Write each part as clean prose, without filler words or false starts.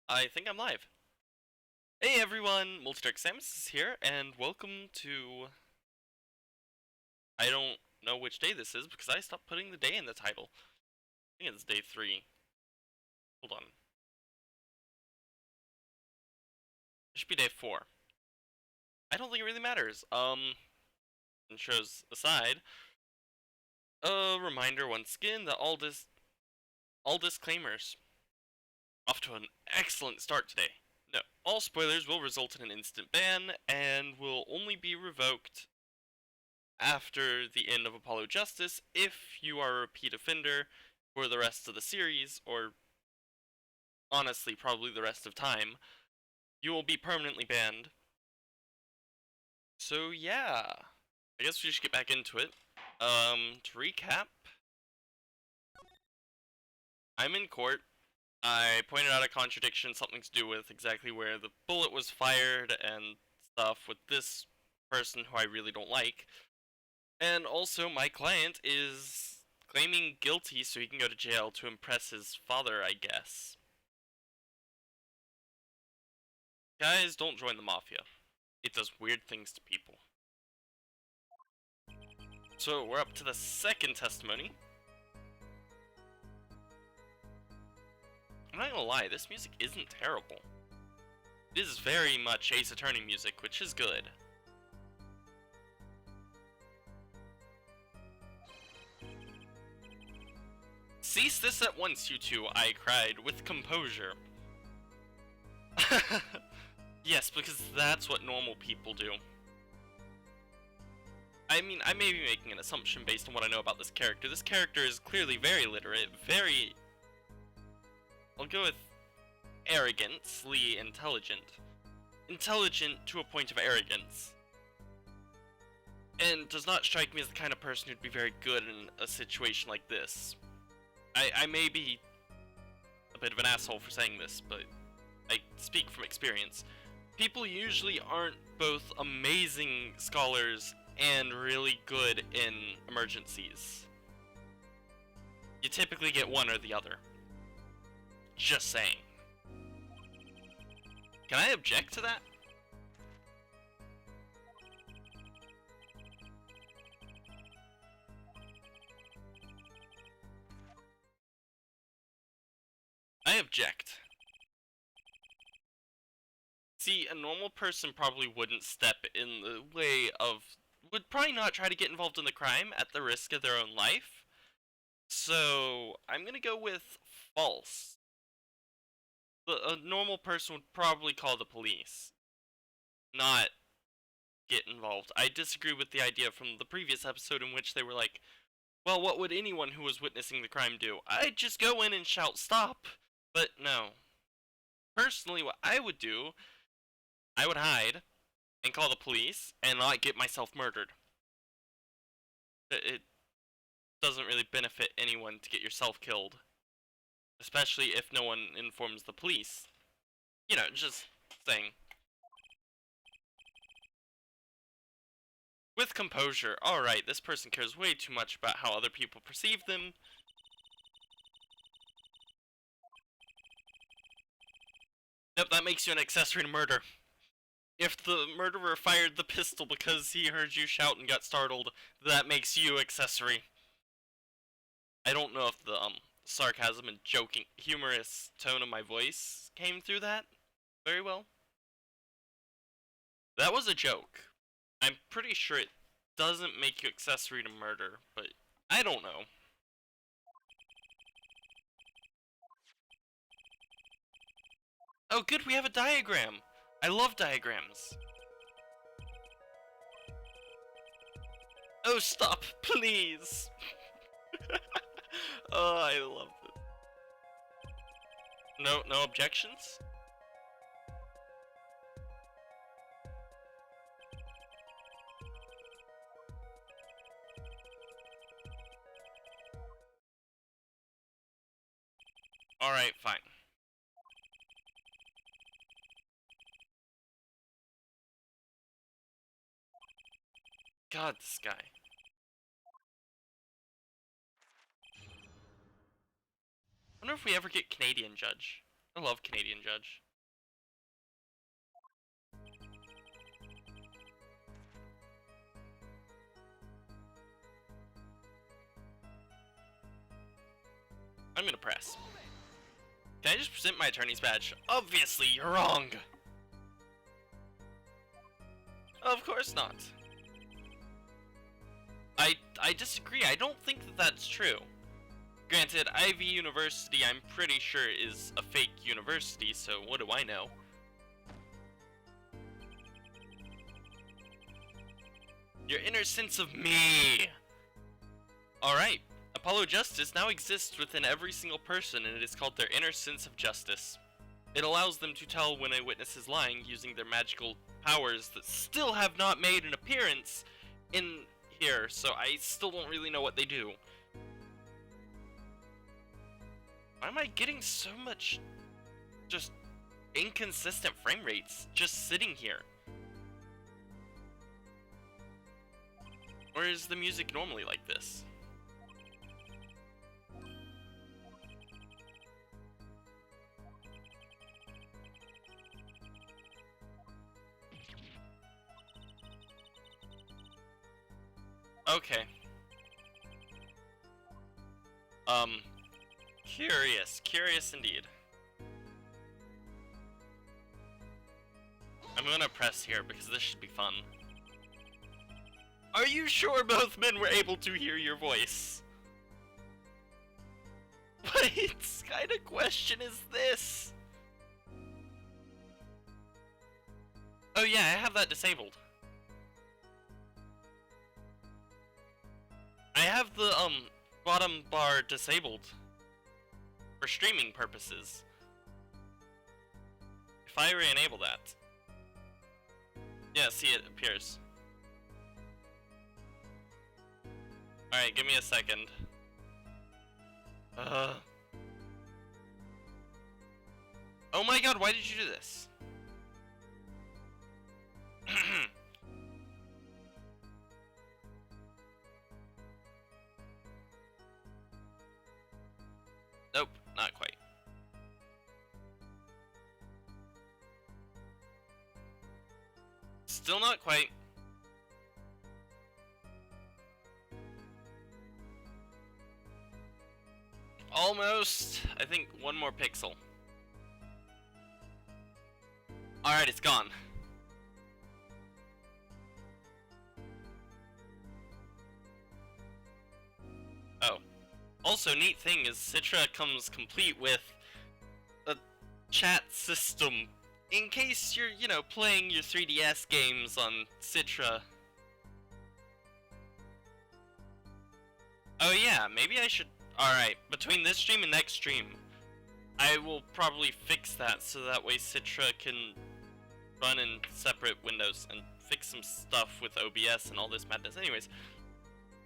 I think I'm live. Hey everyone, Multidark Samus is here, and welcome to... I don't know which day this is because I stopped putting the day in the title. I think it's day 3. Hold on. It should be day 4. I don't think it really matters. Intros aside, a reminder once again that all disclaimers. Off to an excellent start today. No, all spoilers will result in an instant ban, and will only be revoked after the end of Apollo Justice if you are a repeat offender for the rest of the series, or honestly, probably the rest of time. You will be permanently banned. So yeah, I guess we should get back into it. To recap, I'm in court. I pointed out a contradiction, something to do with exactly where the bullet was fired and stuff with this person who I really don't like. And also, my client is claiming guilty so he can go to jail to impress his father, I guess. Guys, don't join the mafia. It does weird things to people. So, we're up to the second testimony. I'm not gonna lie, this music isn't terrible. It is very much Ace Attorney music, which is good. Cease this at once, you two, I cried, with composure. Yes, because that's what normal people do. I mean, I may be making an assumption based on what I know about this character. This character is clearly very literate, very... I'll go with arrogantly intelligent. Intelligent to a point of arrogance. And does not strike me as the kind of person who'd be very good in a situation like this. I may be a bit of an asshole for saying this, but I speak from experience. People usually aren't both amazing scholars and really good in emergencies. You typically get one or the other. Just saying. Can I object to that? I object. See, a normal person probably wouldn't step in the way of... would probably not try to get involved in the crime at the risk of their own life. So, I'm gonna go with false. A normal person would probably call the police, not get involved. I disagree with the idea from the previous episode in which they were like, well, what would anyone who was witnessing the crime do? I'd just go in and shout, stop! But no. Personally, what I would do, I would hide and call the police and not get myself murdered. It doesn't really benefit anyone to get yourself killed. Especially if no one informs the police. You know, just saying. With composure, alright, this person cares way too much about how other people perceive them. Nope, that makes you an accessory to murder. If the murderer fired the pistol because he heard you shout and got startled, that makes you accessory. I don't know if the sarcasm and joking, humorous tone of my voice came through that very well. That was a joke. I'm pretty sure it doesn't make you accessory to murder, but I don't know. Oh good, we have a diagram! I love diagrams. Oh stop, please! Oh, I love it. No objections? Alright, fine. God, this guy. I wonder if we ever get Canadian judge. I love Canadian Judge. I'm gonna press. Can I just present my attorney's badge? Obviously, you're wrong! Of course not. I disagree. I don't think that that's true. Granted, Ivy University, I'm pretty sure, is a fake university, so what do I know? Your inner sense of me! Alright, Apollo Justice now exists within every single person, and it is called their inner sense of justice. It allows them to tell when a witness is lying using their magical powers that still have not made an appearance in here, so I still don't really know what they do. Why am I getting so much just inconsistent frame rates just sitting here? Or is the music normally like this? Okay. Curious indeed. I'm gonna press here because this should be fun. Are you sure both men were able to hear your voice? What kind of question is this? Oh yeah, I have that disabled. I have the, bottom bar disabled. For streaming purposes. If I re-enable that. Yeah, see, it appears. Alright, give me a second. Oh my god, why did you do this? Nope, not quite. Still not quite. Almost. I think one more pixel. Alright, it's gone. Oh. Also, neat thing is Citra comes complete with a chat system in case you're, you know, playing your 3DS games on Citra. Oh yeah, maybe I should... Alright, between this stream and next stream, I will probably fix that so that way Citra can run in separate windows and fix some stuff with OBS and all this madness. Anyways,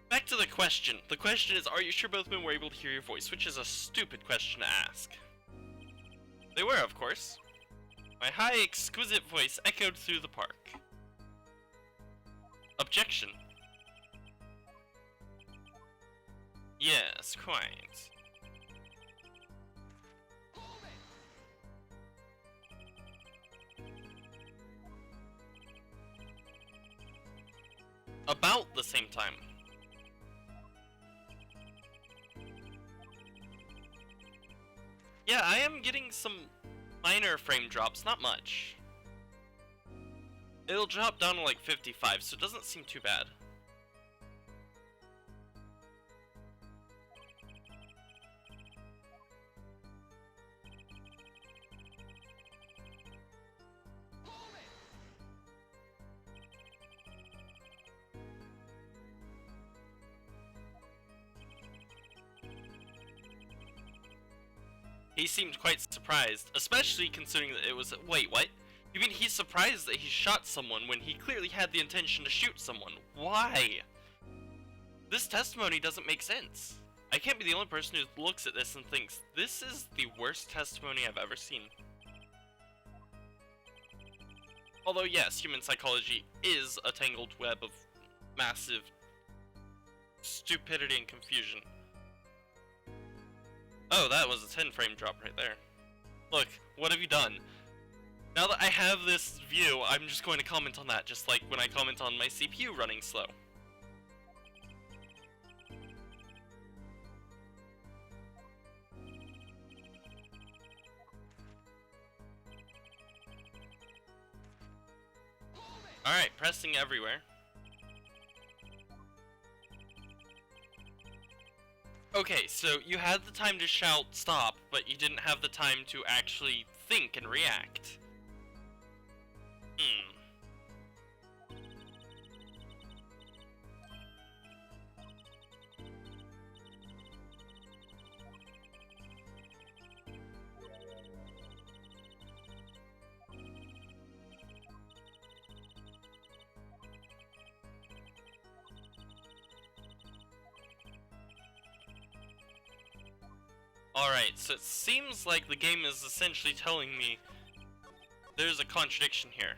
back to the question. The question is, are you sure both men were able to hear your voice? Which is a stupid question to ask. They were, of course. My high, exquisite voice echoed through the park. Objection. Yes, quite. About the same time. Yeah, I am getting some minor frame drops, not much. It'll drop down to like 55, so it doesn't seem too bad. He seemed quite surprised, especially considering that it was... Wait, what? You mean he's surprised that he shot someone when he clearly had the intention to shoot someone? Why? This testimony doesn't make sense. I can't be the only person who looks at this and thinks, this is the worst testimony I've ever seen. Although yes, human psychology is a tangled web of massive stupidity and confusion. Oh, that was a 10 frame drop right there. Look, what have you done? Now that I have this view, I'm just going to comment on that, just like when I comment on my CPU running slow. Alright, pressing everywhere. Okay, so you had the time to shout stop, but you didn't have the time to actually think and react. Hmm. Alright, so it seems like the game is essentially telling me there's a contradiction here.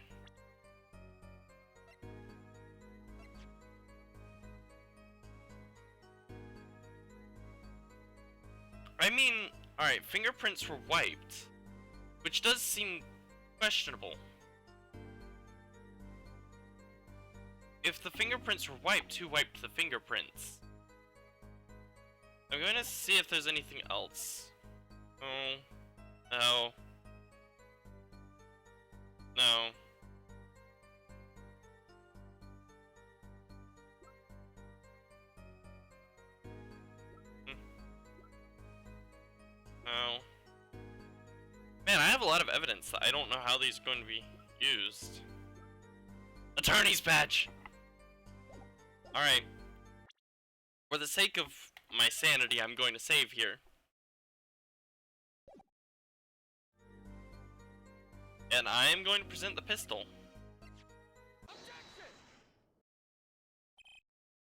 I mean, alright, fingerprints were wiped, which does seem questionable. If the fingerprints were wiped, who wiped the fingerprints? I'm going to see if there's anything else. Oh. No. No. No. Man, I have a lot of evidence that I don't know how these are going to be used. Attorney's badge! Alright. For the sake of my sanity, I'm going to save here. And I am going to present the pistol.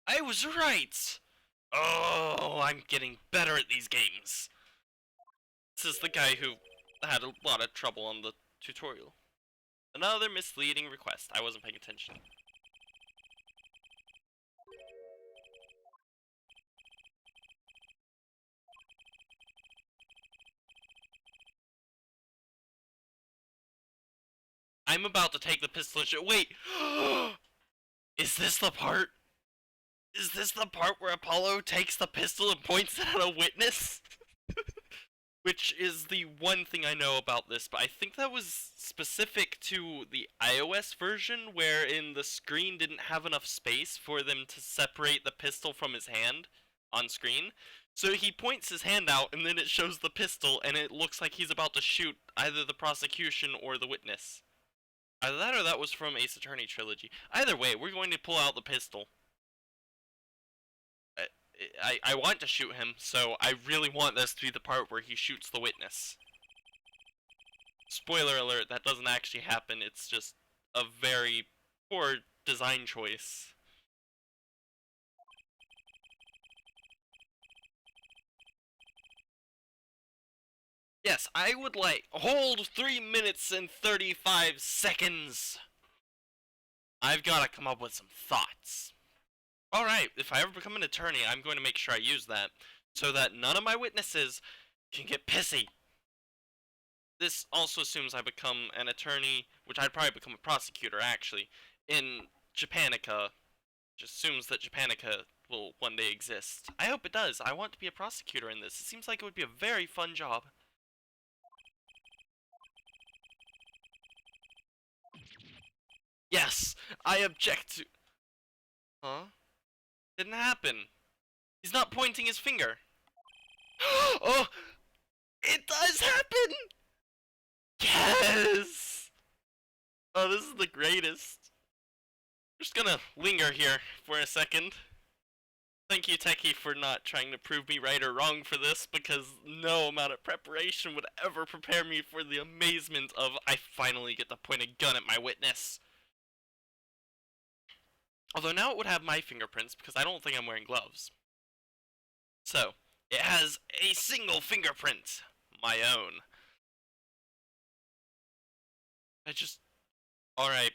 I was right! Oh, I'm getting better at these games. This is the guy who had a lot of trouble on the tutorial. Another misleading request. I wasn't paying attention. I'm about to take the pistol and wait! Is this the part? Is this the part where Apollo takes the pistol and points it at a witness? Which is the one thing I know about this, but I think that was specific to the iOS version, wherein the screen didn't have enough space for them to separate the pistol from his hand on screen. So he points his hand out, and then it shows the pistol, and it looks like he's about to shoot either the prosecution or the witness. Either that or that was from Ace Attorney Trilogy. Either way, we're going to pull out the pistol. I want to shoot him, so I really want this to be the part where he shoots the witness. Spoiler alert, that doesn't actually happen, it's just a very poor design choice. Yes, I would like... Hold 3 minutes and 35 seconds! I've gotta come up with some thoughts. Alright, if I ever become an attorney, I'm going to make sure I use that, so that none of my witnesses can get pissy. This also assumes I become an attorney, which I'd probably become a prosecutor, actually, in Japanica. Which assumes that Japanica will one day exist. I hope it does. I want to be a prosecutor in this. It seems like it would be a very fun job. Yes! I object to... Huh? Didn't happen. He's not pointing his finger. Oh! It does happen! Yes! Oh, this is the greatest. I'm just gonna linger here for a second. Thank you, Techie, for not trying to prove me right or wrong for this, because no amount of preparation would ever prepare me for the amazement of I finally get to point a gun at my witness. Although now it would have my fingerprints, because I don't think I'm wearing gloves. So, it has a single fingerprint. My own. Alright.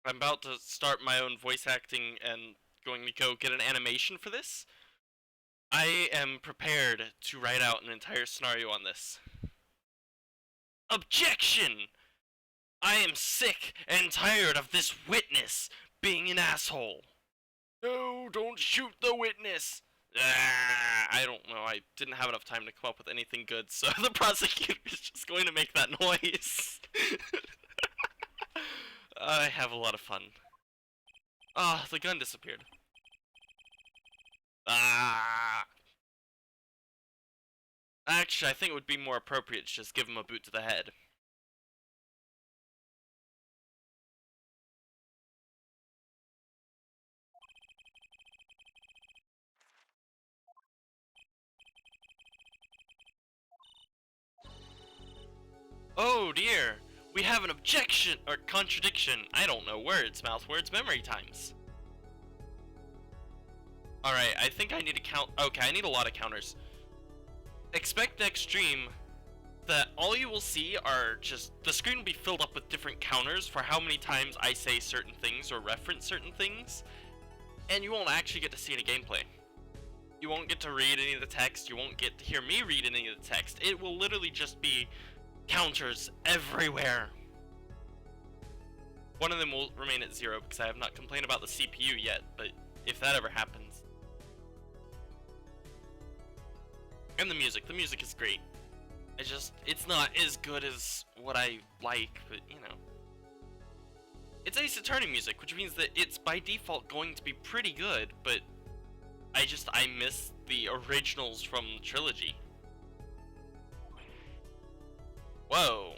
I'm about to start my own voice acting and going to go get an animation for this. I am prepared to write out an entire scenario on this. Objection! I am sick and tired of this witness being an asshole. No, don't shoot the witness. I don't know. I didn't have enough time to come up with anything good, so the prosecutor is just going to make that noise. I have a lot of fun. Ah, the gun disappeared. Ah. Actually, I think it would be more appropriate to just give him a boot to the head. Oh dear, we have an objection or contradiction. I don't know words, mouth words, memory times. Alright, I think I need to count. Okay, I need a lot of counters. Expect next stream that all you will see are just the screen will be filled up with different counters for how many times I say certain things or reference certain things, and you won't actually get to see any gameplay. You won't get to read any of the text, you won't get to hear me read any of the text. It will literally just be counters everywhere. One of them will remain at 0 because I have not complained about the CPU yet, but if that ever happens. And the music is great. It's not as good as what I like, but you know. It's Ace Attorney music, which means that it's by default going to be pretty good, but I miss the originals from the Trilogy. Whoa.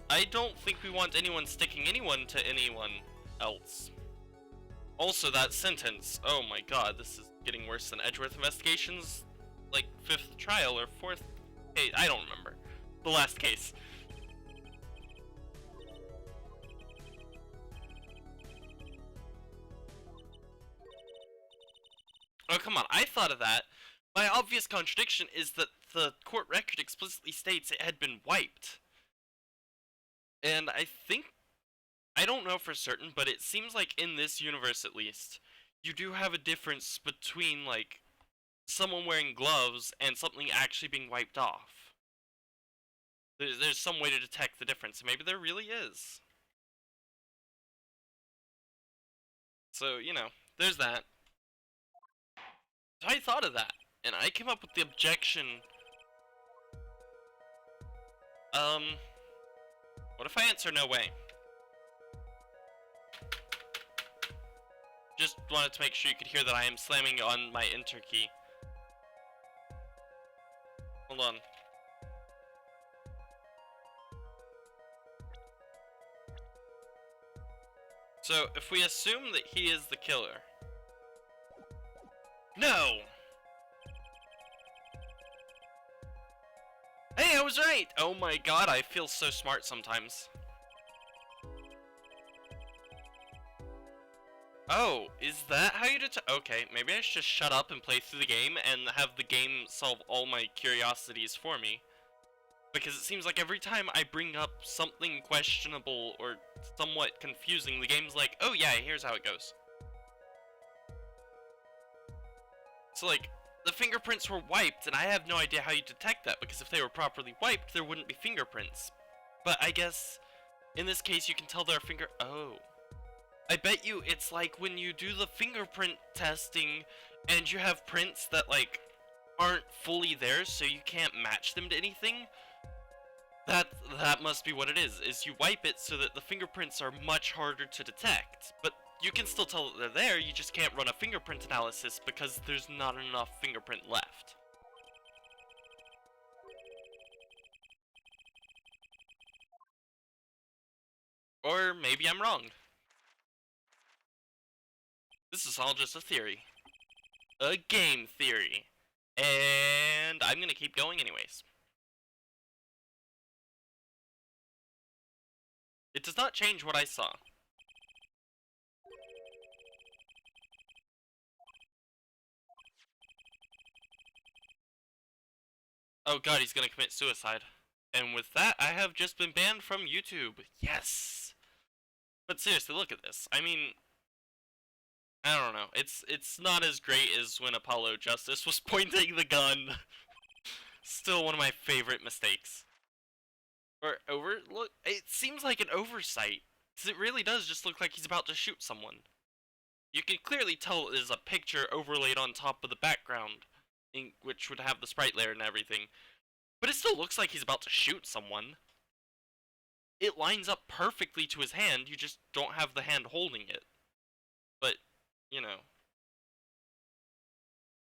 I don't think we want anyone sticking anyone to anyone else. Also, that sentence, oh my god, this is getting worse than Edgeworth Investigations, like 5th trial or 4th case, I don't remember. The last case. Oh, come on, I thought of that. My obvious contradiction is that the court record explicitly states it had been wiped. And I don't know for certain, but it seems like in this universe at least, you do have a difference between, like, someone wearing gloves and something actually being wiped off. There's some way to detect the difference, and maybe there really is. So, you know, there's that. So I thought of that, and I came up with the objection. What if I answer no way? Just wanted to make sure you could hear that I am slamming on my enter key. Hold on. So, if we assume that he is the killer. No! Hey, I was right! Oh my god, I feel so smart sometimes. Oh, is that how you detect? Okay, maybe I should just shut up and play through the game and have the game solve all my curiosities for me. Because it seems like every time I bring up something questionable or somewhat confusing, the game's like, oh yeah, here's how it goes. So like, the fingerprints were wiped, and I have no idea how you detect that, because if they were properly wiped, there wouldn't be fingerprints. But I guess, in this case, you can tell there are oh. I bet you it's like when you do the fingerprint testing, and you have prints that, like, aren't fully there, so you can't match them to anything. That must be what it is you wipe it so that the fingerprints are much harder to detect. But you can still tell that they're there, you just can't run a fingerprint analysis because there's not enough fingerprint left. Or maybe I'm wrong. This is all just a theory. A game theory. And I'm gonna keep going anyways. It does not change what I saw. Oh god, he's gonna commit suicide. And with that, I have just been banned from YouTube. Yes! But seriously, look at this. I mean, I don't know. It's not as great as when Apollo Justice was pointing the gun. Still one of my favorite mistakes. Or overlook. It seems like an oversight, because it really does just look like he's about to shoot someone. You can clearly tell it is a picture overlaid on top of the background, which would have the sprite layer and everything. But it still looks like he's about to shoot someone. It lines up perfectly to his hand, you just don't have the hand holding it. But, you know.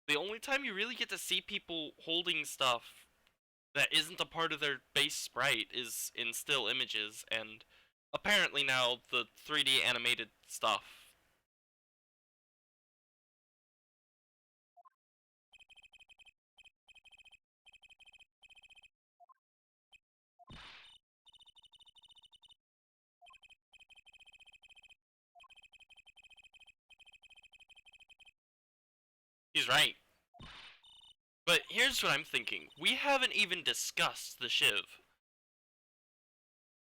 The only time you really get to see people holding stuff that isn't a part of their base sprite is in still images, and apparently now the 3D animated stuff. He's right. But here's what I'm thinking. We haven't even discussed the Shiv.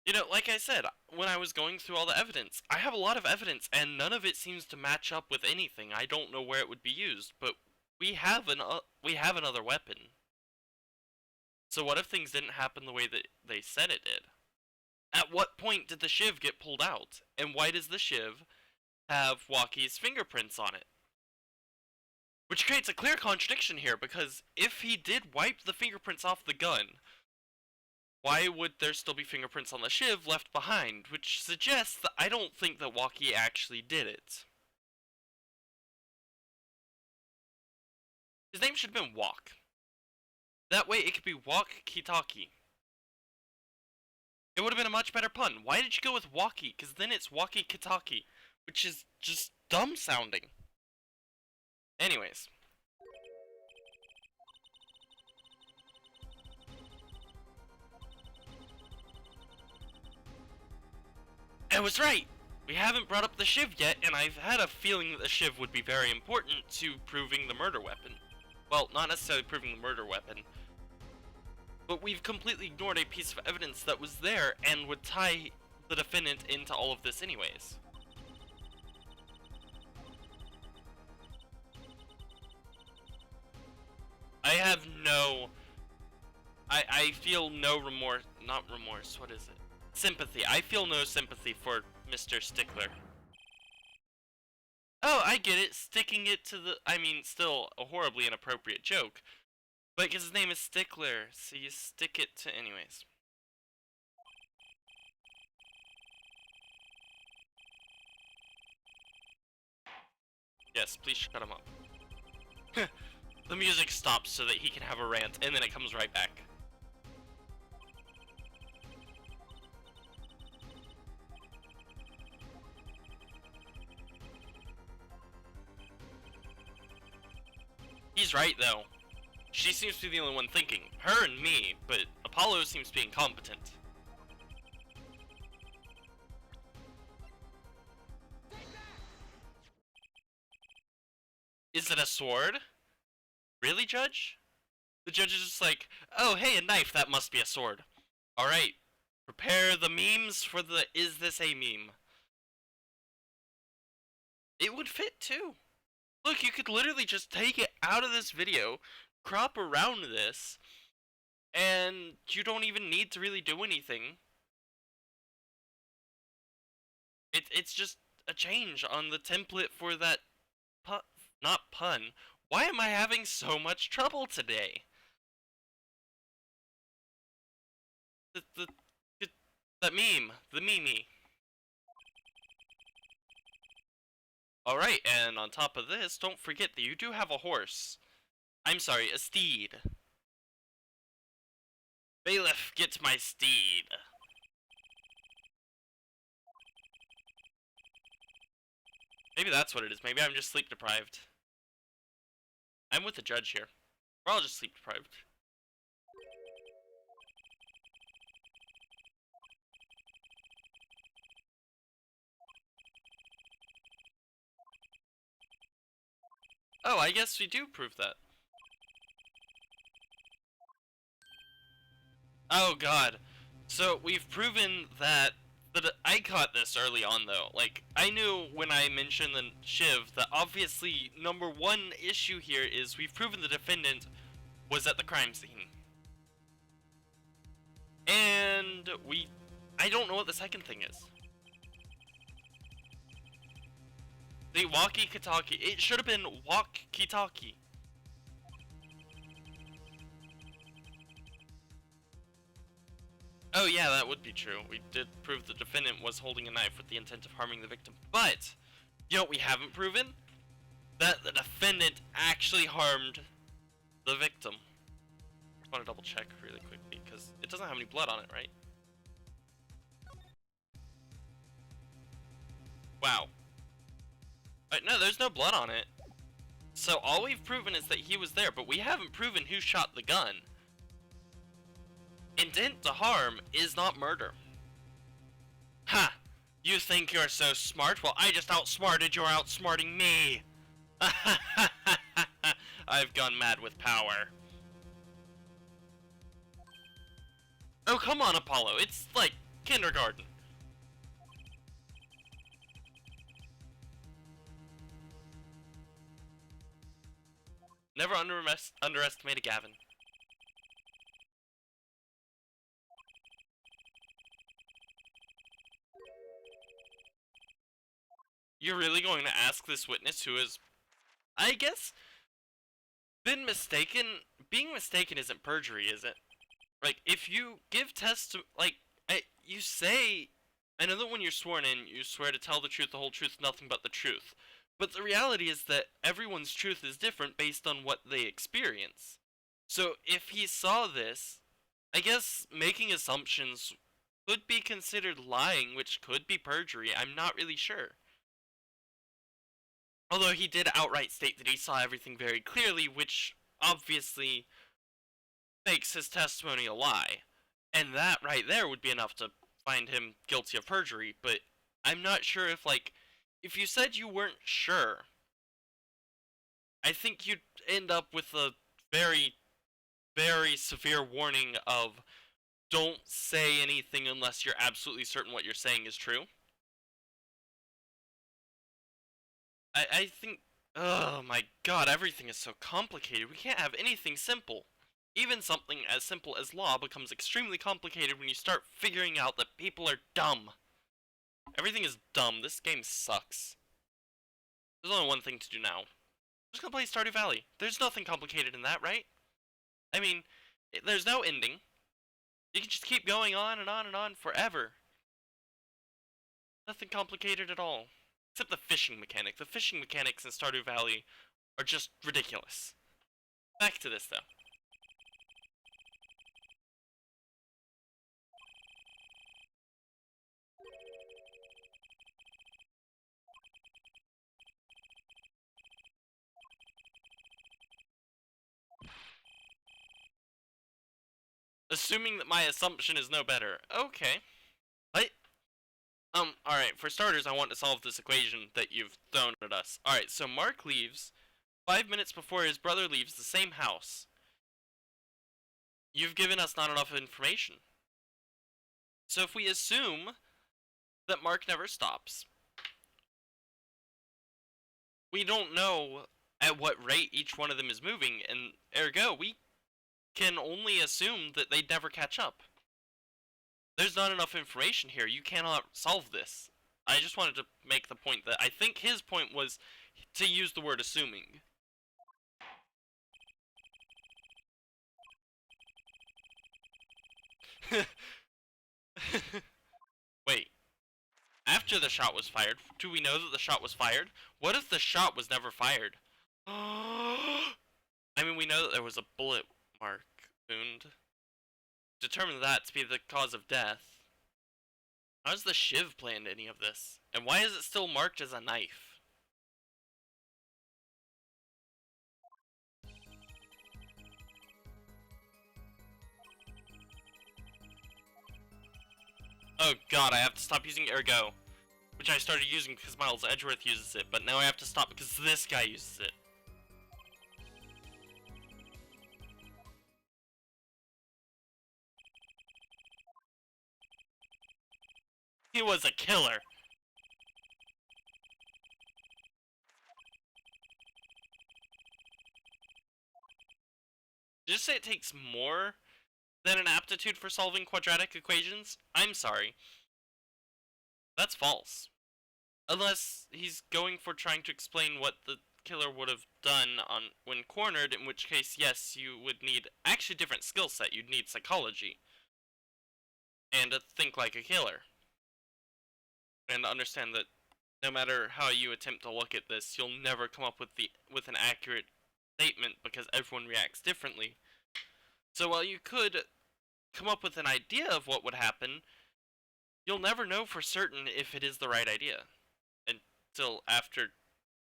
You know, like I said, when I was going through all the evidence, I have a lot of evidence and none of it seems to match up with anything. I don't know where it would be used, but we have another weapon. So what if things didn't happen the way that they said it did? At what point did the Shiv get pulled out? And why does the Shiv have Walkie's fingerprints on it? Which creates a clear contradiction here, because if he did wipe the fingerprints off the gun, why would there still be fingerprints on the Shiv left behind? Which suggests that I don't think that Walkie actually did it. His name should have been Walk. That way it could be Walk Kitaki. It would have been a much better pun. Why did you go with Walkie? Because then it's Walkie Kitaki, which is just dumb sounding. Anyways. I was right! We haven't brought up the Shiv yet, and I've had a feeling that the Shiv would be very important to proving the murder weapon. Well, not necessarily proving the murder weapon, but we've completely ignored a piece of evidence that was there and would tie the defendant into all of this anyways. I have no... I feel no remorse, not remorse, what is it? Sympathy. I feel no sympathy for Mr. Stickler. Oh, I get it, sticking it to the... I mean, still a horribly inappropriate joke. But because his name is Stickler, so you stick it to... anyways. Yes, please shut him up. The music stops so that he can have a rant, and then it comes right back. He's right, though. She seems to be the only one thinking. Her and me, but Apollo seems to be incompetent. Is it a sword? Really, Judge? The judge is just like, oh, hey, a knife, that must be a sword. Alright, prepare the memes for the is this a meme. It would fit, too. Look, you could literally just take it out of this video, crop around this, and you don't even need to really do anything. It's just a change on the template for that not pun. Why am I having so much trouble today? That meme, the meme. Alright, and on top of this, don't forget that you do have a horse. I'm sorry, a steed. Bailiff, get my steed. Maybe that's what it is. Maybe I'm just sleep deprived. I'm with the judge here. We're all just sleep deprived. Oh, I guess we do prove that. Oh god. So we've proven that But I caught this early on though. Like, I knew when I mentioned the Shiv that obviously number one issue here is we've proven the defendant was at the crime scene. And I don't know what the second thing is. The walkie-talkie. It should have been walkie-talkie. Oh yeah, that would be true. We did prove the defendant was holding a knife with the intent of harming the victim. But, you know what we haven't proven? That the defendant actually harmed the victim. I want to double check really quickly, because it doesn't have any blood on it, right? Wow. No, there's no blood on it. So all we've proven is that he was there, but we haven't proven who shot the gun. Intent to harm is not murder. Ha! You think you're so smart? Well, I just outsmarted your outsmarting me. I've gone mad with power. Oh, come on, Apollo. It's like kindergarten. Never underestimate a Gavin. You're really going to ask this witness who has, I guess, been mistaken? Being mistaken isn't perjury, is it? Like, if you give like, you say, I know that when you're sworn in, you swear to tell the truth, the whole truth, nothing but the truth. But the reality is that everyone's truth is different based on what they experience. So if he saw this, I guess making assumptions could be considered lying, which could be perjury. I'm not really sure. Although he did outright state that he saw everything very clearly, which obviously makes his testimony a lie. And that right there would be enough to find him guilty of perjury, but I'm not sure if, like, if you said you weren't sure, I think you'd end up with a very, very severe warning of don't say anything unless you're absolutely certain what you're saying is true. I think, oh my god, everything is so complicated. We can't have anything simple. Even something as simple as law becomes extremely complicated when you start figuring out that people are dumb. Everything is dumb. This game sucks. There's only one thing to do now. I'm just gonna play Stardew Valley. There's nothing complicated in that, right? I mean, there's no ending. You can just keep going on and on and on forever. Nothing complicated at all. Except the fishing mechanic. The fishing mechanics in Stardew Valley are just ridiculous. Back to this, though. Assuming that my assumption is no better. Okay. What? Alright, for starters, I want to solve this equation that you've thrown at us. Alright, so Mark leaves 5 minutes before his brother leaves the same house. You've given us not enough information. So if we assume that Mark never stops, we don't know at what rate each one of them is moving, and ergo, we can only assume that they'd never catch up. There's not enough information here. You cannot solve this. I just wanted to make the point that I think his point was to use the word assuming. Wait. After the shot was fired, do we know that the shot was fired? What if the shot was never fired? I mean, we know that there was a bullet mark wound. Determine that to be the cause of death. How does the Shiv play into any of this? And why is it still marked as a knife? Oh god, I have to stop using ergo. Which I started using because Miles Edgeworth uses it, but now I have to stop because this guy uses it. He was a killer. Did you say it takes more than an aptitude for solving quadratic equations? I'm sorry. That's false. Unless he's going for trying to explain what the killer would have done on when cornered, in which case, yes, you would need actually different skill set. You'd need psychology and think like a killer, and understand that no matter how you attempt to look at this, you'll never come up with an accurate statement because everyone reacts differently. So while you could come up with an idea of what would happen, you'll never know for certain if it is the right idea until after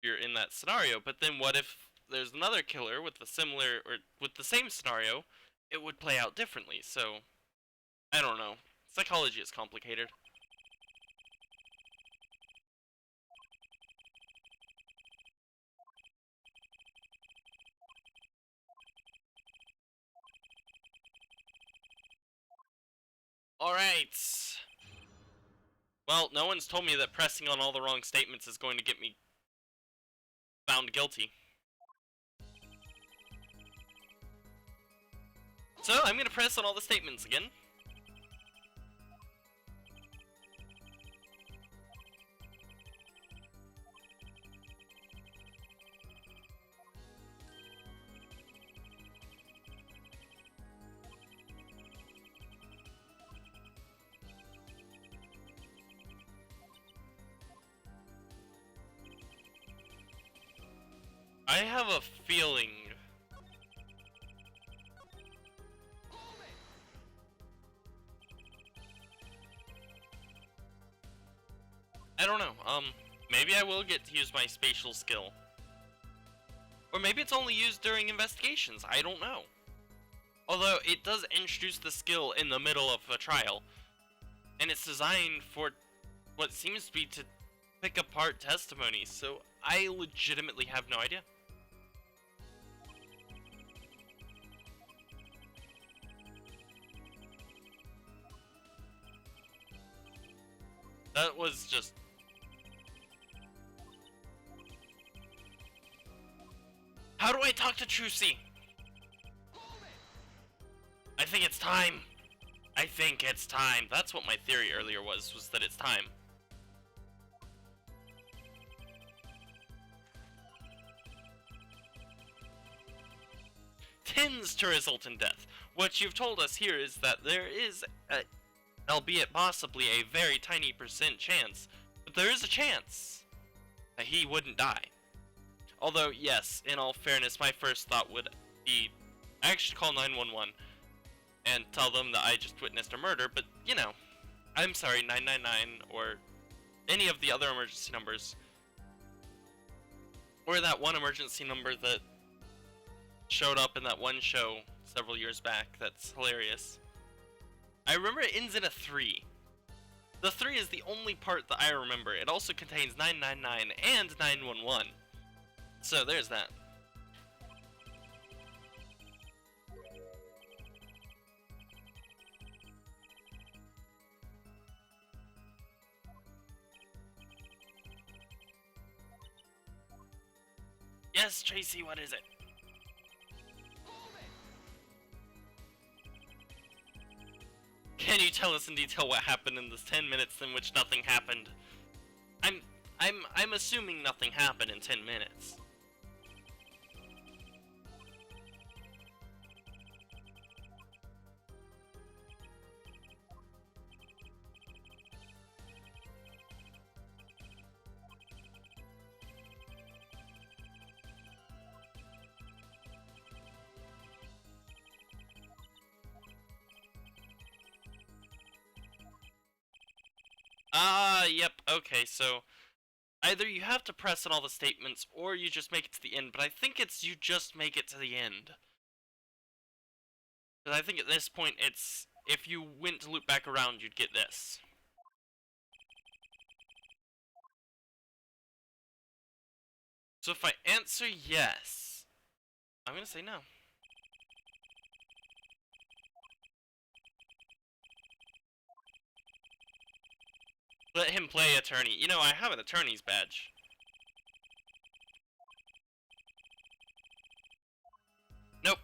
you're in that scenario. But then what if there's another killer with a similar or with the same scenario? It would play out differently. So I don't know. Psychology is complicated. Alright. Well, no one's told me that pressing on all the wrong statements is going to get me found guilty. So, I'm gonna press on all the statements again. I have a feeling. I don't know, maybe I will get to use my spatial skill. Or maybe it's only used during investigations, I don't know. Although, it does introduce the skill in the middle of a trial. And it's designed for what seems to be to pick apart testimonies, so I legitimately have no idea. That was just... How do I talk to Trucy? I think it's time. I think it's time. That's what my theory earlier was that it's time. Tends to result in death. What you've told us here is that there is, albeit possibly a very tiny % chance, but there is a chance that he wouldn't die. Although, yes, in all fairness, my first thought would be, I should call 911 and tell them that I just witnessed a murder, but, you know, I'm sorry, 999 or any of the other emergency numbers. Or that one emergency number that showed up in that one show several years back that's hilarious. I remember it ends in a 3. The 3 is the only part that I remember. It also contains 999 and 911. So there's that. Yes, Tracy, what is it? Can you tell us in detail what happened in the 10 minutes in which nothing happened? I'm assuming nothing happened in 10 minutes. Yep, okay, so either you have to press on all the statements or you just make it to the end, but I think it's you just make it to the end. Because I think at this point it's, if you went to loop back around, you'd get this. So if I answer yes, I'm gonna say no. Let him play attorney. You know, I have an attorney's badge. Nope.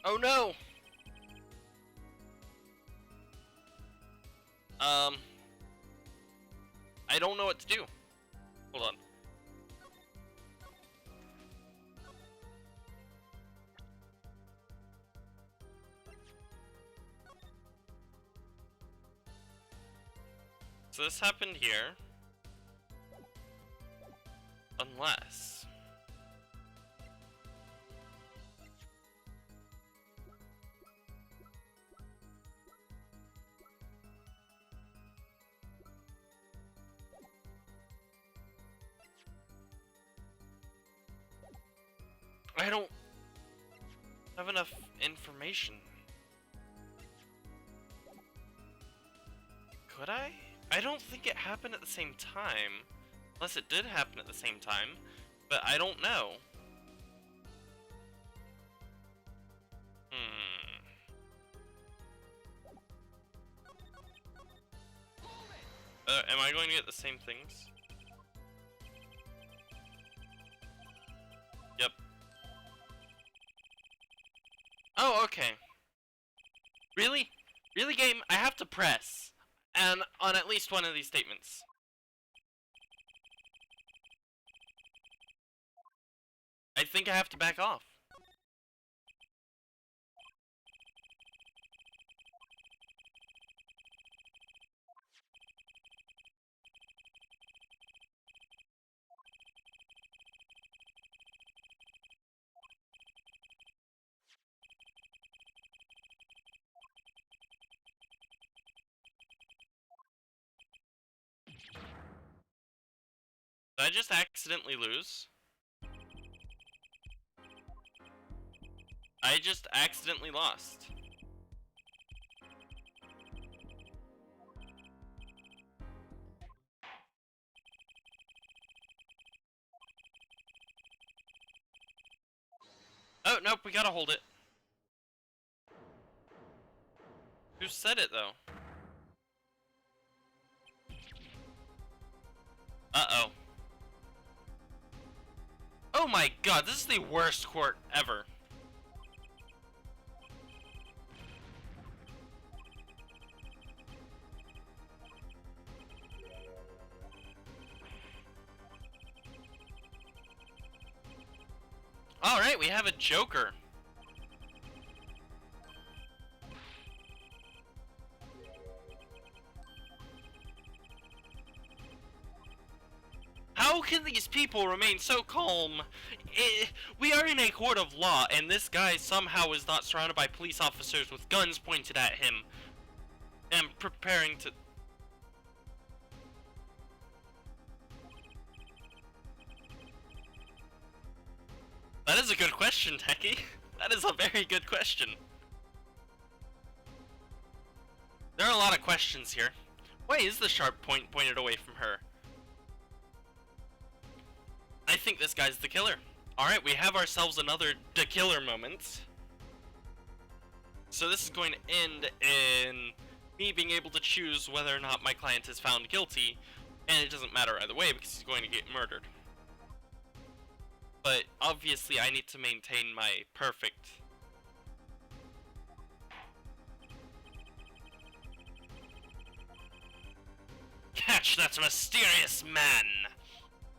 Oh no! I don't know what to do. Hold on. So this happened here. Unless... I don't have enough information. Could I? I don't think it happened at the same time. Unless it did happen at the same time. But I don't know. Am I going to get the same things? Yep. Oh, okay. Really? Really, game? I have to press. And on at least one of these statements. I think I have to back off. Did I just accidentally lose? I just accidentally lost. Oh, nope, we gotta hold it. Who said it, though? Uh-oh. Oh my god, this is the worst court ever. Alright, we have a Joker. How can these people remain so calm? We are in a court of law, and this guy somehow is not surrounded by police officers with guns pointed at him and preparing to... That is a good question, Techie. That is a very good question. There are a lot of questions here. Why is the sharp point pointed away from her? I think this guy's the killer. Alright, we have ourselves another the killer moment. So this is going to end in me being able to choose whether or not my client is found guilty, and it doesn't matter either way because he's going to get murdered. But obviously I need to maintain my perfect. Catch that mysterious man!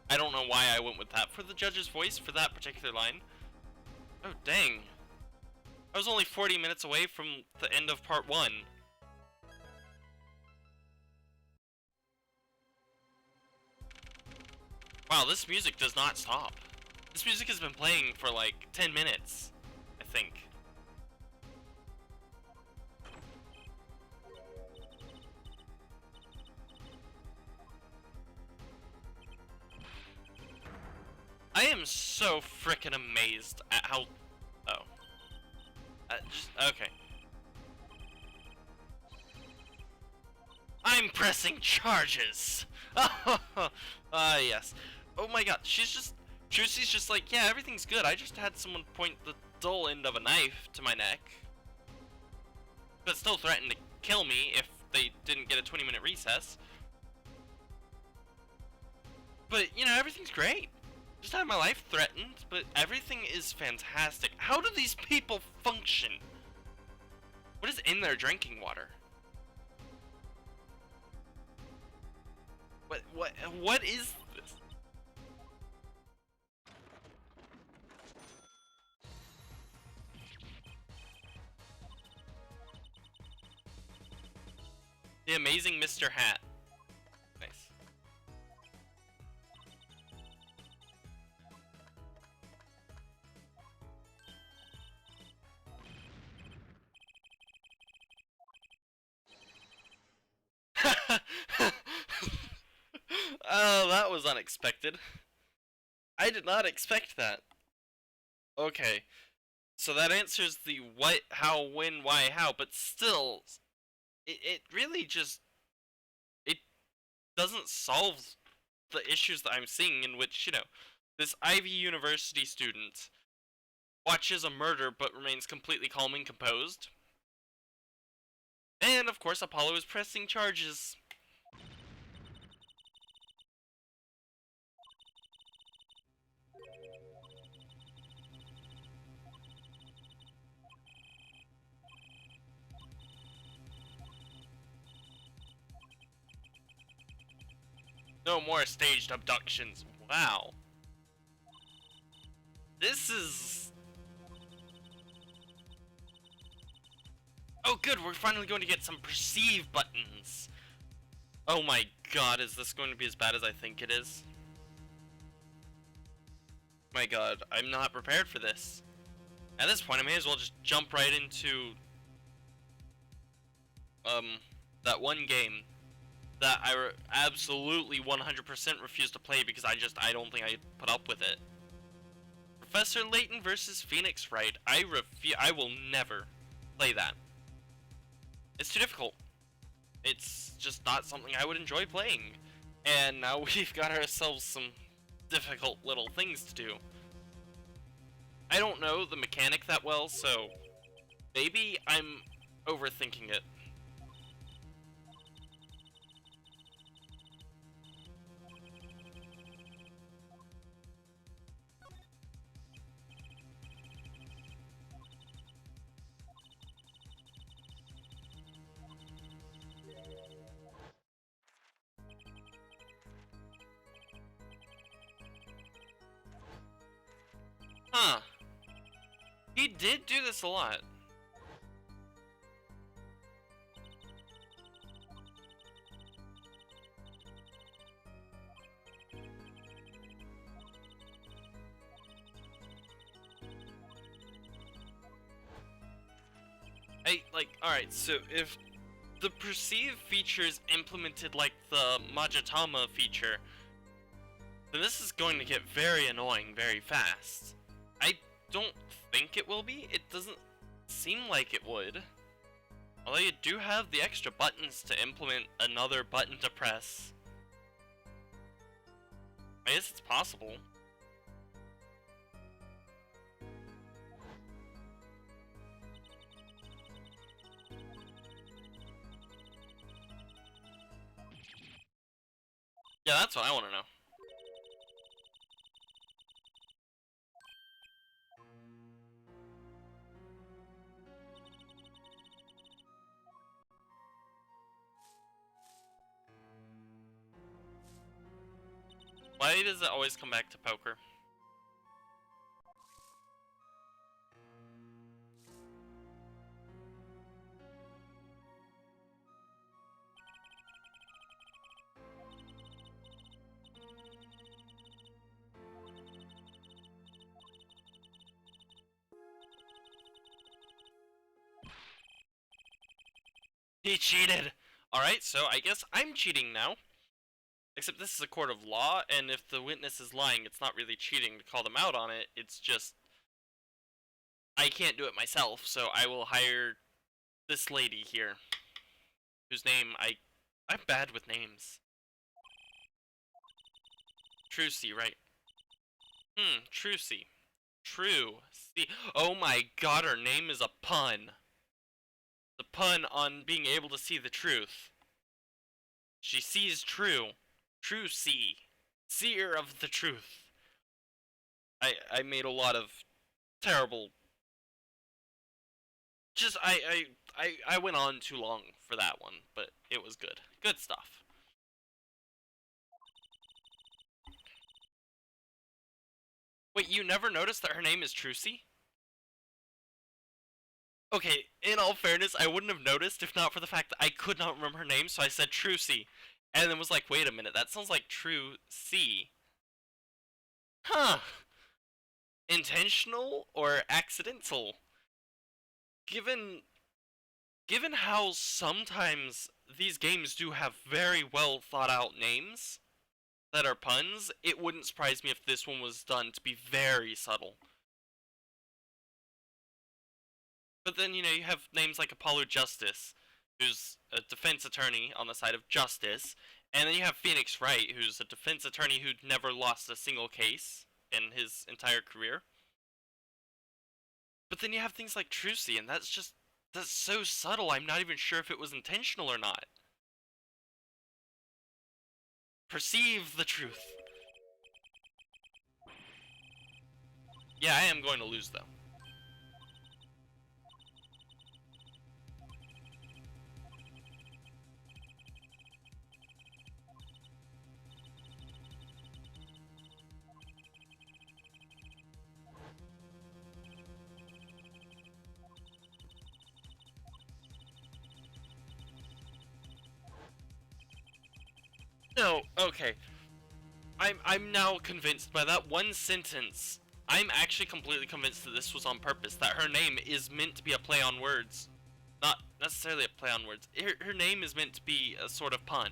I don't know why I went with that for the judge's voice for that particular line. Oh dang. I was only 40 minutes away from the end of part 1. Wow, this music does not stop. This music has been playing for like 10 minutes, I think. I am so frickin' amazed at how... Oh. Okay. I'm pressing charges! Yes. Oh my god, she's just... Trucy's just like, yeah, everything's good. I just had someone point the dull end of a knife to my neck, but still threatened to kill me if they didn't get a 20-minute recess. But, you know, everything's great. Just had my life threatened, but everything is fantastic. How do these people function? What is in their drinking water? What is this? The amazing Mr. Hat. Nice. Oh, that was unexpected. I did not expect that. Okay, so that answers the what, how, when, why, how, but still, it really just, it doesn't solve the issues that I'm seeing, in which, you know, this Ivy University student watches a murder but remains completely calm and composed. And of course, Apollo is pressing charges. No more staged abductions. Wow. This is... Oh good, we're finally going to get some perceive buttons. Oh my god, is this going to be as bad as I think it is? My god, I'm not prepared for this. At this point, I may as well just jump right into that one game that I absolutely 100% refuse to play because I don't think I put up with it. Professor Layton versus Phoenix Wright. I will never play that. It's too difficult. It's just not something I would enjoy playing. And now we've got ourselves some difficult little things to do. I don't know the mechanic that well, so maybe I'm overthinking it. Huh. He did do this a lot. Alright, so if the perceive feature is implemented like the Majitama feature, then this is going to get very annoying very fast. I don't think it will be. It doesn't seem like it would. Although you do have the extra buttons to implement another button to press. I guess it's possible. Yeah, that's what I want to know. Why does it always come back to poker? He cheated! Alright, so I guess I'm cheating now. Except this is a court of law, and if the witness is lying, it's not really cheating to call them out on it. It's just... I can't do it myself, so I will hire this lady here. Whose name I'm bad with names. Trucy, right? Trucy. True. See. Oh my god, her name is a pun. The pun on being able to see the truth. She sees true. True see. Seer of the truth. I made a lot of terrible. Just I went on too long for that one, but it was good. Good stuff. Wait, you never noticed that her name is Trucy? Okay, in all fairness, I wouldn't have noticed if not for the fact that I could not remember her name, so I said Trucy. And then was like, wait a minute, that sounds like True C. Huh. Intentional or accidental? Given given how sometimes these games do have very well thought out names that are puns, it wouldn't surprise me if this one was done to be very subtle. But then, you have names like Apollo Justice, who's a defense attorney on the side of justice, and then you have Phoenix Wright, who's a defense attorney who'd never lost a single case in his entire career. But then you have things like Trucy, and that's so subtle, I'm not even sure if it was intentional or not. Perceive the truth. Yeah, I am going to lose, though. No, okay. I'm now convinced by that one sentence. I'm actually completely convinced that this was on purpose. That her name is meant to be a play on words, not necessarily a play on words. Her name is meant to be a sort of pun.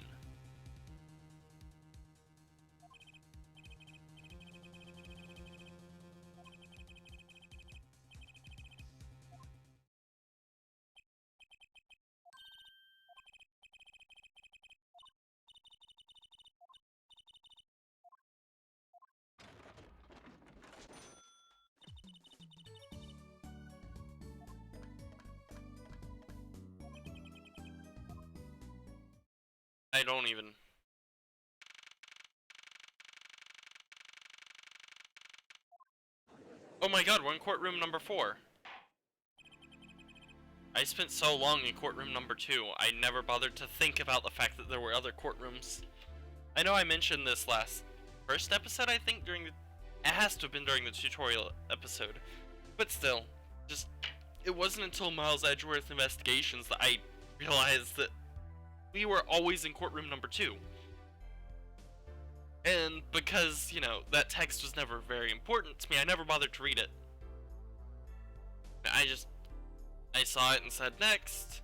I don't even. Oh my god, we're in courtroom number 4. I spent so long in courtroom number 2, I never bothered to think about the fact that there were other courtrooms. I know I mentioned this first episode, I think, it has to have been during the tutorial episode. But still, it wasn't until Miles Edgeworth Investigations that I realized that we were always in courtroom number 2. And because, that text was never very important to me, I never bothered to read it. I saw it and said, next.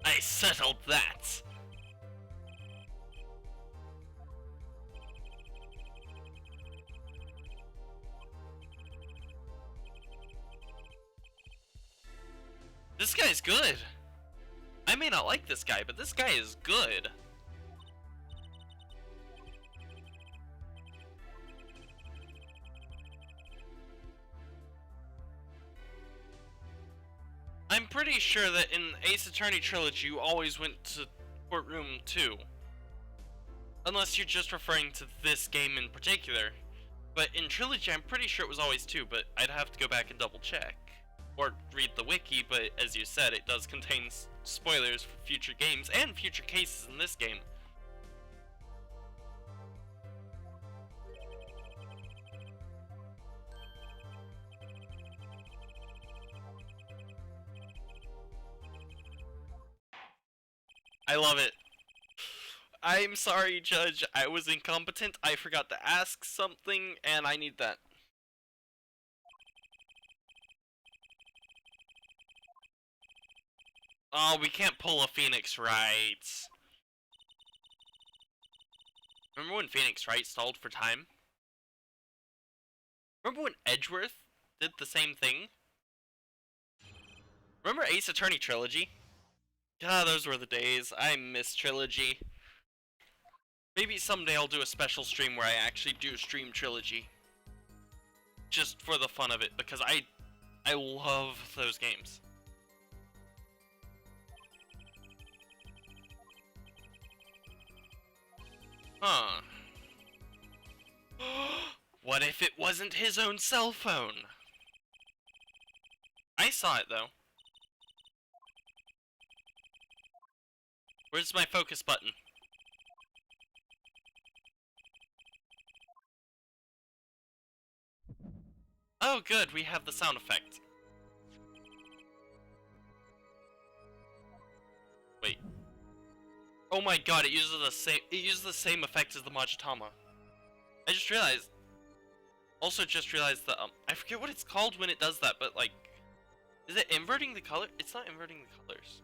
I settled that. This guy's good. I may not like this guy, but this guy is good. I'm pretty sure that in Ace Attorney Trilogy, you always went to courtroom 2. Unless you're just referring to this game in particular. But in Trilogy, I'm pretty sure it was always 2, but I'd have to go back and double check. Or read the wiki, but as you said, it does contain spoilers for future games and future cases in this game. I love it. I'm sorry, Judge. I was incompetent. I forgot to ask something, and I need that. Oh, we can't pull a Phoenix Wright. Remember when Phoenix Wright stalled for time? Remember when Edgeworth did the same thing. Remember Ace Attorney Trilogy? God, those were the days. I miss Trilogy. Maybe someday I'll do a special stream where I actually do stream Trilogy. Just for the fun of it, because I love those games. Huh. What if it wasn't his own cell phone? I saw it though. Where's my focus button? Oh good, we have the sound effect. Wait. Oh my god, it uses the same effect as the Majitama. I just realized. Also just realized that I forget what it's called when it does that, but like, is it inverting the color? It's not inverting the colors.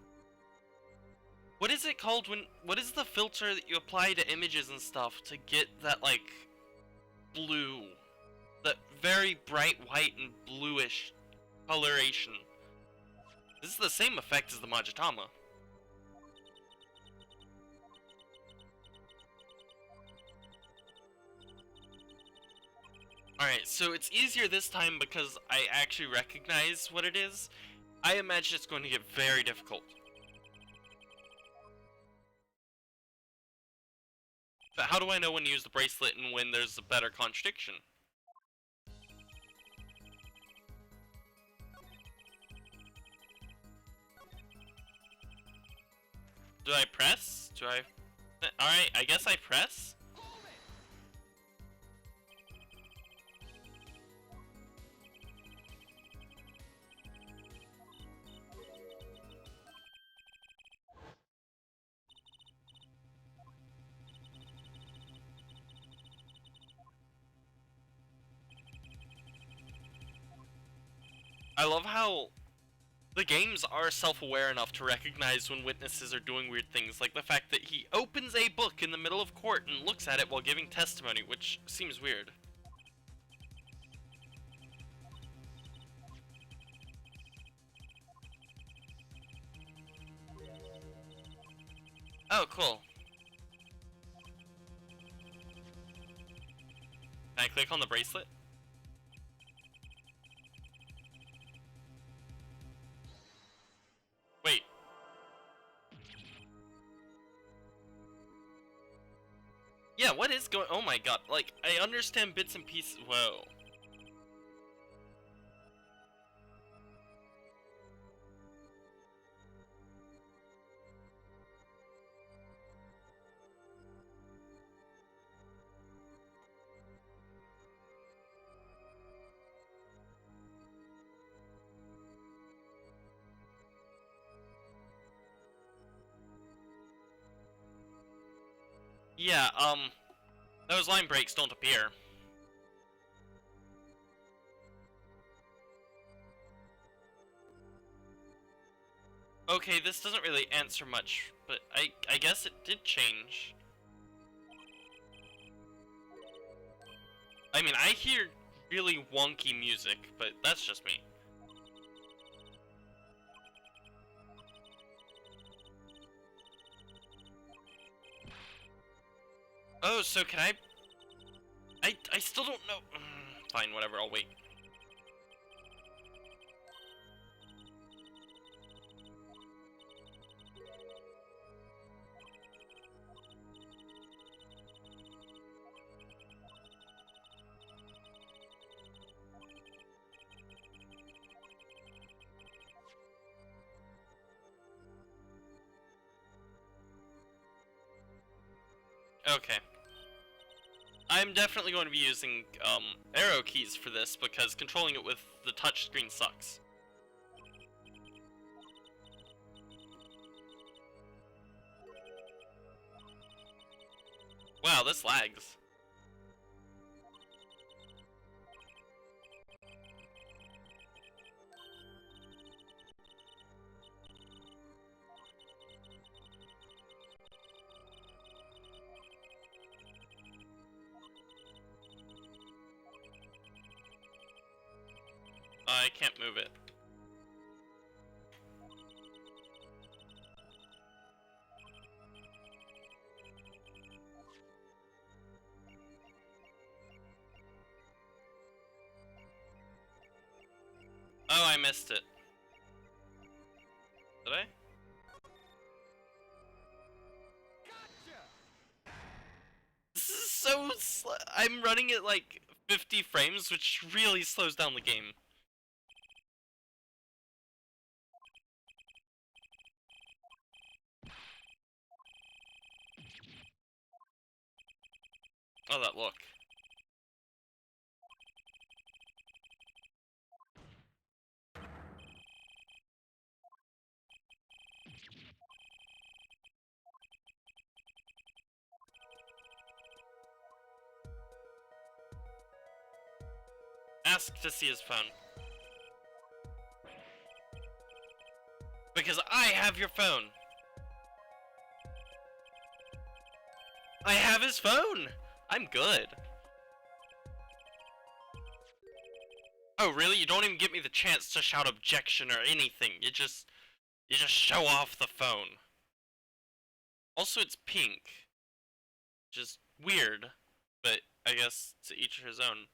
What is it called when, what is the filter that you apply to images and stuff to get that like blue, that very bright white and bluish coloration? This is the same effect as the Majitama. Alright, so it's easier this time because I actually recognize what it is. I imagine it's going to get very difficult. But how do I know when to use the bracelet and when there's a better contradiction? Do I press? Do I... Alright, I guess I press? I love how the games are self-aware enough to recognize when witnesses are doing weird things, like the fact that he opens a book in the middle of court and looks at it while giving testimony, which seems weird. Oh, cool. Can I click on the bracelet? Wait. Yeah, what is going... Oh my god, like, I understand bits and pieces... Whoa. Yeah, those line breaks don't appear. Okay, this doesn't really answer much, but I guess it did change. I mean, I hear really wonky music, but that's just me. Oh, so can I still don't know. Fine, whatever, I'll wait. Okay. I'm definitely going to be using arrow keys for this because controlling it with the touchscreen sucks. Wow, this lags. I can't move it. Oh, I missed it. Did I? This is so I'm running at like 50 frames, which really slows down the game. Oh, that look. Ask to see his phone. Because I have your phone. I have his phone. I'm good. Oh, really? You don't even give me the chance to shout objection or anything. You just show off the phone. Also, it's pink. Just weird. But I guess to each his own.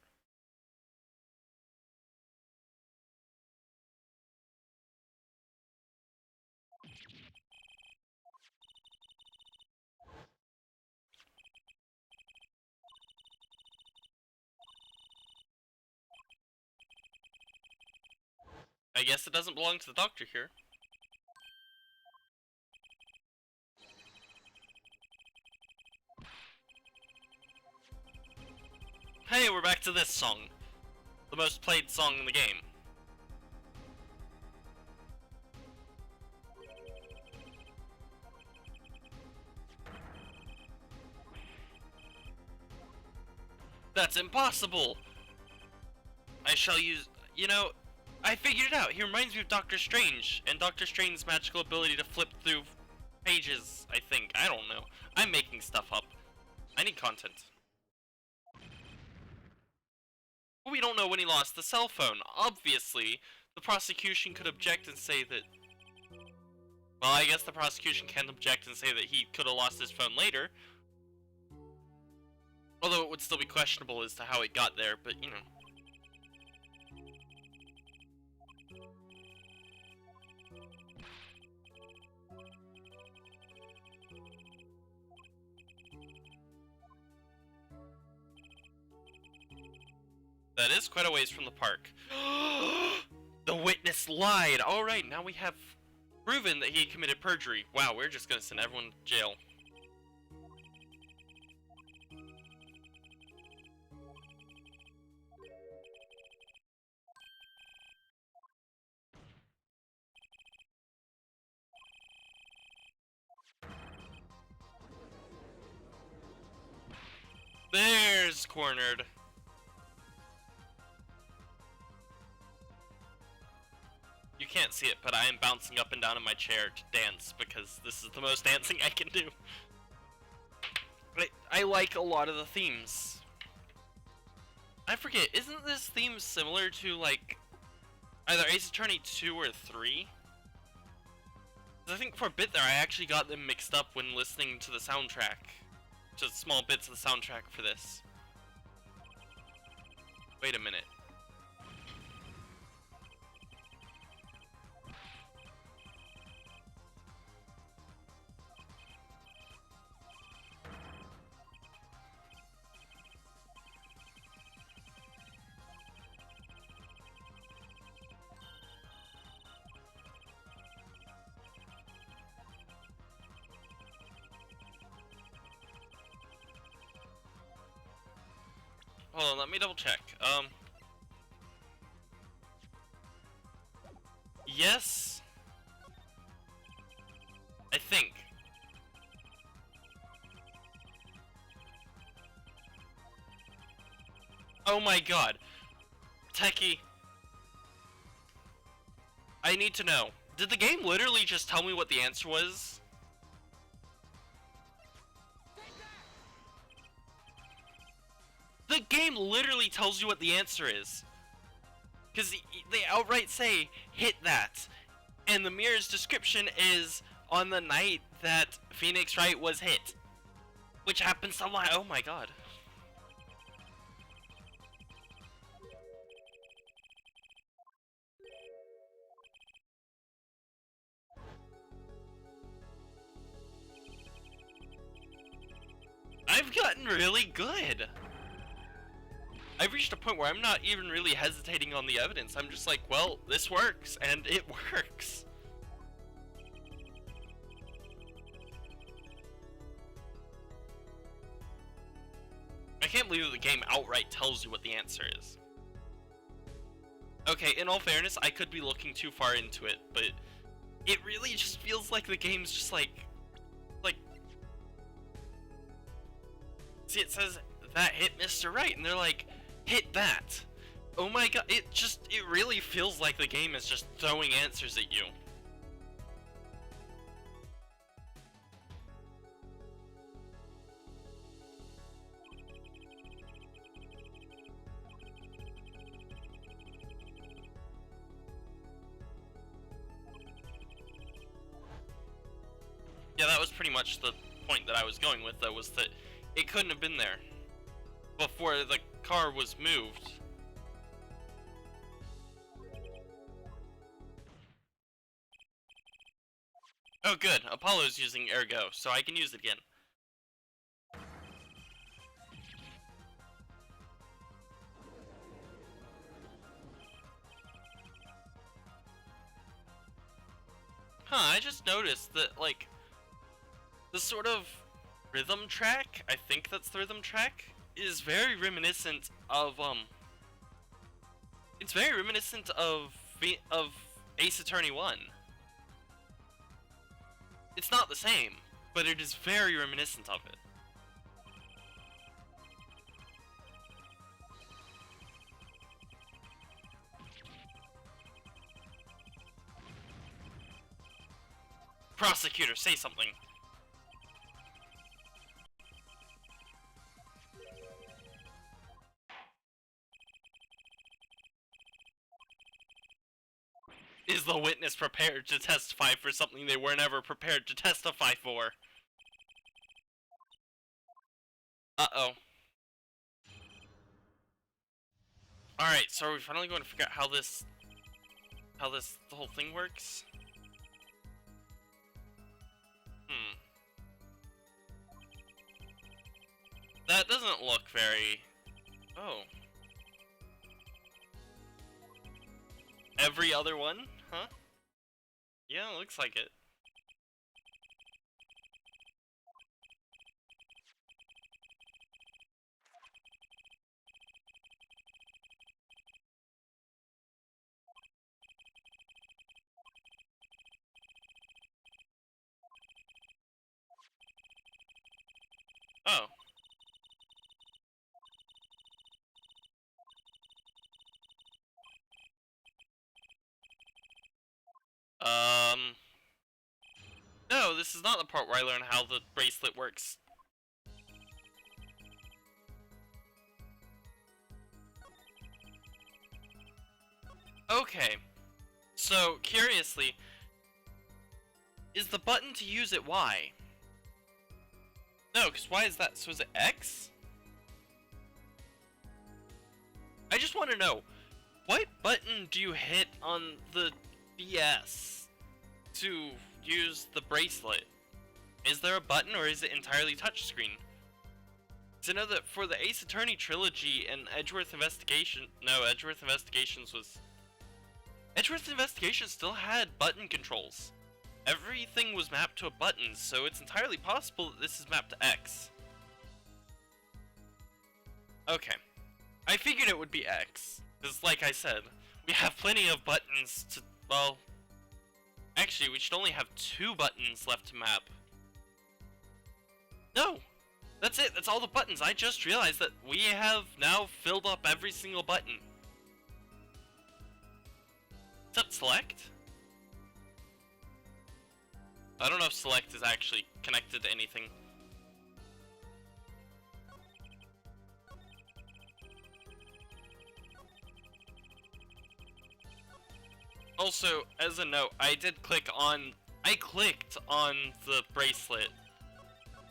I guess it doesn't belong to the doctor here. Hey, we're back to this song. The most played song in the game. That's impossible! I shall use... You know, I figured it out. He reminds me of Doctor Strange, and Doctor Strange's magical ability to flip through pages, I think. I don't know. I'm making stuff up. I need content. We don't know when he lost the cell phone. Obviously, the prosecution could object and say that... Well, I guess the prosecution can object and say that he could have lost his phone later. Although it would still be questionable as to how it got there, but you know. That is quite a ways from the park. The witness lied! Alright, now we have proven that he committed perjury. Wow, we're just gonna send everyone to jail. There's cornered. You can't see it, but I am bouncing up and down in my chair to dance because this is the most dancing I can do. I like a lot of the themes. I forget, isn't this theme similar to like either Ace Attorney 2 or 3? I think for a bit there I actually got them mixed up when listening to the soundtrack. Just small bits of the soundtrack for this. Wait a minute. Hold on, let me double check. Yes? I think. Oh my god. Techie. I need to know. Did the game literally just tell me what the answer was? The game literally tells you what the answer is. Because they outright say, hit that. And the mirror's description is on the night that Phoenix Wright was hit. Which happens to lie. Oh my god. I've gotten really good. I've reached a point where I'm not even really hesitating on the evidence. I'm just like, well, this works, and it works. I can't believe that the game outright tells you what the answer is. Okay, in all fairness, I could be looking too far into it, but it really just feels like the game's just like... See, it says, that hit Mr. Right, and they're like, hit that. Oh my god, it really feels like the game is just throwing answers at you. Yeah, that was pretty much the point that I was going with, though, was that it couldn't have been there before the car was moved. Oh good, Apollo's using Ergo, so I can use it again. Huh, I just noticed that, like, the sort of rhythm track, I think that's the rhythm track, is very reminiscent of, it's very reminiscent of Ace Attorney 1. It's not the same, but it is very reminiscent of it. Prosecutor, say something. Is the witness prepared to testify for something they were never prepared to testify for? Uh-oh. Alright, so are we finally going to figure out how the whole thing works? That doesn't look very... Oh. Every other one? Huh? Yeah, looks like it. Oh. No, this is not the part where I learn how the bracelet works. Okay. So, curiously, is the button to use it Y? No, because why is that? So is it X? I just want to know, what button do you hit on the BS to use the bracelet? Is there a button or is it entirely touchscreen? To know that for the Ace Attorney trilogy and Edgeworth Investigation, no, Edgeworth Investigations still had button controls. Everything was mapped to a button, so it's entirely possible that this is mapped to X. Okay. I figured it would be X, because like I said, we have plenty of buttons to, well... Actually, we should only have 2 buttons left to map. No! That's it, that's all the buttons. I just realized that we have now filled up every single button. Except select? I don't know if select is actually connected to anything. Also, as a note, I clicked on the bracelet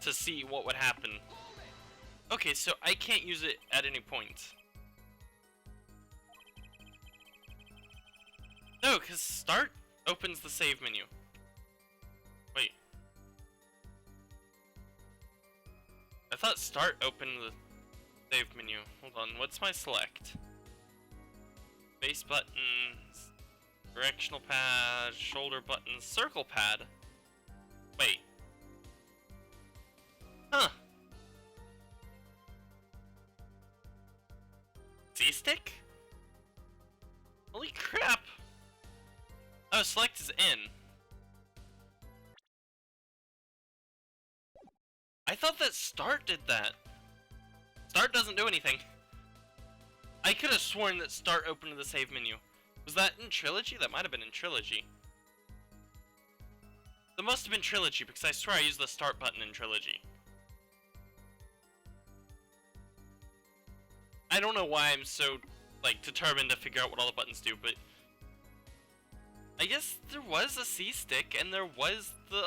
to see what would happen. Okay, so I can't use it at any point. No, because start opens the save menu. Wait. I thought start opened the save menu. Hold on, what's my select? Base buttons, directional pad, shoulder buttons, circle pad. Wait. Huh. C-stick? Holy crap! Oh, select is in. I thought that start did that. Start doesn't do anything. I could have sworn that start opened the save menu. Was that in Trilogy? That might have been in Trilogy. That must have been Trilogy, because I swear I used the start button in Trilogy. I don't know why I'm so, like, determined to figure out what all the buttons do, but I guess there was a C-stick, and there was the,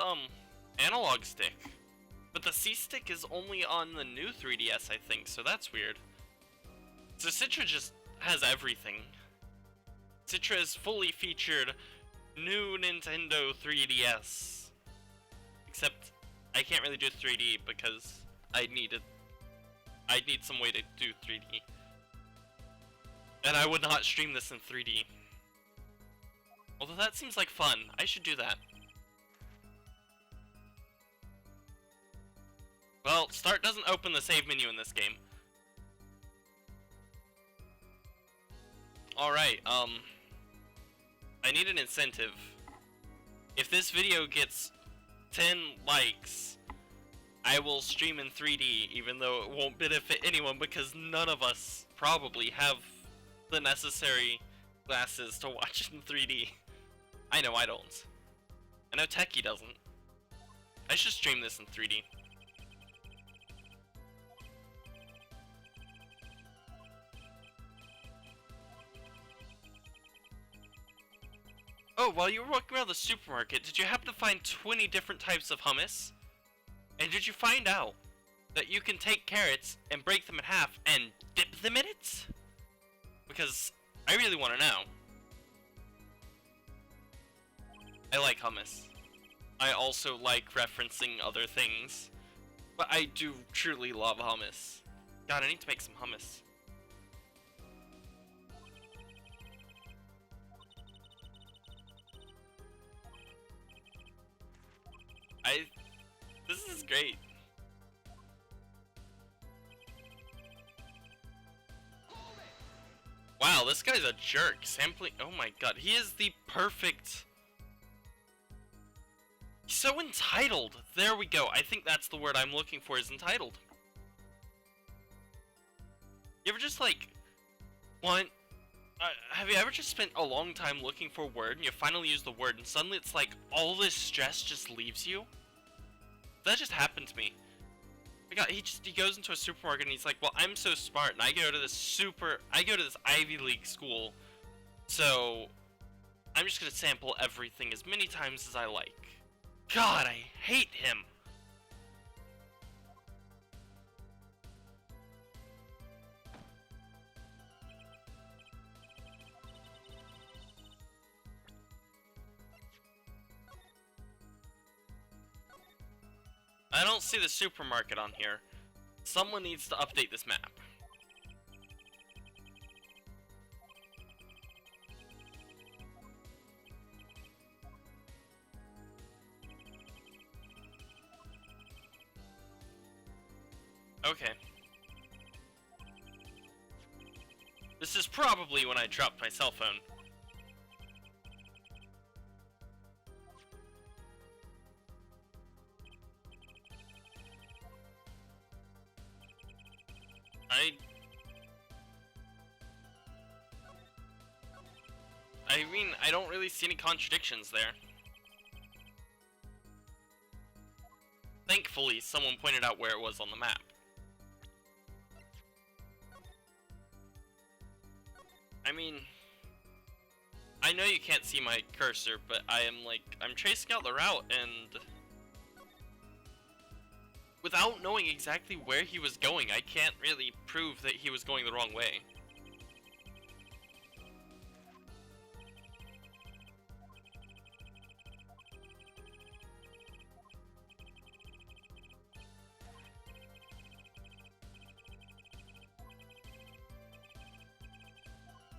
analog stick. But the C-stick is only on the new 3DS, I think, so that's weird. So Citra just has everything. Citra is fully featured new Nintendo 3DS. Except, I can't really do 3D because I need some way to do 3D. And I would not stream this in 3D. Although that seems like fun. I should do that. Well, start doesn't open the save menu in this game. Alright, I need an incentive. If this video gets 10 likes, I will stream in 3D, even though it won't benefit anyone because none of us probably have the necessary glasses to watch in 3D. I know I don't. I know Techie doesn't. I should stream this in 3D. Oh, while you were walking around the supermarket, did you happen to find 20 different types of hummus? And did you find out that you can take carrots and break them in half and dip them in it? Because I really want to know. I like hummus. I also like referencing other things. But I do truly love hummus. God, I need to make some hummus. This is great. Wow, this guy's a jerk. Sampling, oh my god, he is the perfect... He's so entitled. There we go. I think that's the word I'm looking for, is entitled. You ever just like, have you ever just spent a long time looking for a word and you finally use the word and suddenly it's like all this stress just leaves you? That just happened to me. He goes into a supermarket and he's like, well, I'm so smart and I go to this Ivy League school, so I'm just gonna sample everything as many times as I like. God, I hate him. I don't see the supermarket on here. Someone needs to update this map. Okay. This is probably when I dropped my cell phone. I mean, I don't really see any contradictions there. Thankfully, someone pointed out where it was on the map. I mean, I know you can't see my cursor, but I'm tracing out the route, and without knowing exactly where he was going, I can't really prove that he was going the wrong way.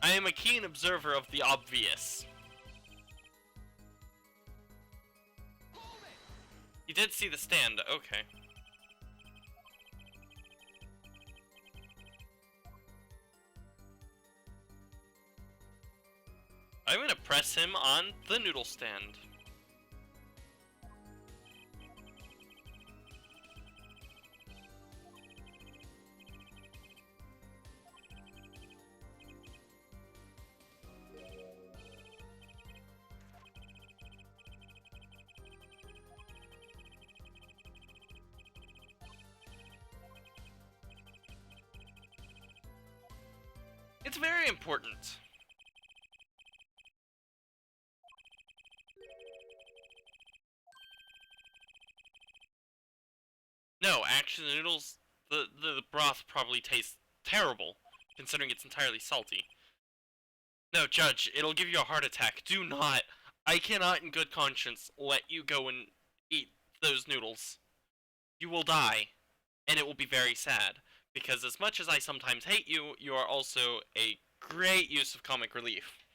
I am a keen observer of the obvious. You did see the stand, okay. I'm gonna press him on the noodle stand. It's very important. No, actually the noodles, the broth probably tastes terrible, considering it's entirely salty. No, Judge, it'll give you a heart attack. Do not. I cannot in good conscience let you go and eat those noodles. You will die, and it will be very sad. Because as much as I sometimes hate you, you are also a great use of comic relief.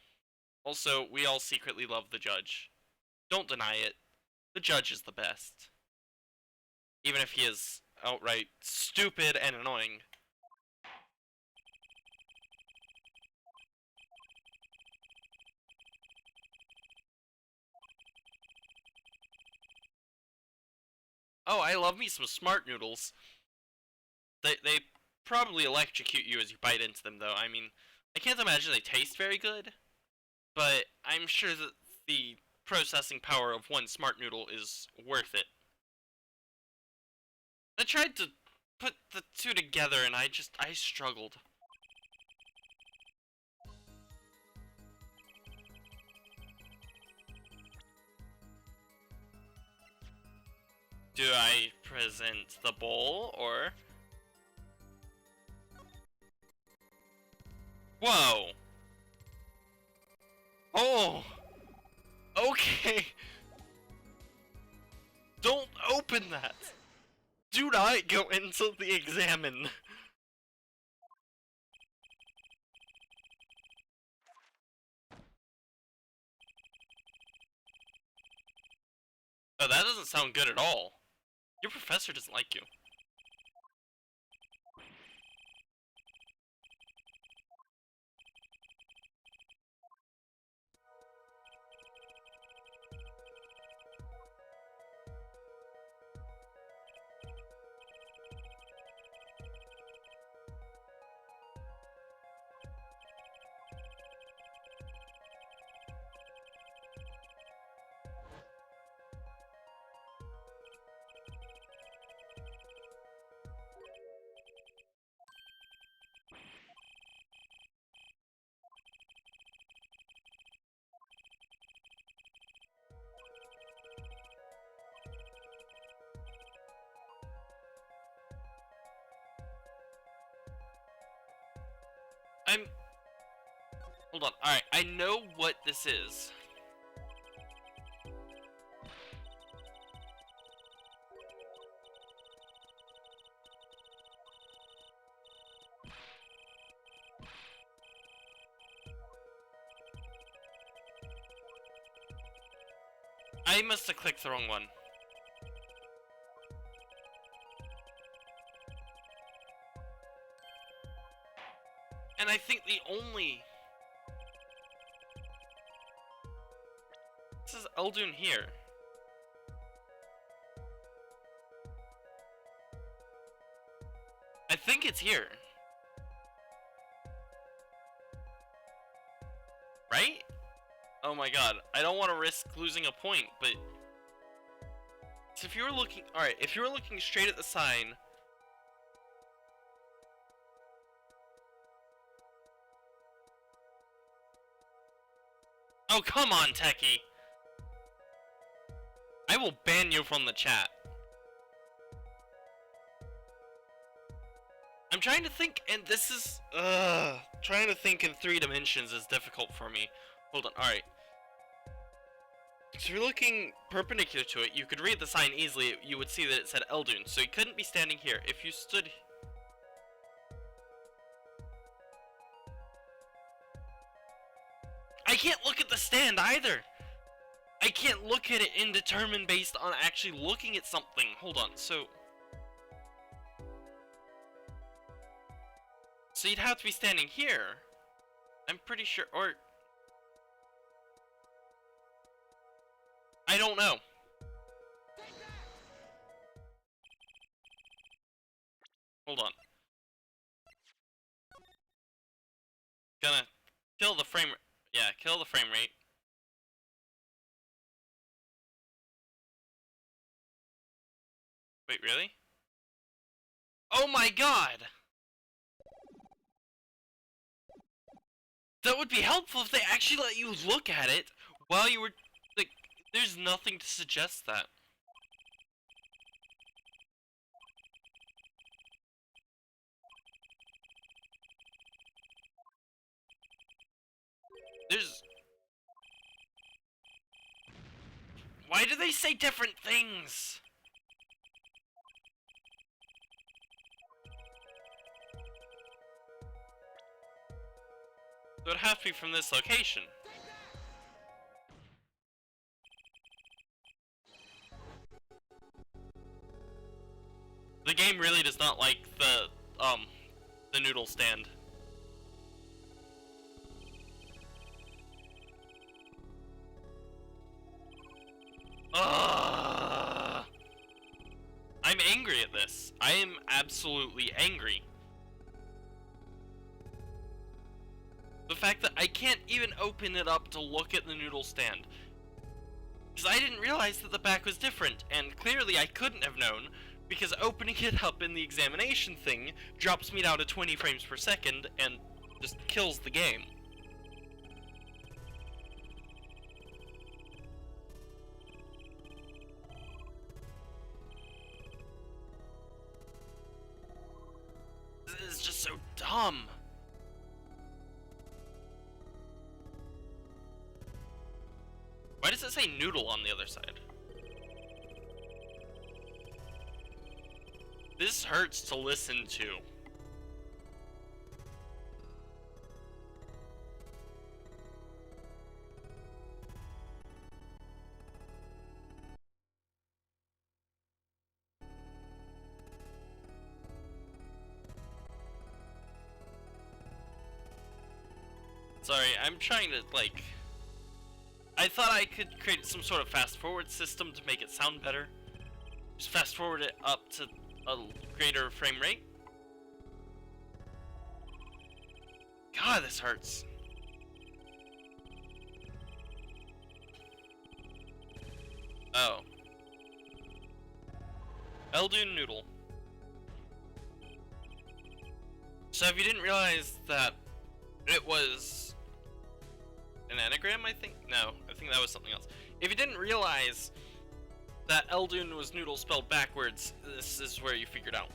Also, we all secretly love the Judge. Don't deny it. The Judge is the best. Even if he is outright stupid and annoying. Oh, I love me some smart noodles. They probably electrocute you as you bite into them, though. I mean, I can't imagine they taste very good, but I'm sure that the processing power of one smart noodle is worth it. I tried to put the two together and I struggled. Do I present the bowl or... Whoa! Oh! Okay! Don't open that! Do not go into the examine! Oh, that doesn't sound good at all. Your professor doesn't like you. Hold on, alright, I know what this is. I must have clicked the wrong one. And I think the only... This is Eldoon here. I think it's here. Right? Oh my god, I don't want to risk losing a point, but... So if you were looking... Alright, if you were looking straight at the sign... Oh, come on, Techie. I will ban you from the chat. I'm trying to think, and this is... trying to think in 3 dimensions is difficult for me. Hold on, alright. So if you're looking perpendicular to it, you could read the sign easily. You would see that it said Eldun, so you couldn't be standing here. If you stood... I can't look at the stand either! I can't look at it and determine based on actually looking at something. Hold on, so you'd have to be standing here. I'm pretty sure, or... I don't know. Hold on. Gonna kill the frame... Yeah, kill the frame rate. Wait, really? Oh my god! That would be helpful if they actually let you look at it while you were... Like, there's nothing to suggest that. There's... Why do they say different things? So it'd have to be from this location. The game really does not like the noodle stand. Ugh. I'm angry at this. I am absolutely angry. The fact that I can't even open it up to look at the noodle stand. Because I didn't realize that the back was different, and clearly I couldn't have known, because opening it up in the examination thing drops me down to 20 frames per second and just kills the game. This is just so dumb. Why does it say noodle on the other side? This hurts to listen to. Sorry, I'm trying to, like... I thought I could create some sort of fast forward system to make it sound better. Just fast forward it up to a greater frame rate. God, this hurts. Oh. Eldun Noodle. So if you didn't realize that it was an anagram, I think? No, I think that was something else. If you didn't realize that Eldun was noodle spelled backwards, this is where you figured out.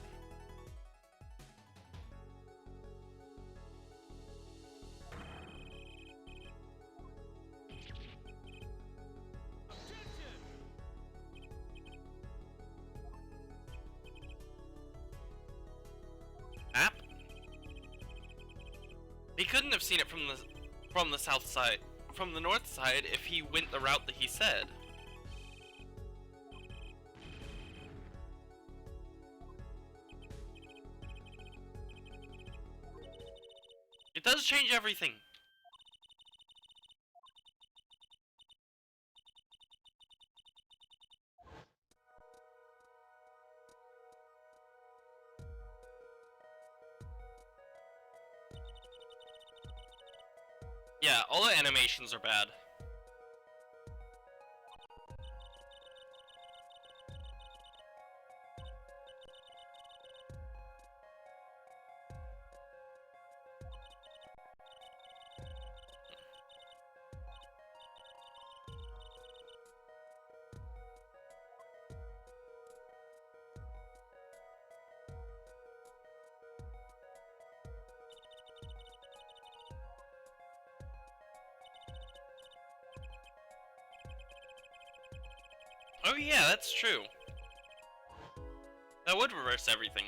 App? He couldn't have seen it from the south side, from the north side, if he went the route that he said. It does change everything. Yeah, all the animations are bad. Oh yeah, that's true. That would reverse everything.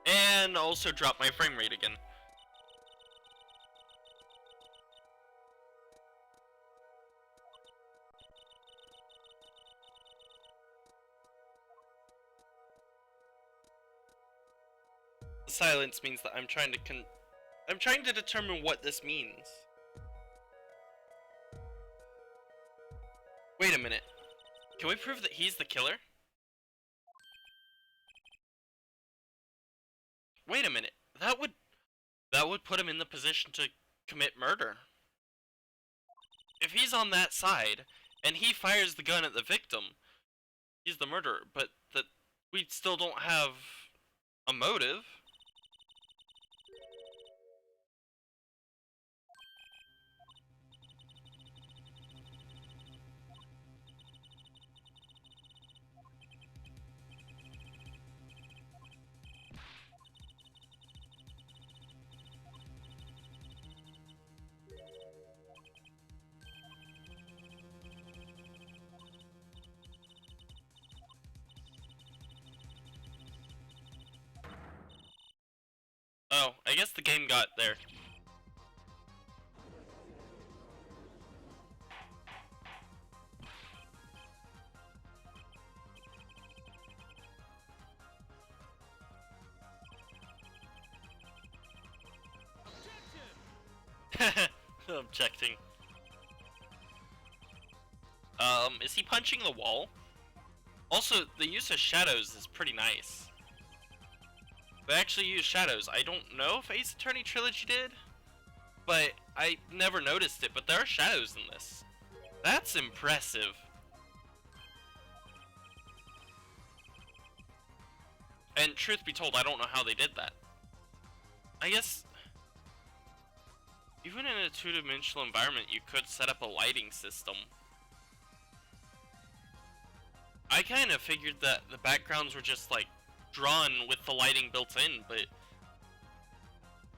And also drop my frame rate again. Silence means that I'm trying to determine what this means. Wait a minute. Can we prove that he's the killer? Wait a minute. That would put him in the position to commit murder. If he's on that side and he fires the gun at the victim, he's the murderer, but that we still don't have a motive. Oh, I guess the game got there. Objecting. Is he punching the wall? Also, the use of shadows is pretty nice. They actually use shadows. I don't know if Ace Attorney Trilogy did, but I never noticed it, but there are shadows in this. That's impressive. And truth be told, I don't know how they did that. I guess even in a two-dimensional environment, you could set up a lighting system. I kind of figured that the backgrounds were just like drawn with the lighting built in, but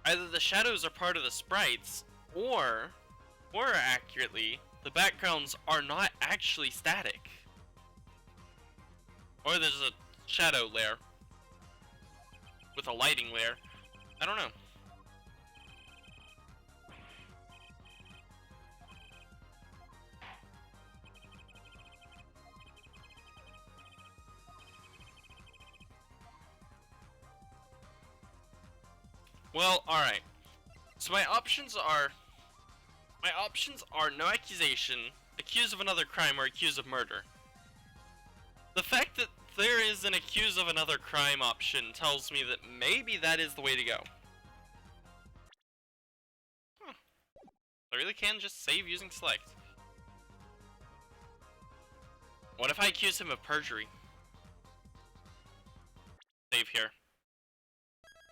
either the shadows are part of the sprites, or more accurately, the backgrounds are not actually static. Or there's a shadow layer with a lighting layer. I don't know. Well, alright. So my options are no accusation, accused of another crime, or accused of murder. The fact that there is an accused of another crime option tells me that maybe that is the way to go. Huh. I really can just save using select. What if I accuse him of perjury? Save here.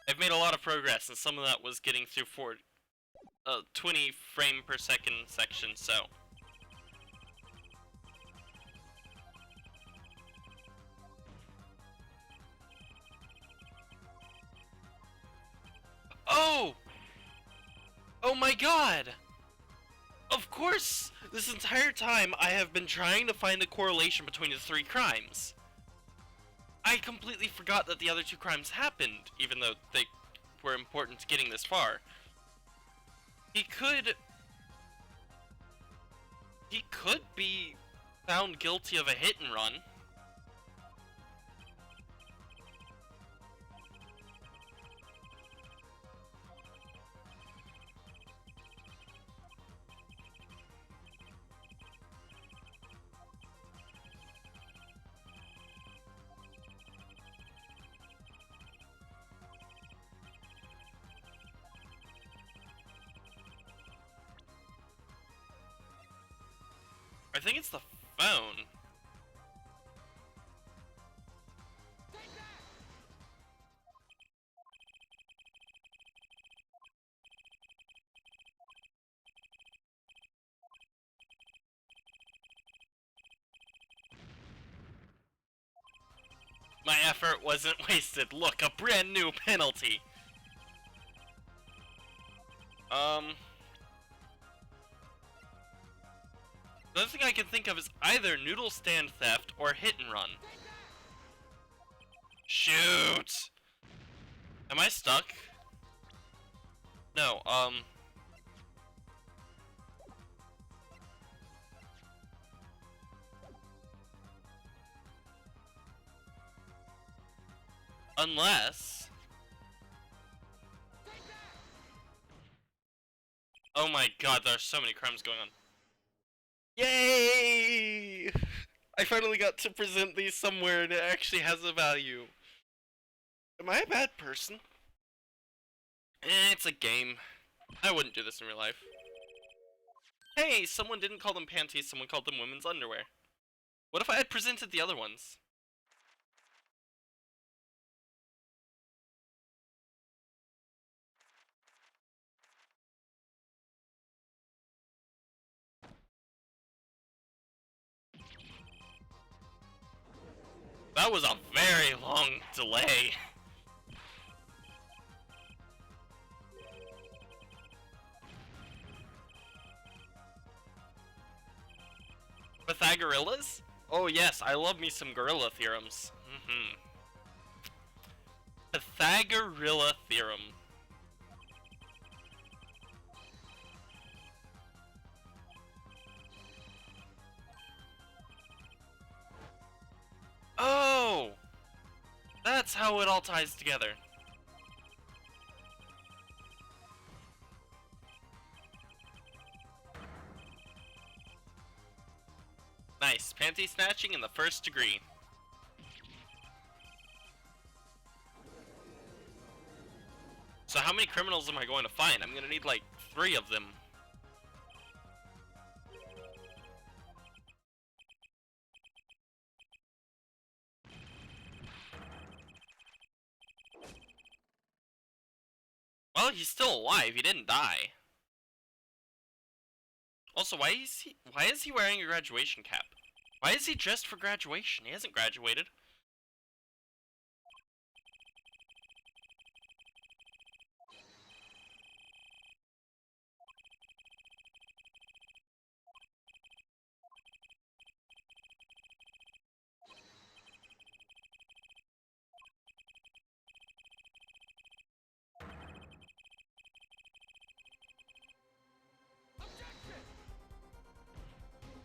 I've made a lot of progress, and some of that was getting through 20 frame per second section, so. Oh! Oh my god! Of course! This entire time I have been trying to find the correlation between the three crimes. I completely forgot that the other two crimes happened, even though they were important to getting this far. He could be found guilty of a hit and run. I think it's the phone. My effort wasn't wasted. Look, a brand new penalty. The other thing I can think of is either noodle stand theft or hit and run. Shoot! Am I stuck? No, unless... Oh my god, there are so many crimes going on. Yay! I finally got to present these somewhere and it actually has a value. Am I a bad person? It's a game. I wouldn't do this in real life. Hey, someone didn't call them panties, someone called them women's underwear. What if I had presented the other ones? That was a very long delay. Pythagorillas? Oh yes, I love me some gorilla theorems. Pythagorilla theorem. Oh! That's how it all ties together. Nice, panty snatching in the first degree. So how many criminals am I going to find? I'm gonna need like 3 of them. Well, he's still alive, he didn't die. Also, why is he wearing a graduation cap? Why is he dressed for graduation? He hasn't graduated.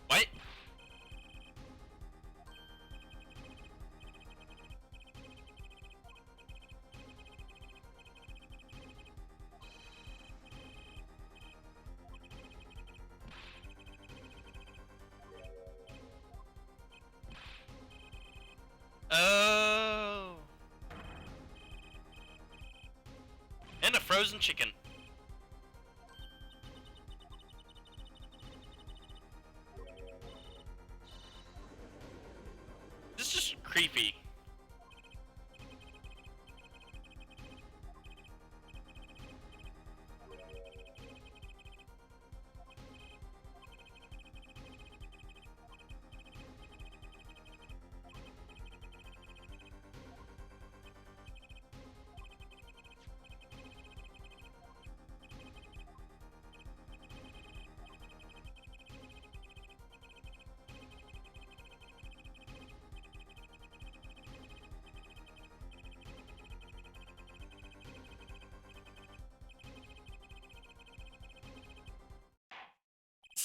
What? Oh. And a frozen chicken. This is just creepy.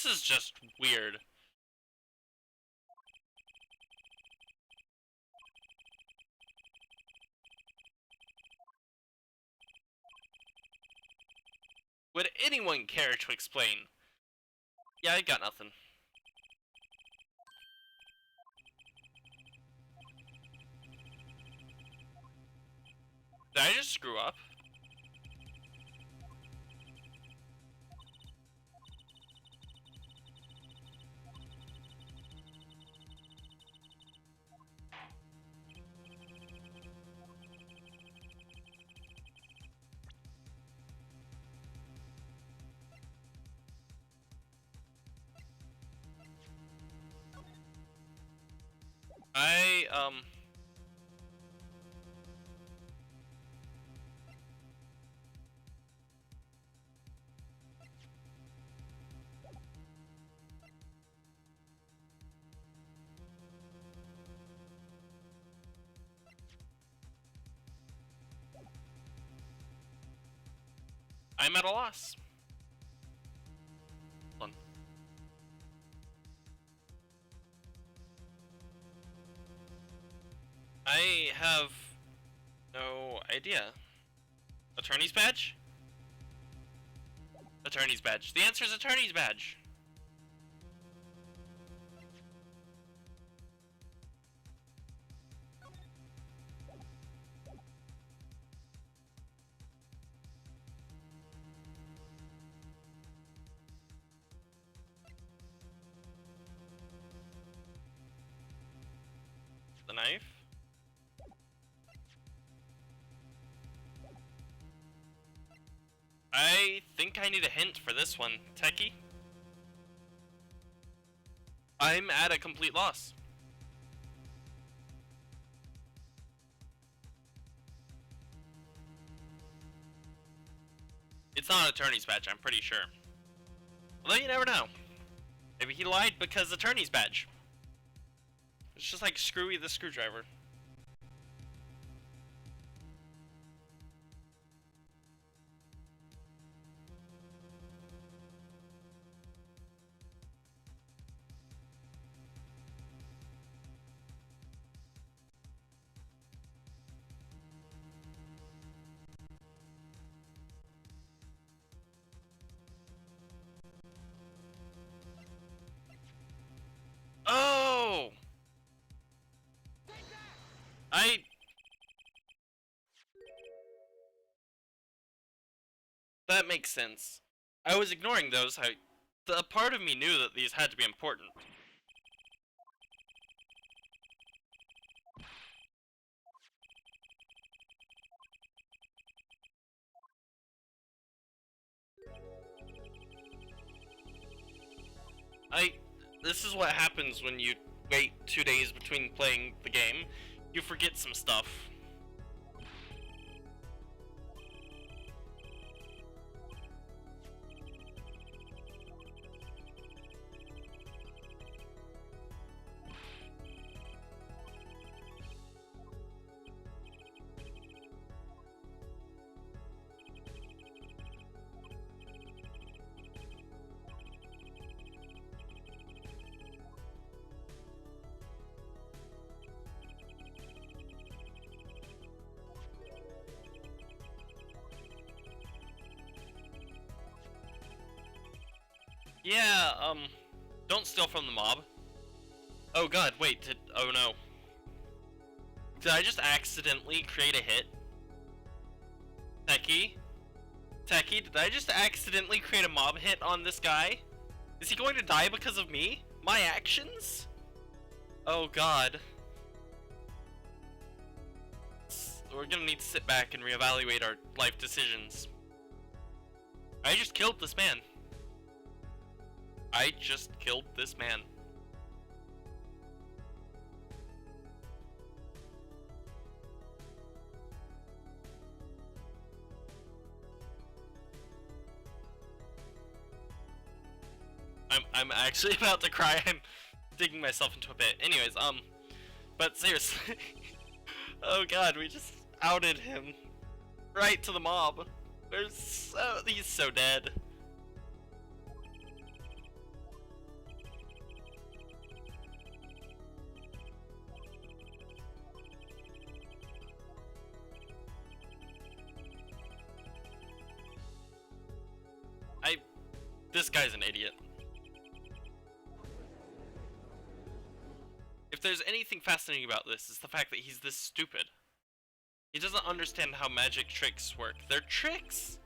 This is just weird. Would anyone care to explain? Yeah, I got nothing. Did I just screw up? I, I'm at a loss. Hold on. I have no idea. Attorney's badge? Attorney's badge. The answer is attorney's badge. The knife. I think I need a hint for this one. Techie? I'm at a complete loss. It's not an attorney's badge, I'm pretty sure. Although you never know. Maybe he lied because attorney's badge. It's just like Screwy the Screwdriver. Oh! That makes sense. I was ignoring those. The part of me knew that these had to be important. This is what happens when you wait 2 days between playing the game. You forget some stuff. Yeah, don't steal from the mob. Oh god, wait, oh no. Did I just accidentally create a hit? Techie? Techie, did I just accidentally create a mob hit on this guy? Is he going to die because of me? My actions? Oh god. We're gonna need to sit back and reevaluate our life decisions. I just killed this man. I just killed this man. I'm actually about to cry. I'm digging myself into a pit. Anyways, but seriously. Oh god, we just outed him. Right to the mob. He's so dead. This guy's an idiot. If there's anything fascinating about this, it's the fact that he's this stupid. He doesn't understand how magic tricks work. They're tricks!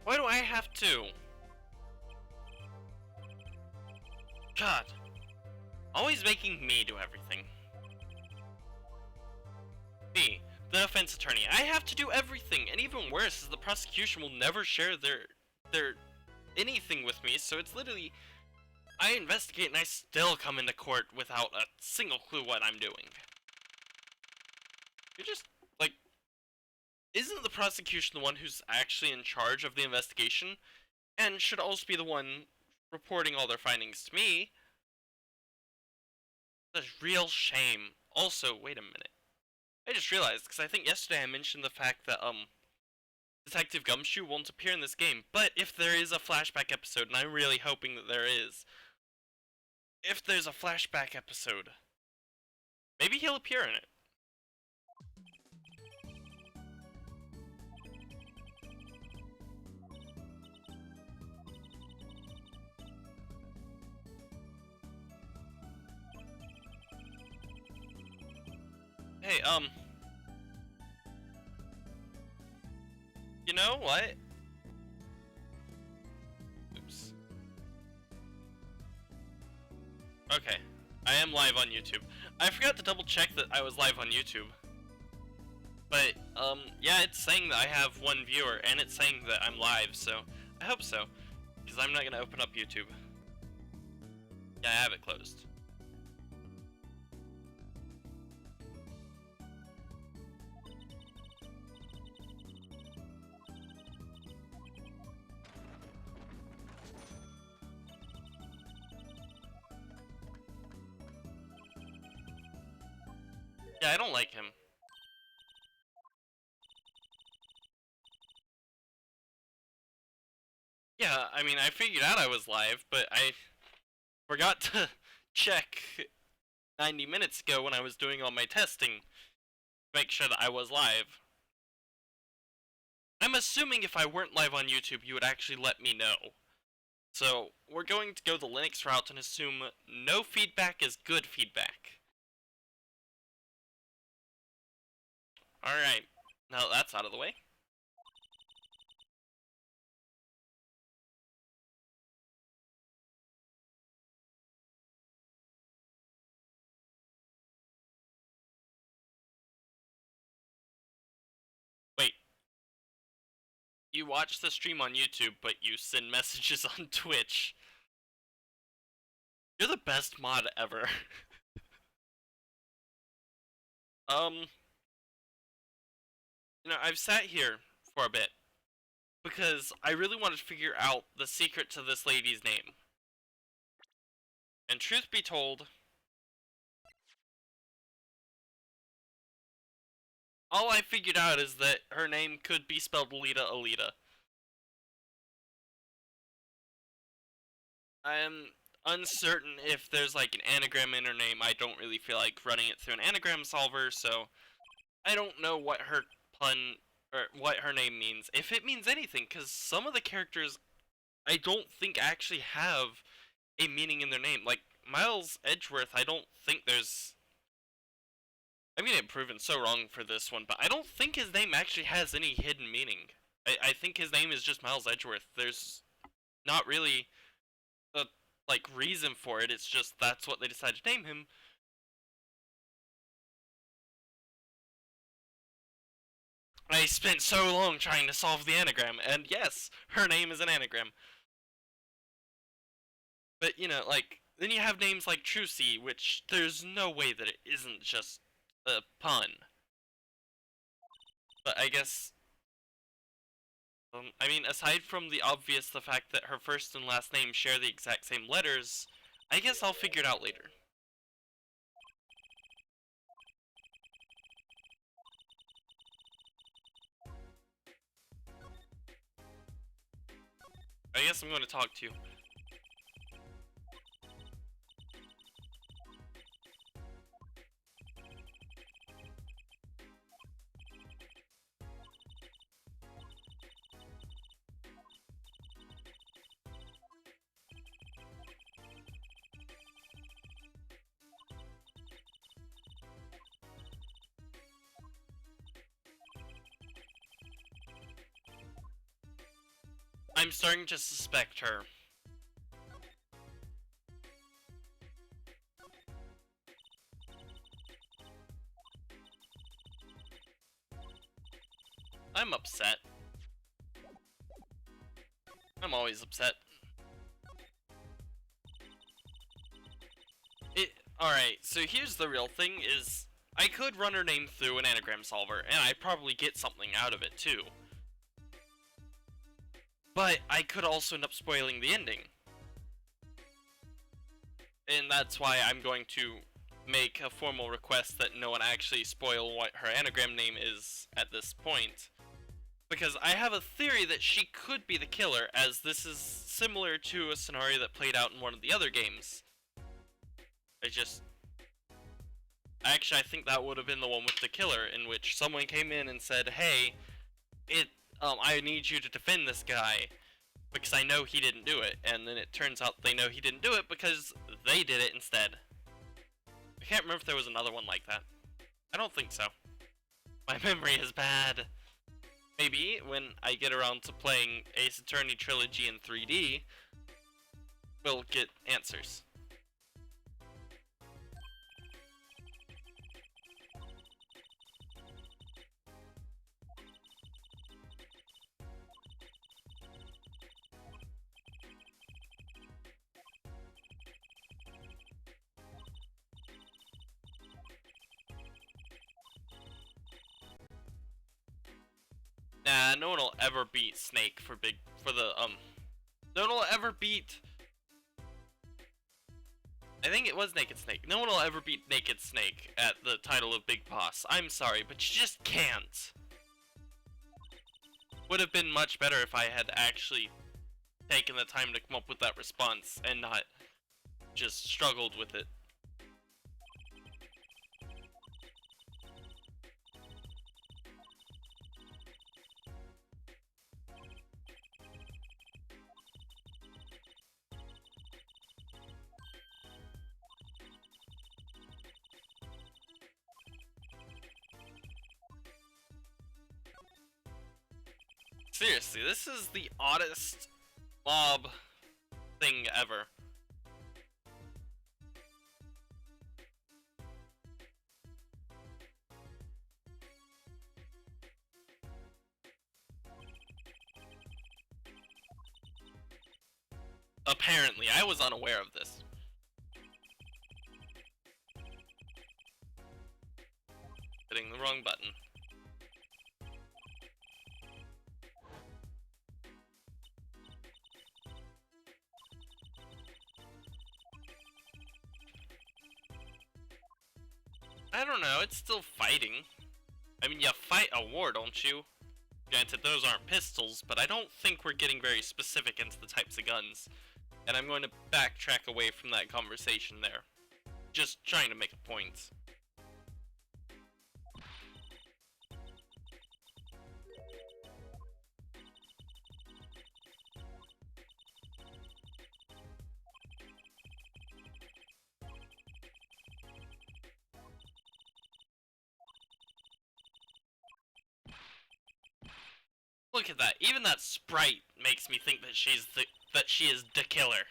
Why do I have to? God. Always making me do everything. Me, the defense attorney. I have to do everything, and even worse is the prosecution will never share their anything with me, so it's literally, I investigate and I still come into court without a single clue what I'm doing. You're just, like, isn't the prosecution the one who's actually in charge of the investigation? And should also be the one reporting all their findings to me? That's a real shame. Also, wait a minute. I just realized, because I think yesterday I mentioned the fact that, Detective Gumshoe won't appear in this game, but if there is a flashback episode, and I'm really hoping that there is, if there's a flashback episode, maybe he'll appear in it. Hey, you know what? Oops. Okay, I am live on YouTube. I forgot to double check that I was live on YouTube. But, yeah, it's saying that I have one viewer, and it's saying that I'm live, so I hope so. Because I'm not gonna open up YouTube. Yeah, I have it closed. Yeah, I don't like him. Yeah, I mean, I figured out I was live, but I forgot to check 90 minutes ago when I was doing all my testing to make sure that I was live. I'm assuming if I weren't live on YouTube, you would actually let me know. So, we're going to go the Linux route and assume no feedback is good feedback. Alright, now that's out of the way. Wait. You watch the stream on YouTube, but you send messages on Twitch. You're the best mod ever. You know, I've sat here for a bit because I really wanted to figure out the secret to this lady's name. And truth be told, all I figured out is that her name could be spelled Alita Alita. I'm uncertain if there's like an anagram in her name. I don't really feel like running it through an anagram solver, so I don't know what her pun or what her name means. If it means anything, because some of the characters I don't think actually have a meaning in their name. Like Miles Edgeworth, I don't think there's. I'm gonna get proven so wrong for this one, but I don't think his name actually has any hidden meaning. I think his name is just Miles Edgeworth. There's not really a like reason for it. It's just that's what they decided to name him. I spent so long trying to solve the anagram, and yes, her name is an anagram. But you know, like then you have names like Trucy, which there's no way that it isn't just a pun. But I guess, I mean, aside from the obvious, the fact that her first and last name share the exact same letters, I guess I'll figure it out later. I guess I'm going to talk to you. I'm starting to suspect her. I'm upset. I'm always upset. Alright, so here's the real thing is, I could run her name through an anagram solver, and I'd probably get something out of it too. But I could also end up spoiling the ending. And that's why I'm going to make a formal request that no one actually spoil what her anagram name is at this point. Because I have a theory that she could be the killer, as this is similar to a scenario that played out in one of the other games. Actually, I think that would have been the one with the killer, in which someone came in and said, hey, I need you to defend this guy, because I know he didn't do it, and then it turns out they know he didn't do it because they did it instead. I can't remember if there was another one like that. I don't think so. My memory is bad. Maybe when I get around to playing Ace Attorney Trilogy in 3D, we'll get answers. Nah, no one will ever beat Snake no one will ever beat... I think it was Naked Snake. No one will ever beat Naked Snake at the title of Big Boss. I'm sorry, but you just can't. Would have been much better if I had actually taken the time to come up with that response and not just struggled with it. Seriously, this is the oddest mob thing ever. Apparently, I was unaware of this. Hitting the wrong button. I don't know, it's still fighting. I mean, you fight a war, don't you? Granted, those aren't pistols, but I don't think we're getting very specific into the types of guns. And I'm going to backtrack away from that conversation there. Just trying to make a point. Look at that. Even that sprite makes me think that she is the killer.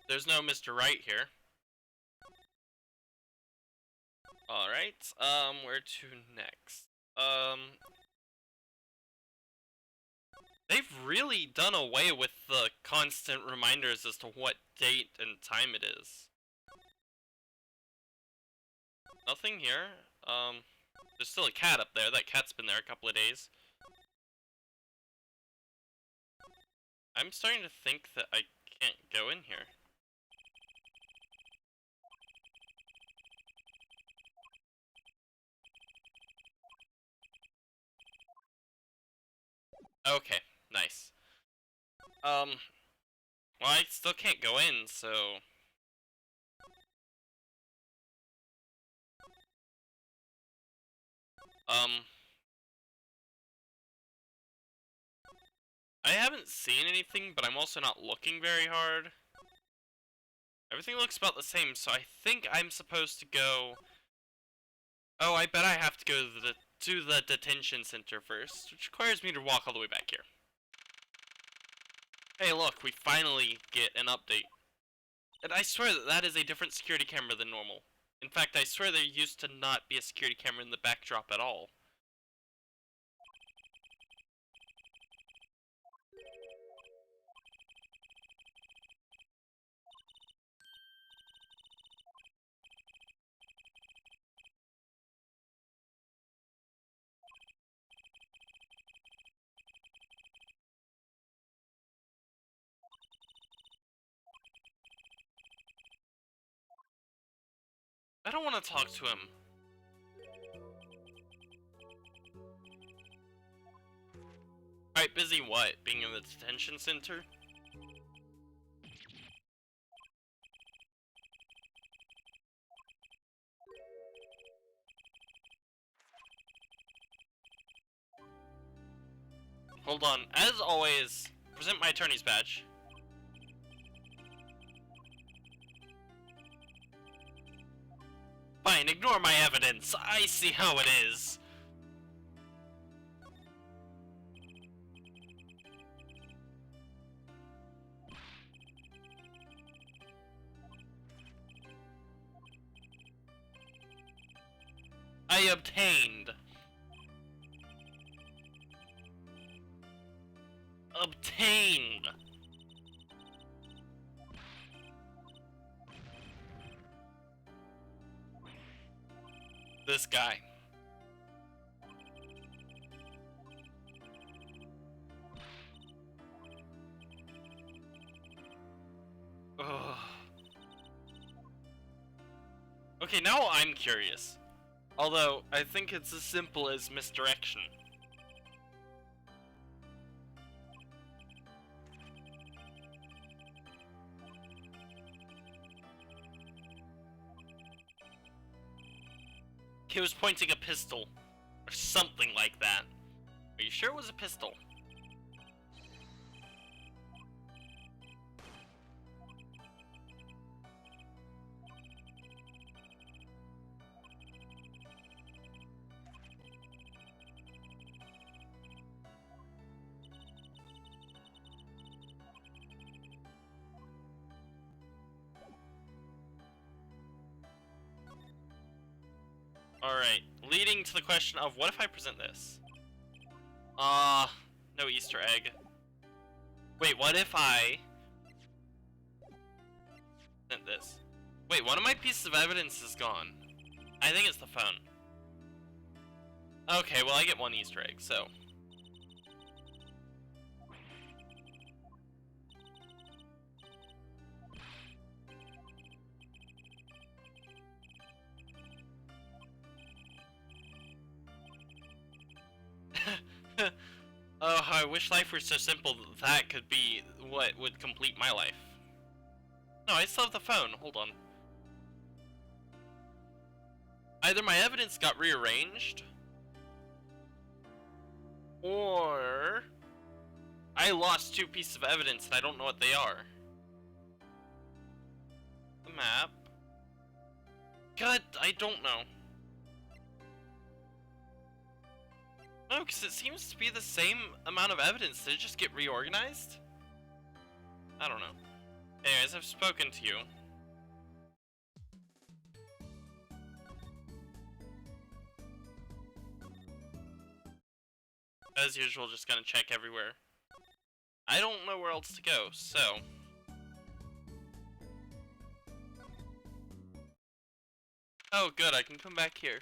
There's no Mr. Right here. Alright, where to next? They've really done away with the constant reminders as to what date and time it is. Nothing here. There's still a cat up there. That cat's been there a couple of days. I'm starting to think that I can't go in here. Okay, nice. Well, I still can't go in, so... I haven't seen anything, but I'm also not looking very hard. Everything looks about the same, so I think I'm supposed to go... Oh, I bet I have to go to the detention center first, which requires me to walk all the way back here. Hey, look, we finally get an update. And I swear that is a different security camera than normal. In fact, I swear there used to not be a security camera in the backdrop at all. I don't want to talk to him. Alright, busy what? Being in the detention center? Hold on. As always, present my attorney's badge. Fine, ignore my evidence. I see how it is. I obtained. Obtained. This guy. Ugh. Okay, now I'm curious. Although, I think it's as simple as misdirection. He was pointing a pistol. Or something like that. Are you sure it was a pistol? Alright, leading to the question of what if I present this? No Easter egg. Wait, what if I present this? Wait, one of my pieces of evidence is gone. I think it's the phone. Okay, well I get one Easter egg, so. Oh, I wish life were so simple that could be what would complete my life. No, I still have the phone. Hold on. Either my evidence got rearranged, or I lost two pieces of evidence and I don't know what they are. The map. God, I don't know. No, because it seems to be the same amount of evidence. Did it just get reorganized? I don't know. Anyways, I've spoken to you. As usual, just gonna check everywhere. I don't know where else to go, so... Oh, good, I can come back here.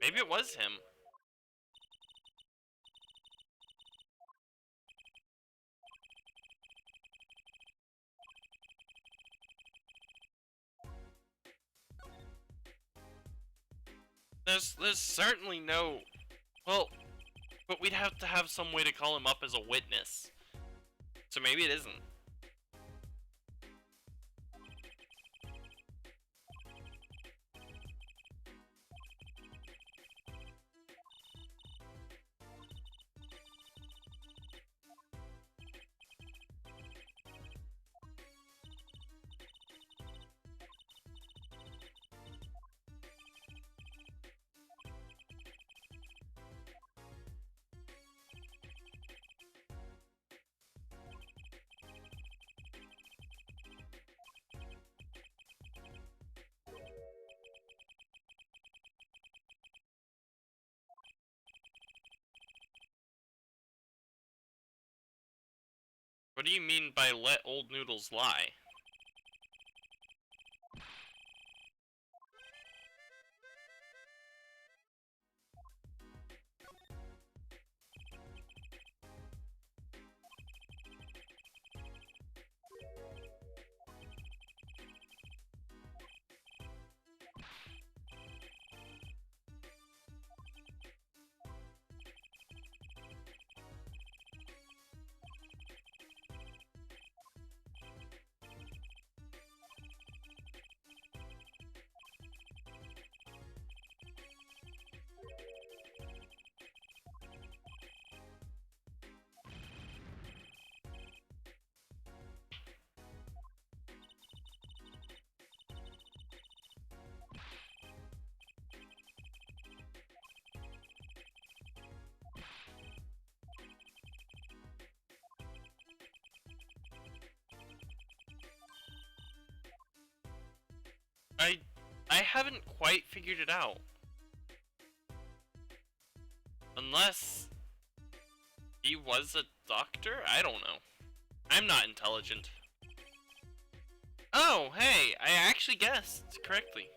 Maybe it was him. there's certainly no... Well, but we'd have to have some way to call him up as a witness. So maybe it isn't. What do you mean by let old noodles lie? I haven't quite figured it out. Unless he was a doctor? I don't know. I'm not intelligent. Oh, hey, I actually guessed correctly.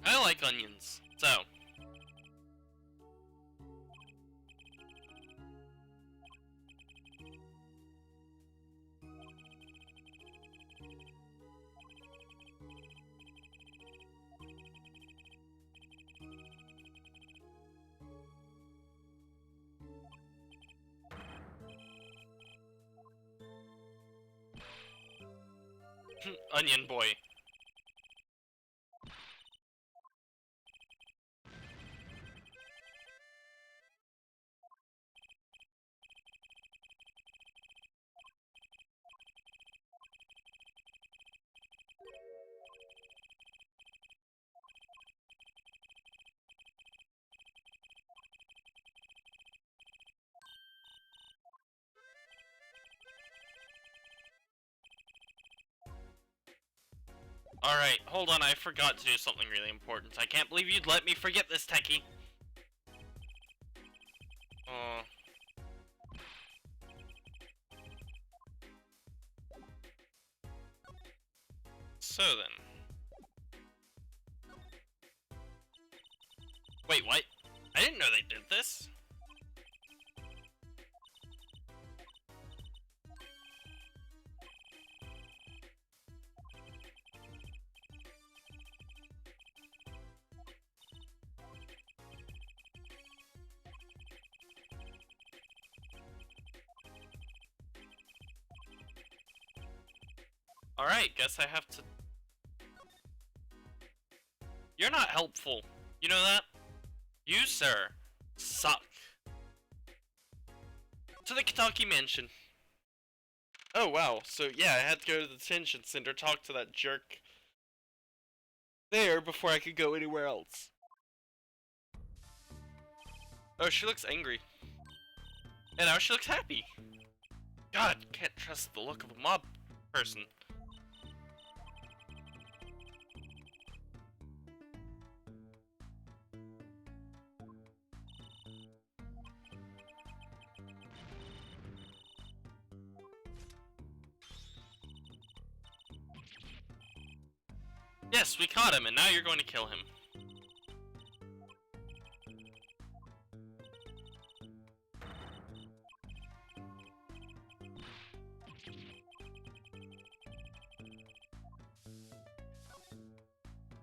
I like onions, so. Onion boy. Alright, hold on, I forgot to do something really important. I can't believe you'd let me forget this, Techie. So then. Wait, what? I didn't know they did this. Alright, guess I have to... You're not helpful. You know that? You, sir, suck. To the Kentucky Mansion. Oh, wow. So, yeah, I had to go to the detention center, talk to that jerk there before I could go anywhere else. Oh, she looks angry. And now she looks happy. God, can't trust the look of a mob person. Yes, we caught him, and now you're going to kill him.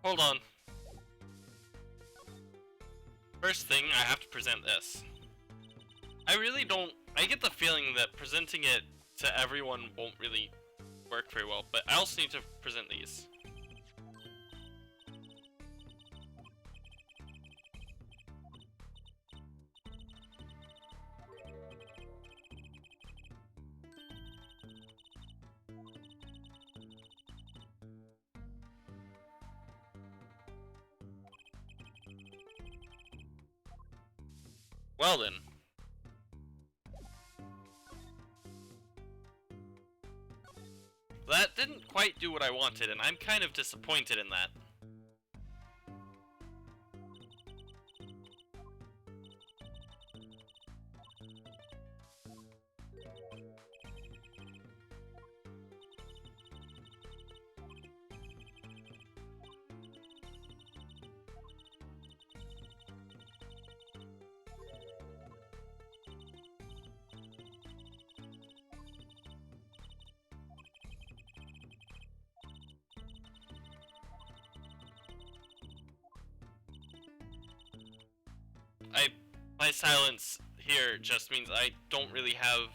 Hold on. First thing, I have to present this. I really don't... I get the feeling that presenting it to everyone won't really work very well, but I also need to present these. Well then. That didn't quite do what I wanted, and I'm kind of disappointed in that. My silence here just means I don't really have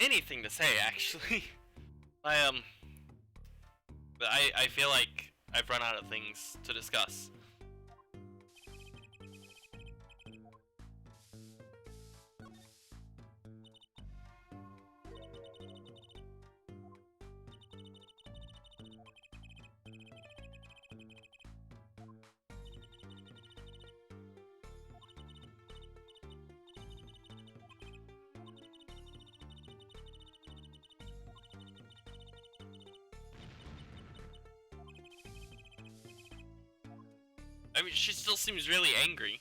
anything to say, actually. I feel like I've run out of things to discuss. I mean, she still seems really angry.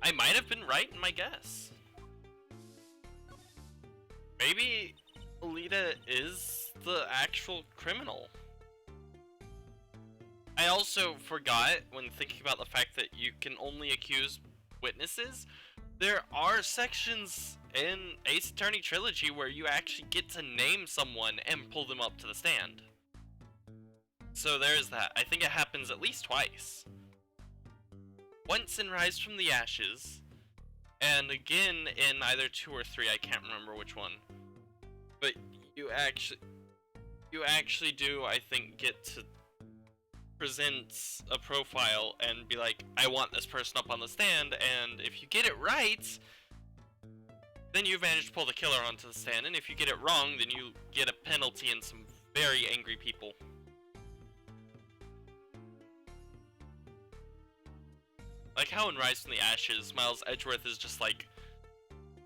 I might have been right in my guess. Maybe Alita is the actual criminal. I also forgot, when thinking about the fact that you can only accuse witnesses, there are sections in Ace Attorney Trilogy where you actually get to name someone and pull them up to the stand. So there's that. I think it happens at least twice. Once in Rise from the Ashes, and again in either 2 or 3, I can't remember which one. But you actually do, I think, get to present a profile and be like, I want this person up on the stand, and if you get it right, then you've managed to pull the killer onto the stand, and if you get it wrong, then you get a penalty and some very angry people. Like how in Rise from the Ashes, Miles Edgeworth is just like,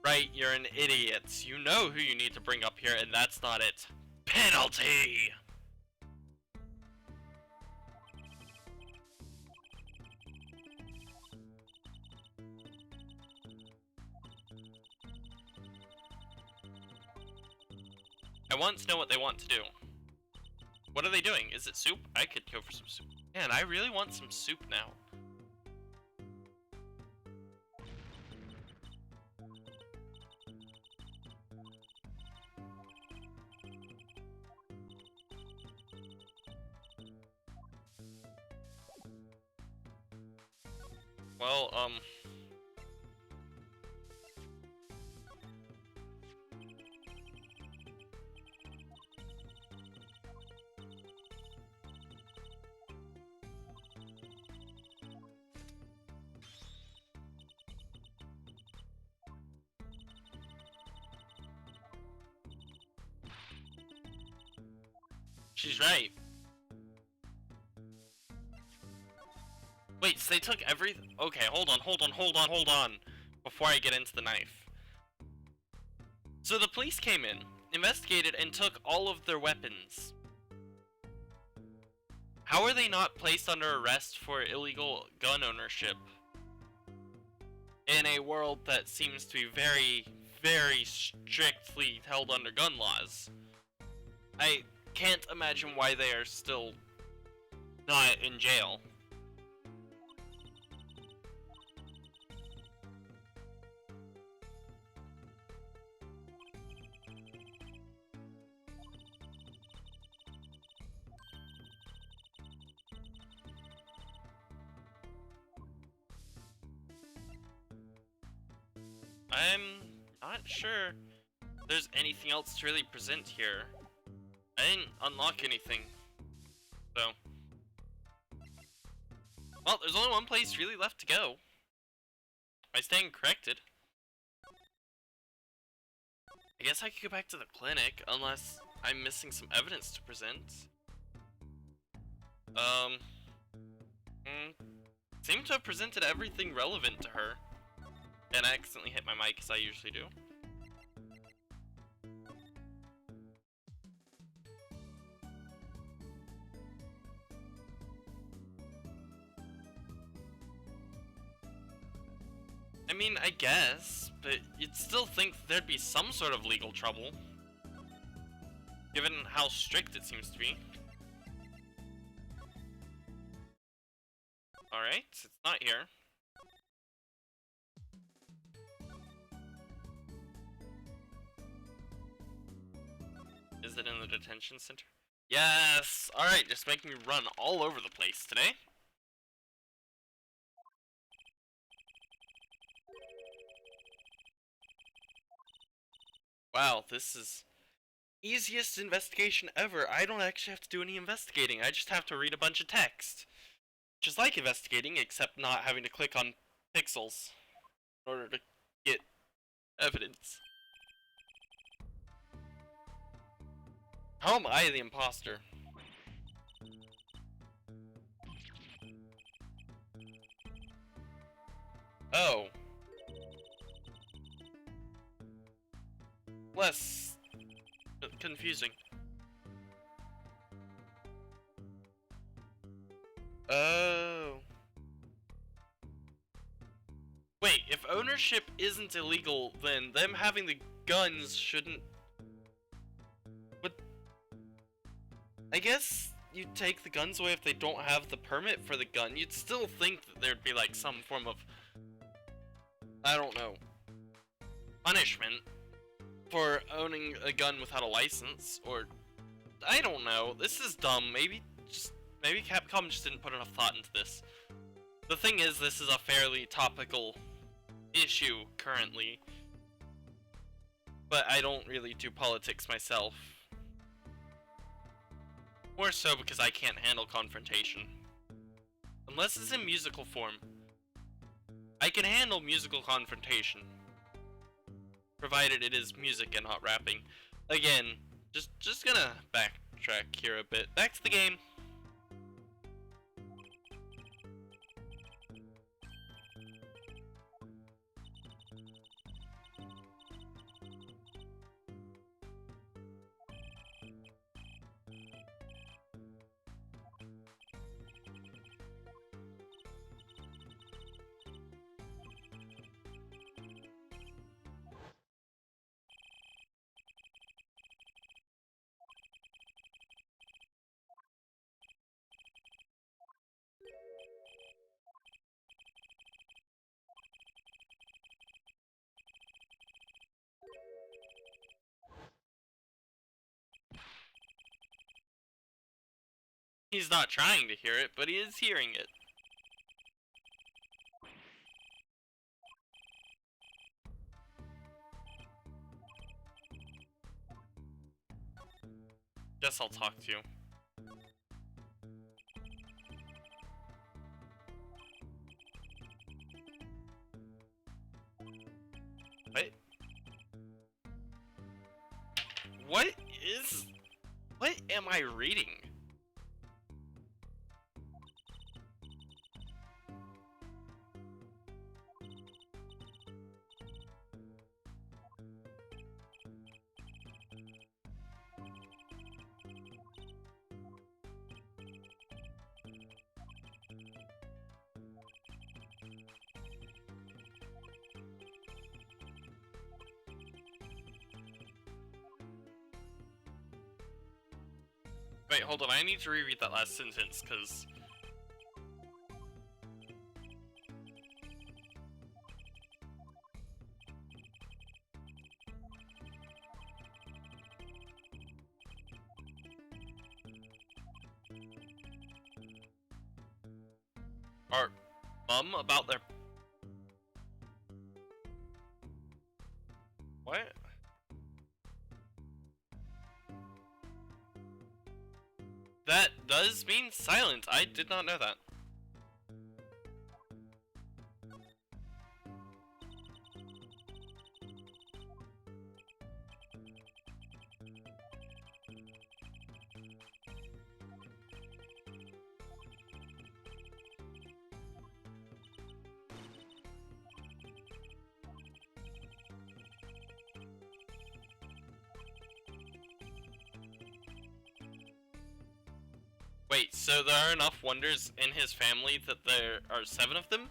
right, you're an idiot. You know who you need to bring up here, and that's not it. Penalty! I want to know what they want to do. What are they doing? Is it soup? I could go for some soup. Man, I really want some soup now. Well, She's right. Wait, so they took everything? Okay, hold on. Before I get into the knife. So the police came in, investigated, and took all of their weapons. How are they not placed under arrest for illegal gun ownership? In a world that seems to be very, very strictly held under gun laws. I can't imagine why they are still not in jail. I'm not sure there's anything else to really present here. I didn't unlock anything, so. Well, there's only one place really left to go. Am I staying corrected? I guess I could go back to the clinic, unless I'm missing some evidence to present. Seem to have presented everything relevant to her. And I accidentally hit my mic, as I usually do. I mean, I guess, but you'd still think there'd be some sort of legal trouble, given how strict it seems to be. Alright, it's not here. Is it in the detention center? Yes! Alright, just making me run all over the place today. Wow, this is easiest investigation ever. I don't actually have to do any investigating. I just have to read a bunch of text. Which is like investigating, except not having to click on pixels in order to get evidence. How am I the imposter? Oh. Less confusing. Oh. Wait, if ownership isn't illegal, then them having the guns shouldn't... But... I guess you'd take the guns away if they don't have the permit for the gun. You'd still think that there'd be like some form of... I don't know. Punishment for owning a gun without a license, or... I don't know. This is dumb. Maybe Capcom just didn't put enough thought into this. The thing is, this is a fairly topical issue currently, but I don't really do politics myself. More so because I can't handle confrontation. Unless it's in musical form. I can handle musical confrontation, provided it is music and not rapping. Again, just gonna backtrack here a bit. Back to the game. He's not trying to hear it, but he is hearing it. Guess I'll talk to you. What? What is... What am I reading? Wait, hold on, I need to reread that last sentence, because... Are mum about their... What? That does mean silent. I did not know that. Wait, so there are enough wonders in his family that there are 7 of them?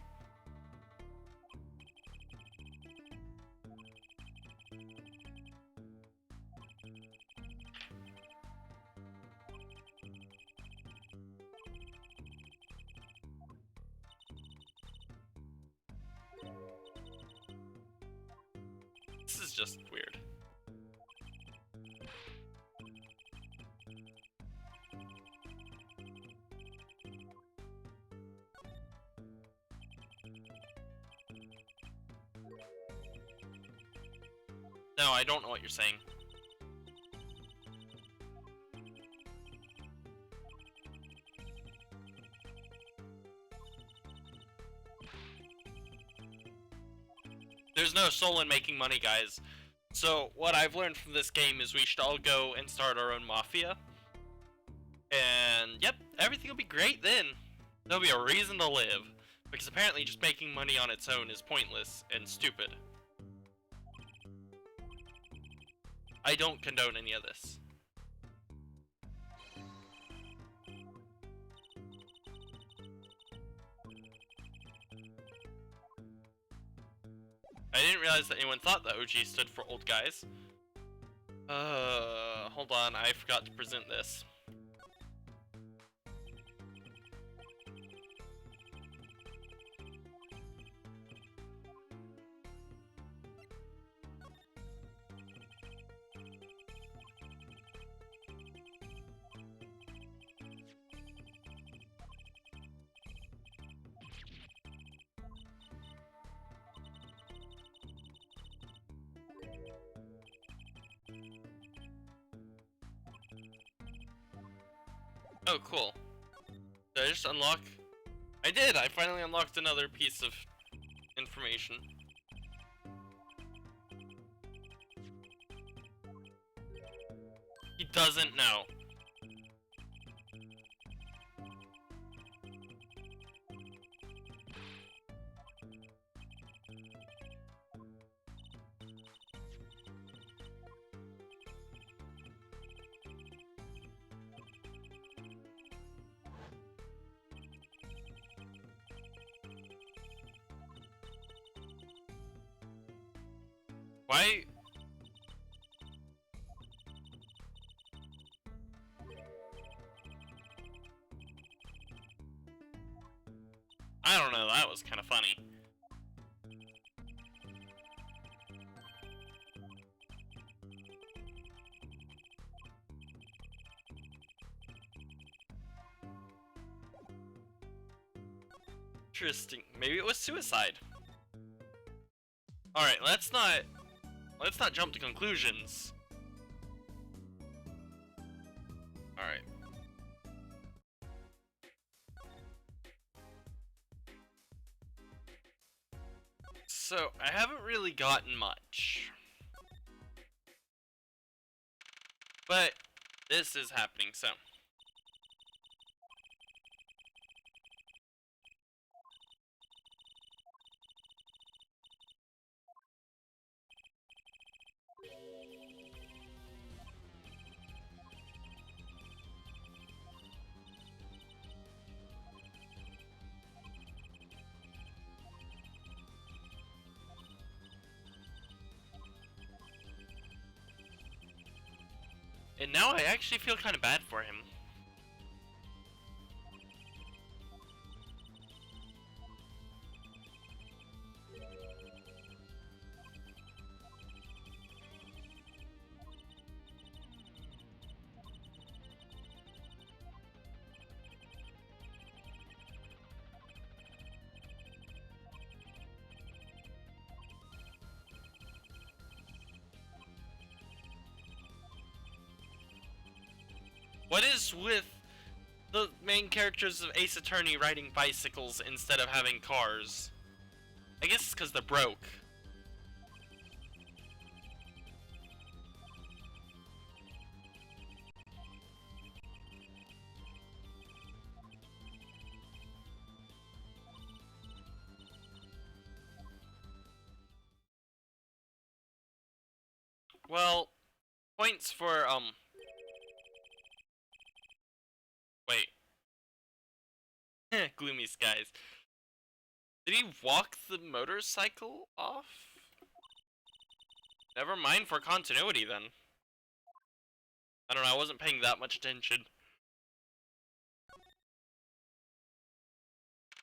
This is just weird. No, I don't know what you're saying. There's no soul in making money, guys. So what I've learned from this game is we should all go and start our own mafia. And yep, everything will be great then. There'll be a reason to live. Because apparently just making money on its own is pointless and stupid. I don't condone any of this. I didn't realize that anyone thought that OG stood for old guys. Hold on, I forgot to present this. Oh, cool. Did I just unlock? I did! I finally unlocked another piece of information. He doesn't know. Why? I don't know, that was kind of funny. Interesting. Maybe it was suicide. Alright, let's not jump to conclusions. Alright. So, I haven't really gotten much. But, This is happening, so. And now I actually feel kind of bad for him. What is with the main characters of Ace Attorney riding bicycles instead of having cars? I guess it's because they're broke. Well, points for, wait. Gloomy skies. Did he walk the motorcycle off? Never mind for continuity then. I don't know, I wasn't paying that much attention.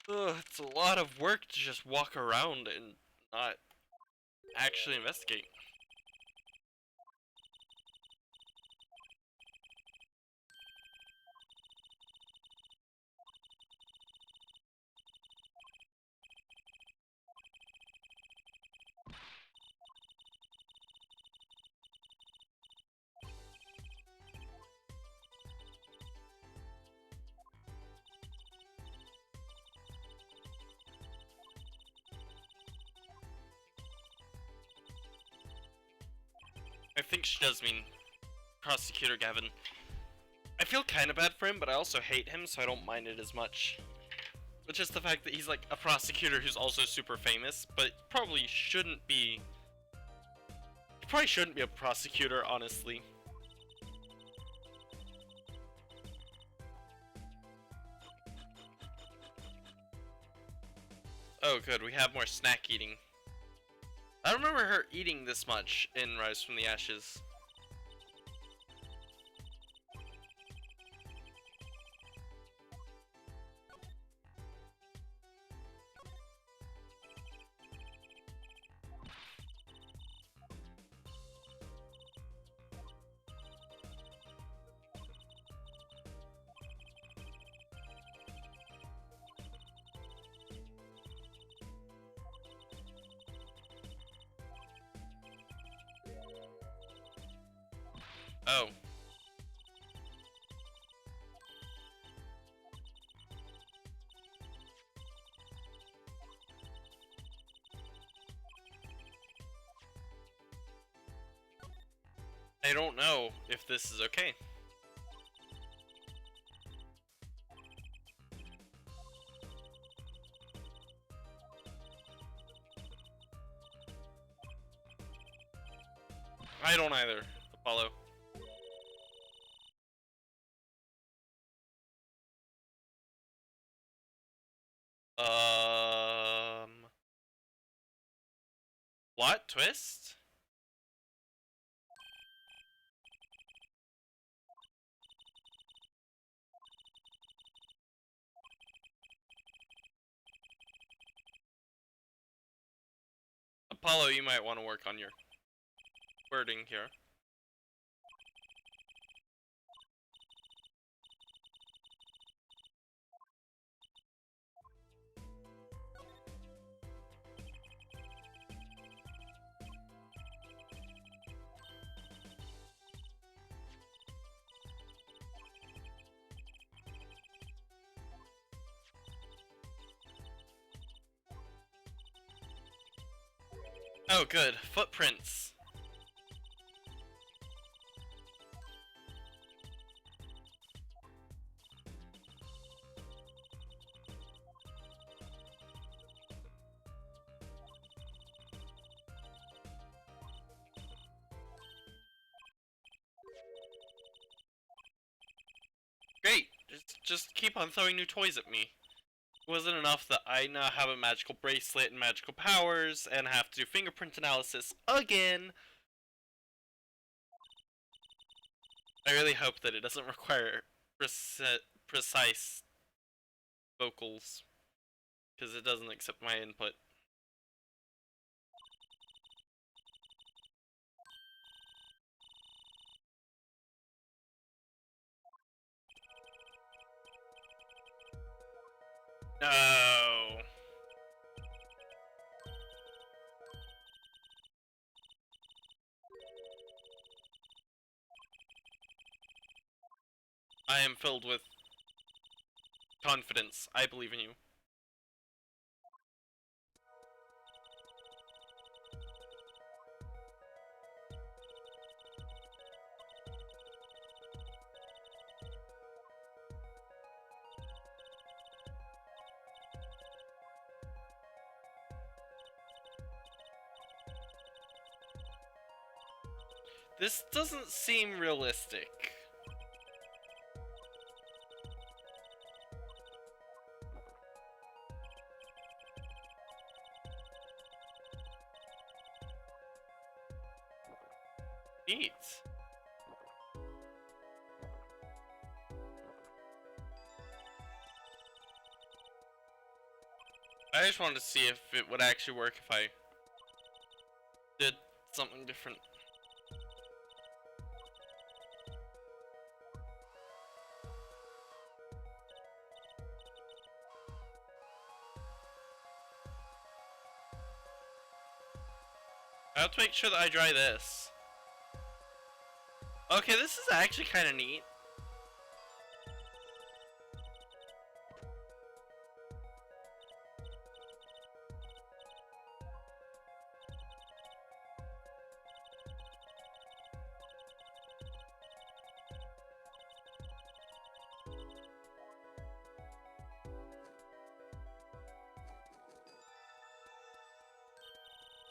Ugh, it's a lot of work to just walk around and not actually investigate. I think she does mean Prosecutor Gavin. I feel kind of bad for him, but I also hate him, so I don't mind it as much. But just the fact that he's like a prosecutor who's also super famous, but probably shouldn't be. He probably shouldn't be a prosecutor, honestly. Oh, good, we have more snack eating. I don't remember her eating this much in Rise from the Ashes. Oh. I don't know if this is okay. I don't either, Apollo. Plot twist? Apollo, you might want to work on your wording here. Oh, good. Footprints. Great! Just keep on throwing new toys at me. It wasn't enough that I now have a magical bracelet and magical powers, and have to do fingerprint analysis again. I really hope that it doesn't require precise vocals, because it doesn't accept my input. No. I am filled with confidence. I believe in you. This doesn't seem realistic. Neat. I just wanted to see if it would actually work if I did something different. I have to make sure that I dry this. Okay, this is actually kind of neat.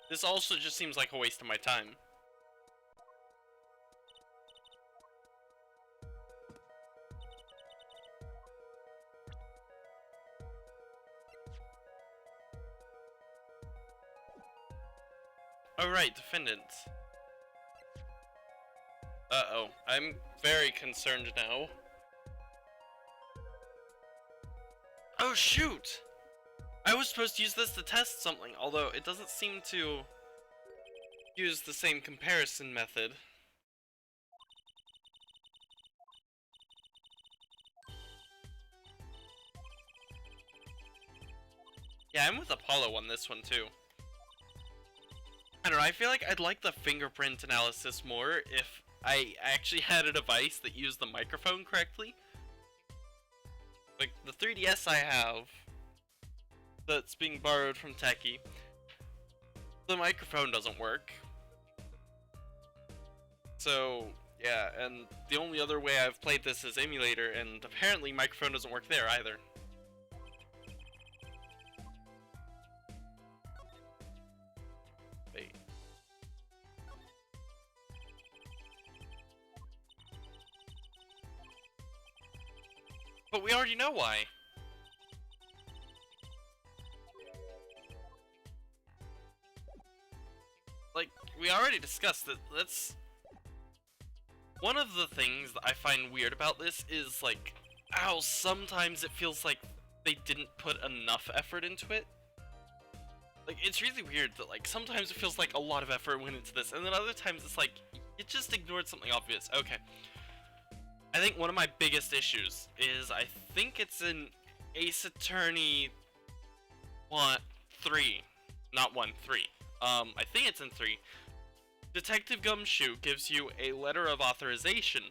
This also just seems like a waste of my time. Alright, defendant. Uh-oh, I'm very concerned now. Oh shoot! I was supposed to use this to test something, although it doesn't seem to use the same comparison method. Yeah, I'm with Apollo on this one too. I don't know, I feel like I'd like the fingerprint analysis more if I actually had a device that used the microphone correctly. Like, the 3DS I have, that's being borrowed from Techie, the microphone doesn't work. So, yeah, and the only other way I've played this is emulator, and apparently microphone doesn't work there either. Wait. But we already know why. Like, we already discussed that. That's one of the things that I find weird about this is, like, how sometimes it feels like they didn't put enough effort into it. Like, it's really weird that, like, sometimes it feels like a lot of effort went into this, and then other times it's like, it just ignored something obvious. Okay. I think one of my biggest issues is, I think it's in Ace Attorney 3. Not 1, 3. I think it's in 3. Detective Gumshoe gives you a letter of authorization.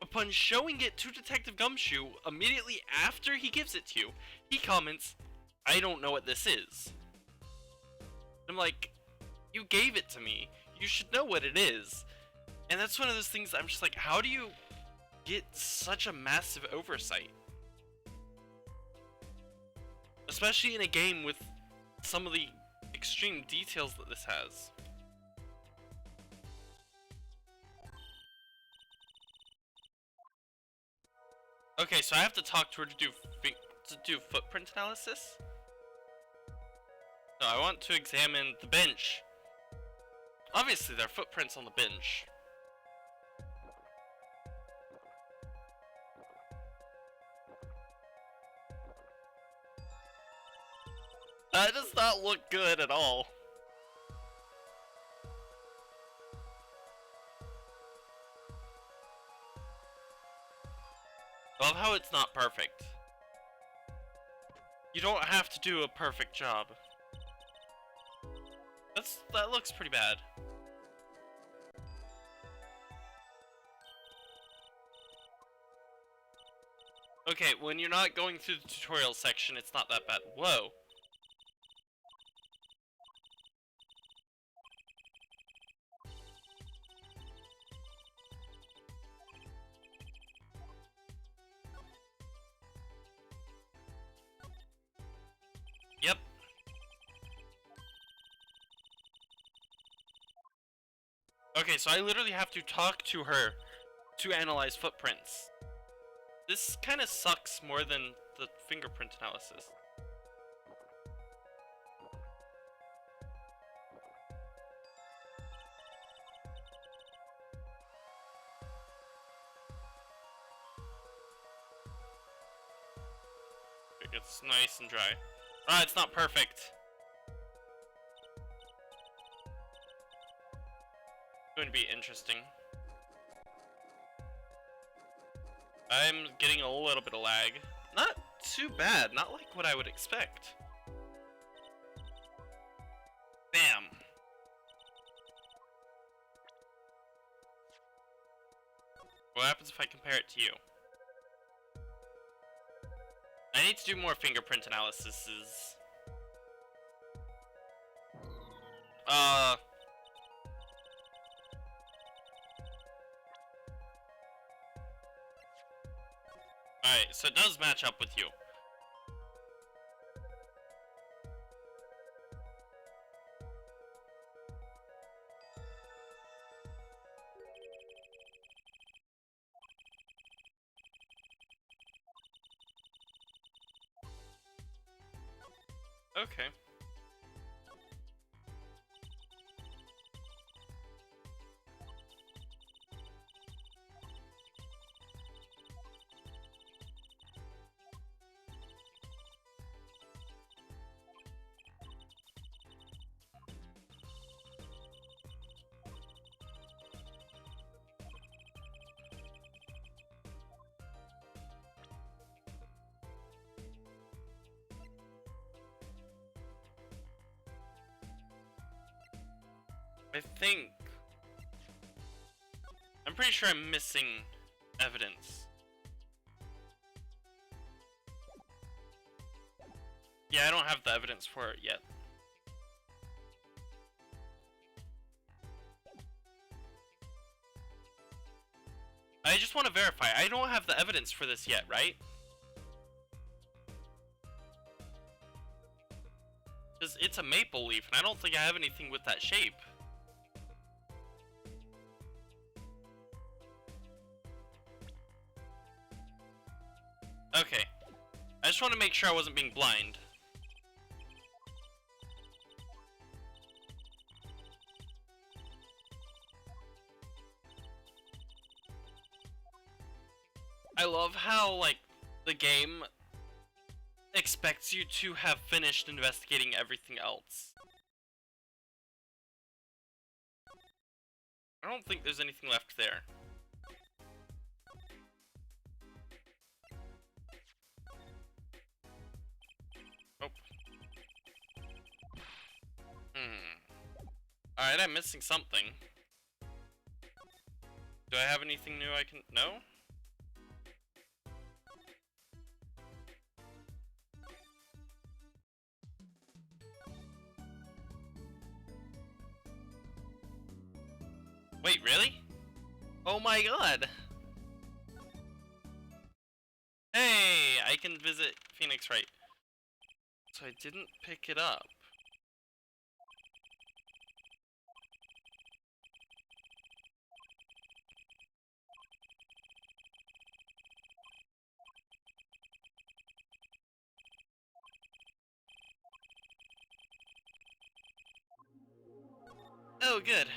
Upon showing it to Detective Gumshoe, immediately after he gives it to you, he comments, "I don't know what this is." I'm like, you gave it to me. You should know what it is. And that's one of those things I'm just like, how do you get such a massive oversight? Especially in a game with some of the extreme details that this has. Okay, so I have to talk to her to do footprint analysis? No, I want to examine the bench. Obviously, there are footprints on the bench. That does not look good at all. I love how it's not perfect. You don't have to do a perfect job. That looks pretty bad. Okay, when you're not going through the tutorial section, it's not that bad. Whoa. Yep. Okay, so I literally have to talk to her to analyze footprints. This kind of sucks more than the fingerprint analysis. It's nice and dry. Ah, it's not perfect. It's going to be interesting. I'm getting a little bit of lag. Not too bad, not like what I would expect. Bam. What happens if I compare it to you? I need to do more fingerprint analyses. Alright, so it does match up with you. Okay. I'm pretty sure I'm missing evidence. Yeah, I don't have the evidence for it yet. I just want to verify. I don't have the evidence for this yet, right? Because it's a maple leaf, and I don't think I have anything with that shape. Okay. I just want to make sure I wasn't being blind. I love how, like, the game expects you to have finished investigating everything else. I don't think there's anything left there. Nope. Alright, I'm missing something. Do I have anything new I can... No? Wait, really? Oh my god! Hey! I can visit Phoenix Wright. So I didn't pick it up. Oh, good.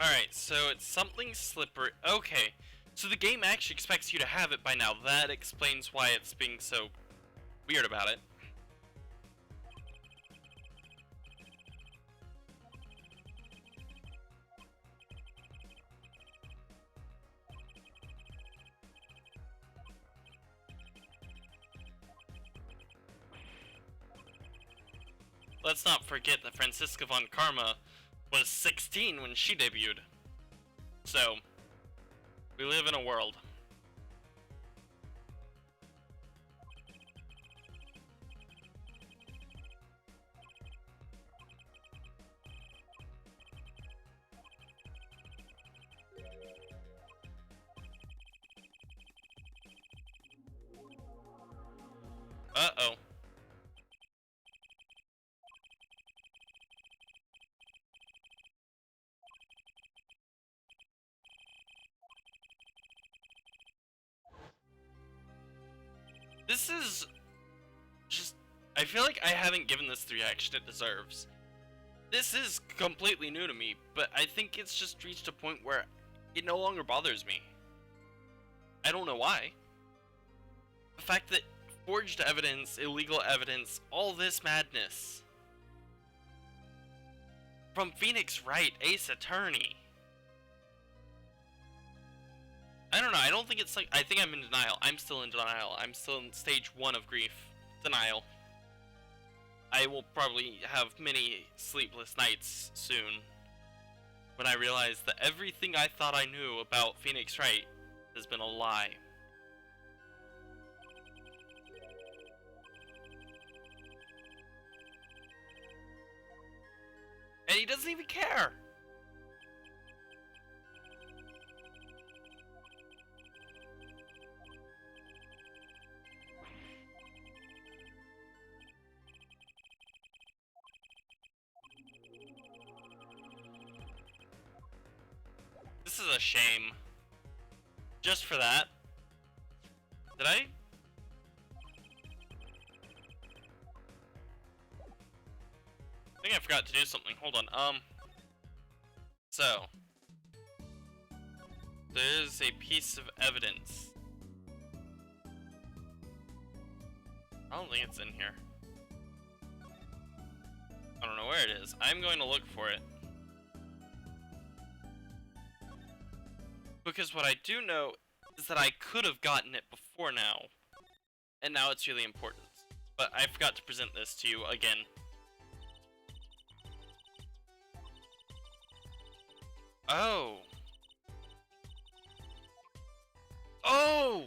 Alright, so it's something slippery. Okay, so the game actually expects you to have it by now. That explains why it's being so weird about it. Let's not forget that Franziska von Karma was 16 when she debuted. So, we live in a world. Uh-oh. This is just... I feel like I haven't given this the reaction it deserves. This is completely new to me, but I think it's just reached a point where it no longer bothers me. I don't know why. The fact that forged evidence, illegal evidence, all this madness. From Phoenix Wright, Ace Attorney. I don't know, I don't think it's like, I think I'm in denial. I'm still in denial. I'm still in stage 1 of grief. Denial. I will probably have many sleepless nights soon when I realize that everything I thought I knew about Phoenix Wright has been a lie. And he doesn't even care! This is a shame. Just for that. Did I? I think I forgot to do something. Hold on. So. There's a piece of evidence. I don't think it's in here. I don't know where it is. I'm going to look for it. Because what I do know is that I could have gotten it before now. And now it's really important. But I forgot to present this to you again. Oh. Oh!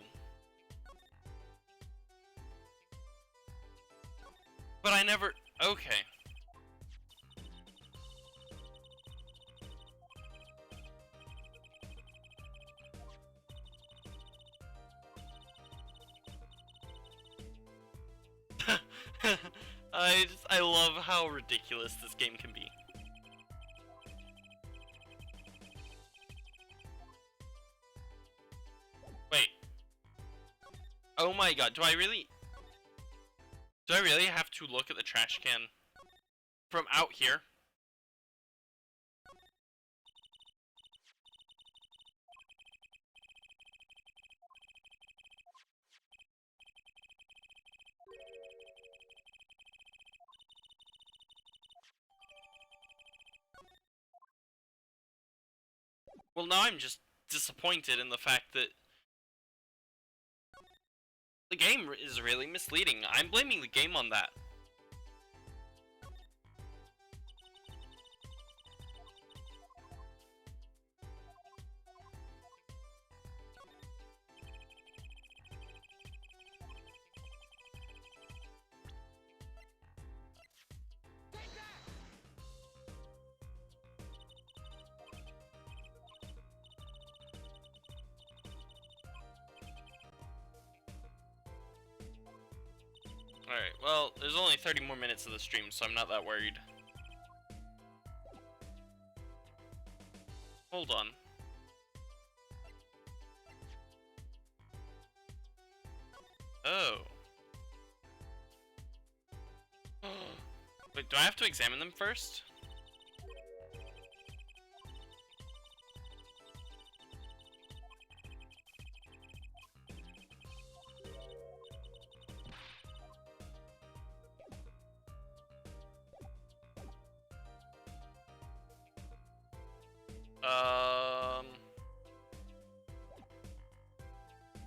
But I never... Okay. I love how ridiculous this game can be. Wait. Oh my god, do I really have to look at the trash can from out here? Well, now I'm just disappointed in the fact that the game is really misleading. I'm blaming the game on that. Alright, well, there's only 30 more minutes of the stream, so I'm not that worried. Hold on. Oh. Wait, do I have to examine them first?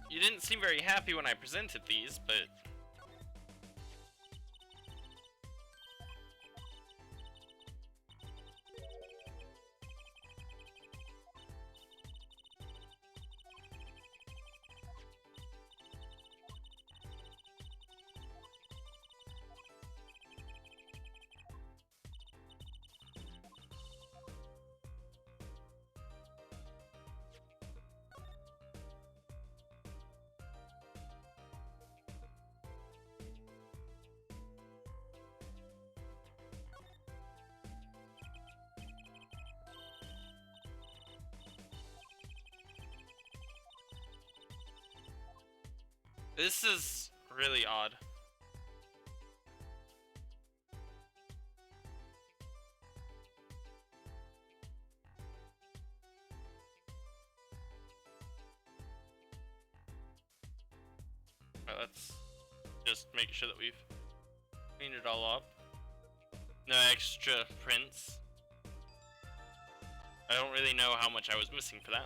You didn't seem very happy when I presented these, but... This is really odd. Alright, let's just make sure that we've cleaned it all up. No extra prints. I don't really know how much I was missing for that.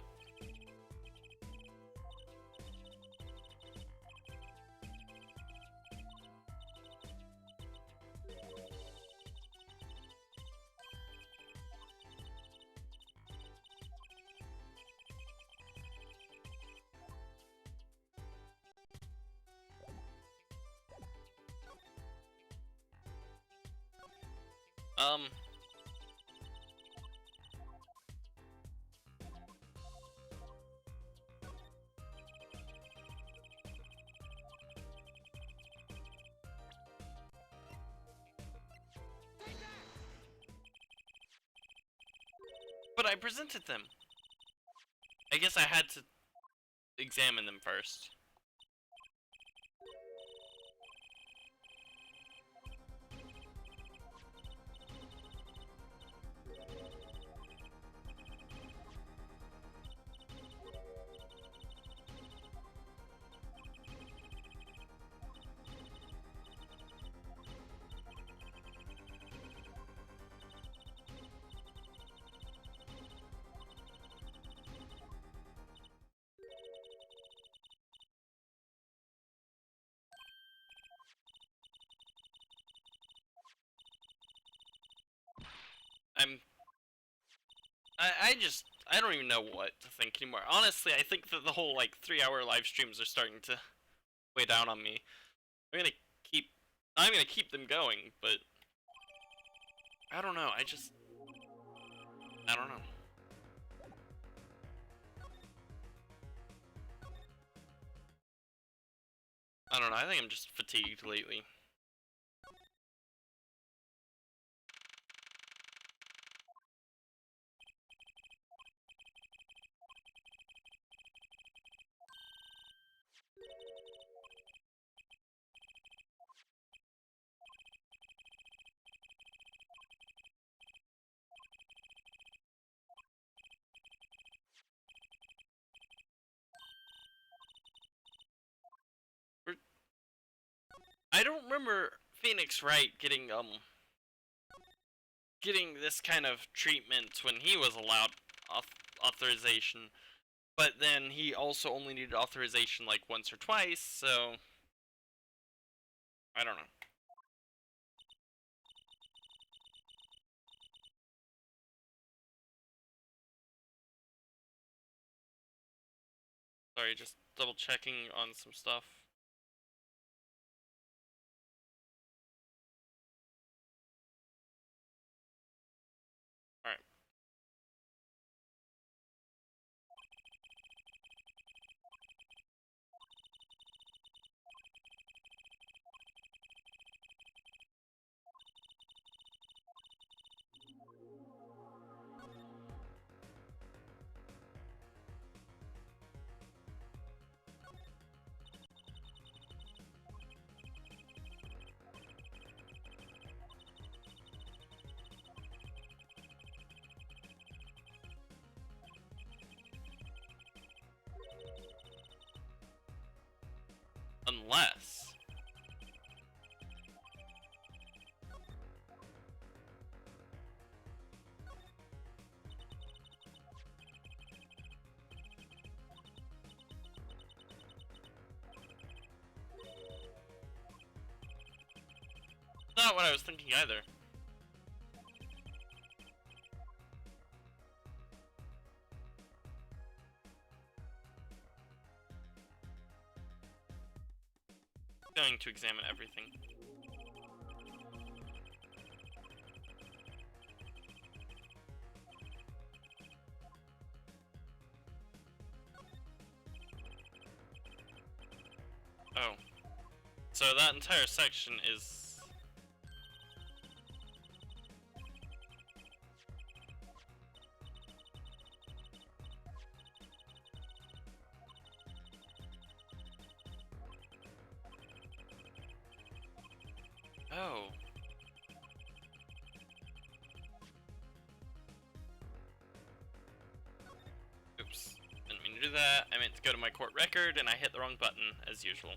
But I presented them. I guess I had to examine them first. I don't even know what to think anymore. Honestly, I think that the whole, like, 3-hour live streams are starting to weigh down on me. I'm gonna keep them going, but I don't know, I don't know. I don't know, I think I'm just fatigued lately. I don't remember Phoenix Wright getting this kind of treatment when he was allowed authorization, but then he also only needed authorization like once or twice, so I don't know. Sorry, just double checking on some stuff. Alright. Unless... Not what I was thinking either. Going to examine everything. Oh. So that entire section is... Oh. Oops. Didn't mean to do that. I meant to go to my court record and I hit the wrong button, as usual.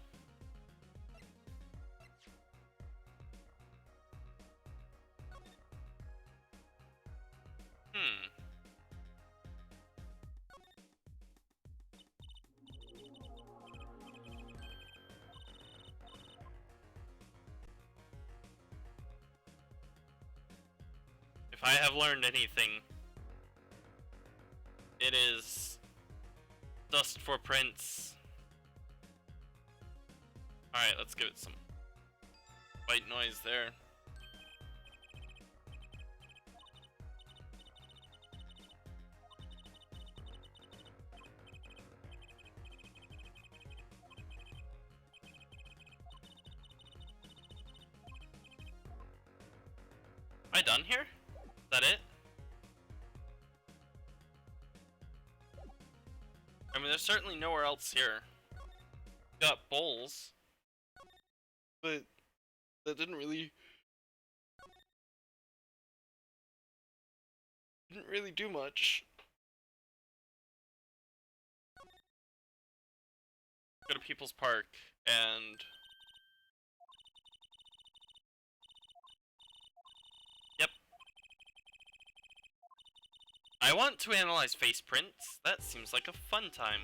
If I have learned anything, it is dust for prints. Alright, let's give it some white noise there. Am I done here? Is that it? I mean, there's certainly nowhere else here. Got bowls, but that didn't really do much. Go to People's Park and yep. I want to analyze face prints. That seems like a fun time.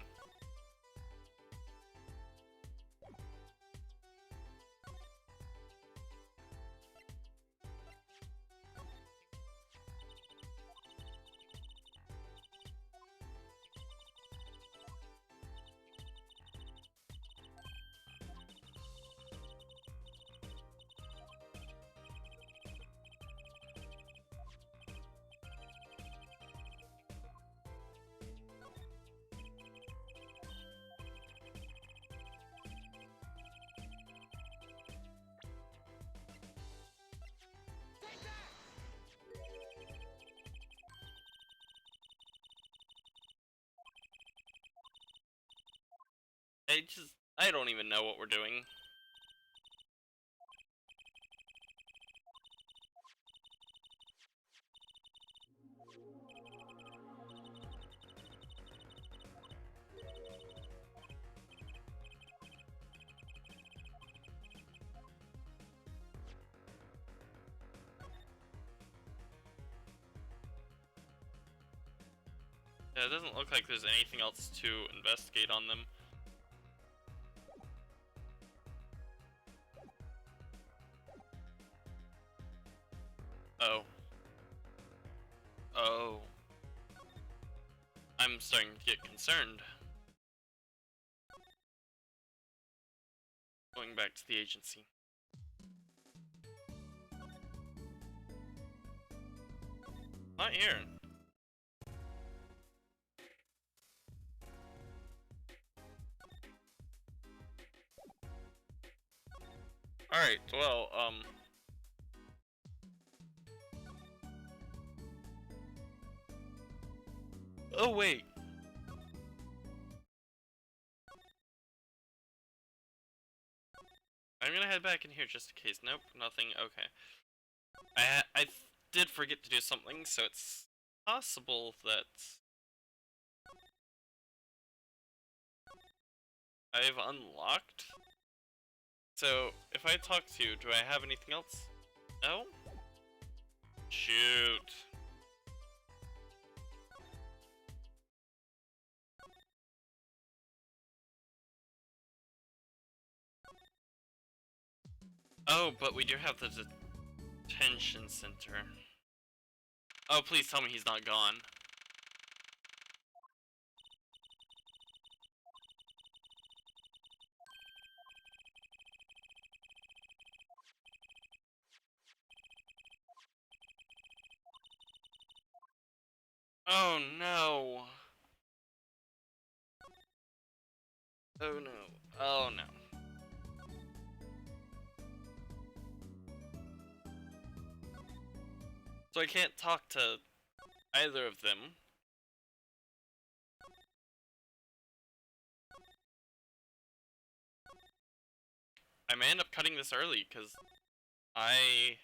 I don't even know what we're doing. Yeah, it doesn't look like there's anything else to investigate on them. Oh. Oh. I'm starting to get concerned. Going back to the agency. Not here. Alright, well, oh, wait. I'm gonna head back in here just in case. Nope, nothing. Okay. I did forget to do something, so it's possible that I've unlocked So, if I talk to you, do I have anything else? No? Shoot. Oh, but we do have the detention center. Oh, please tell me he's not gone. Oh no. Oh no. Oh no. So I can't talk to either of them. I may end up cutting this early, because I...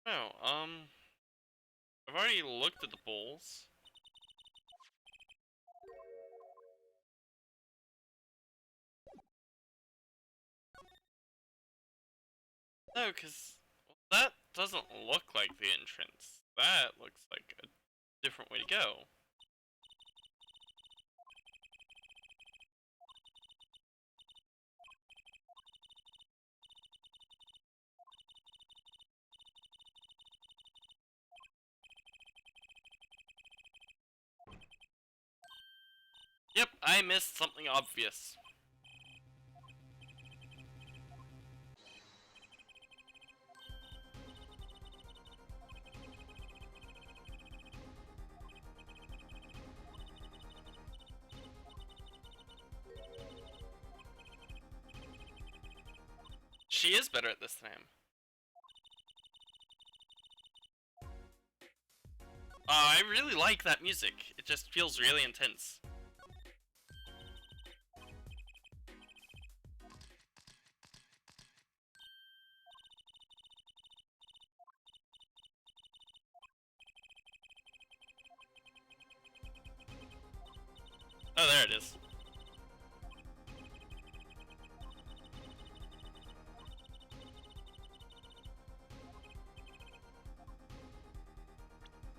No, I've already looked at the bowls. No, because that doesn't look like the entrance. That looks like a different way to go. Yep, I missed something obvious. She is better at this time. I really like that music. It just feels really intense. Oh, there it is.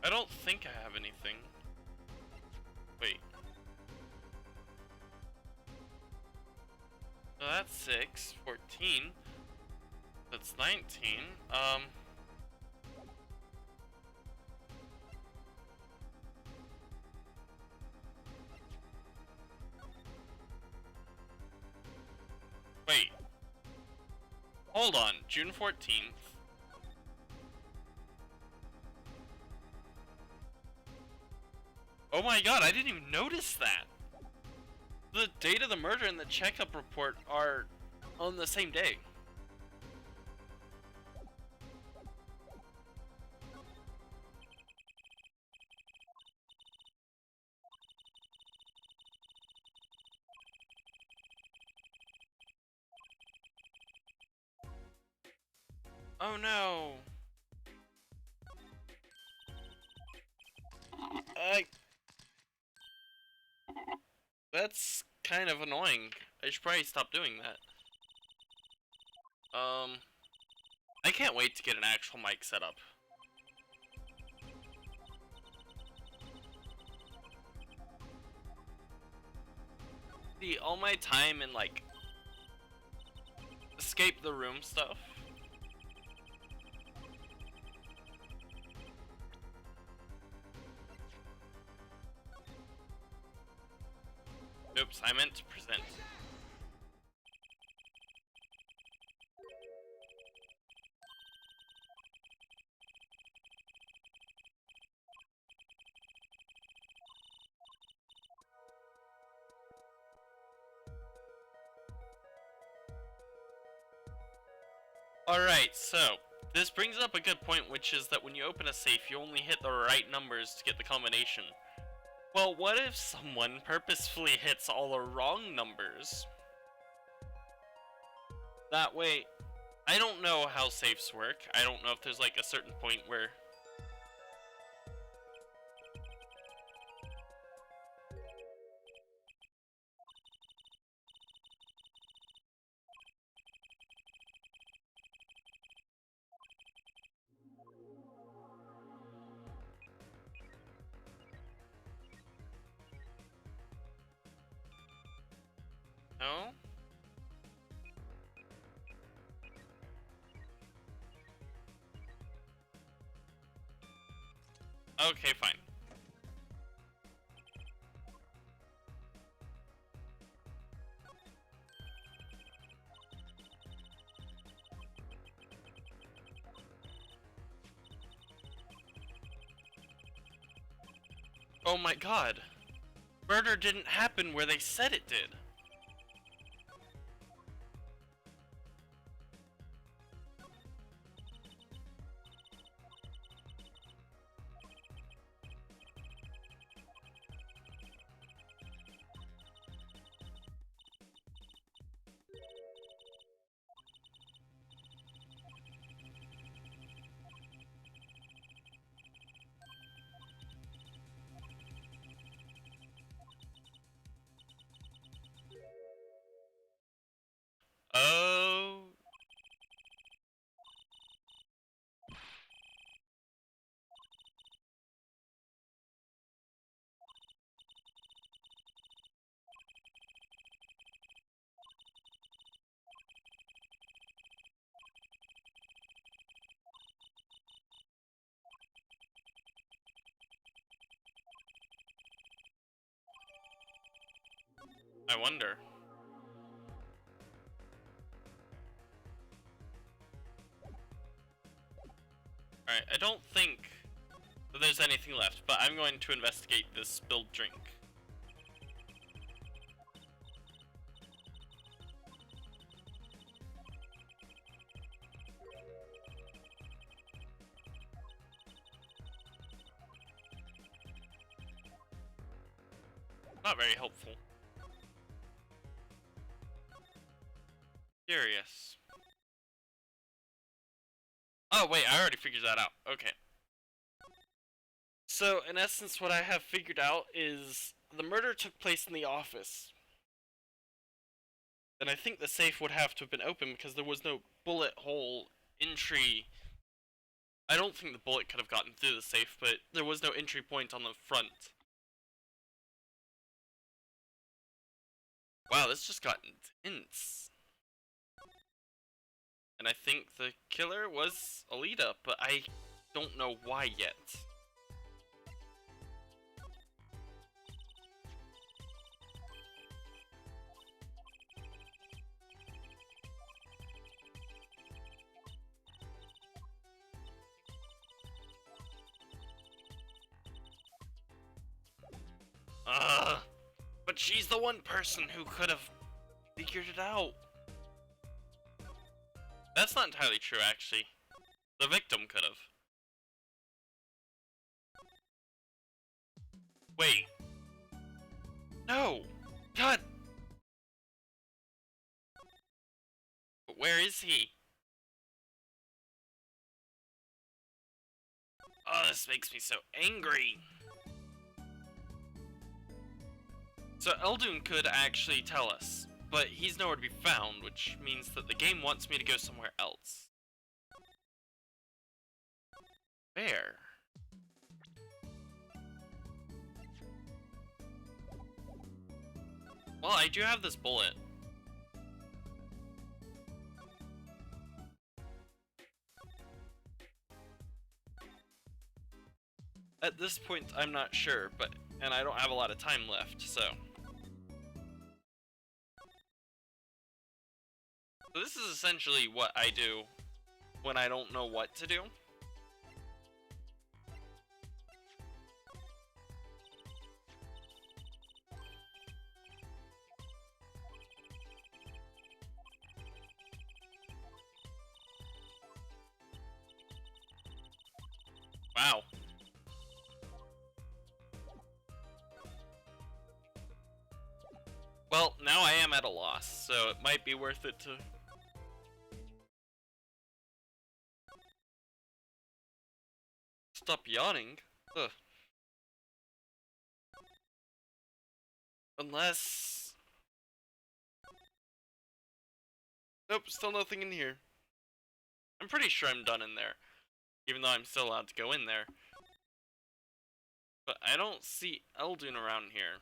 I don't think I have anything. Wait. So that's 6, 14. That's 19. Wait. Hold on. June 14th. Oh my god, I didn't even notice that! The date of the murder and the checkup report are on the same day. Oh no! That's kind of annoying. I should probably stop doing that. I can't wait to get an actual mic set up. See, all my time in, like, escape the room stuff. Oops, I meant to present. Alright, so This brings up a good point, which is that when you open a safe, you only hit the right numbers to get the combination. Well, what if someone purposefully hits all the wrong numbers? That way, I don't know how safes work. I don't know if there's like a certain point where... No? Okay, fine. Oh my god. Murder didn't happen where they said it did. Oh. I wonder. Alright, I don't think that there's anything left, but I'm going to investigate this spilled drink. Not very helpful. Curious. Oh wait, I already figured that out. Okay. So, in essence, what I have figured out is the murder took place in the office. And I think the safe would have to have been open because there was no bullet hole entry. I don't think the bullet could have gotten through the safe, but there was no entry point on the front. Wow, this just got intense. And I think the killer was Alita, but I don't know why yet. But she's the one person who could have figured it out. That's not entirely true, actually. The victim could have. Wait. No! God! But where is he? Oh, this makes me so angry. So Eldun could actually tell us, but he's nowhere to be found, which means that the game wants me to go somewhere else. Where? Well, I do have this bullet. At this point, I'm not sure, and I don't have a lot of time left, so. So this is essentially what I do when I don't know what to do. Wow. Well, now I am at a loss, so it might be worth it to... Stop yawning. Ugh. Unless... Nope, still nothing in here. I'm pretty sure I'm done in there, even though I'm still allowed to go in there. But I don't see Eldun around here.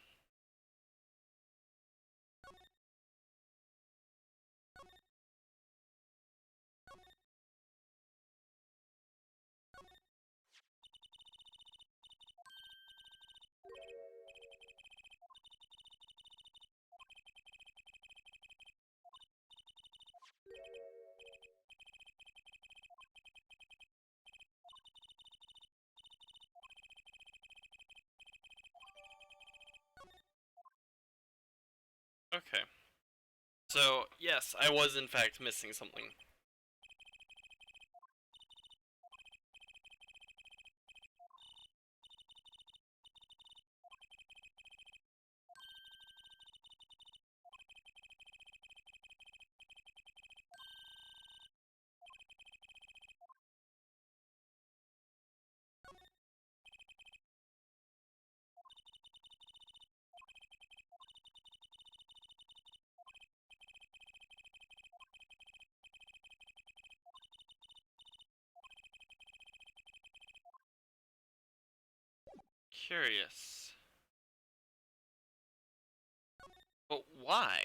Okay. So, yes, I was in fact missing something. Curious. But why?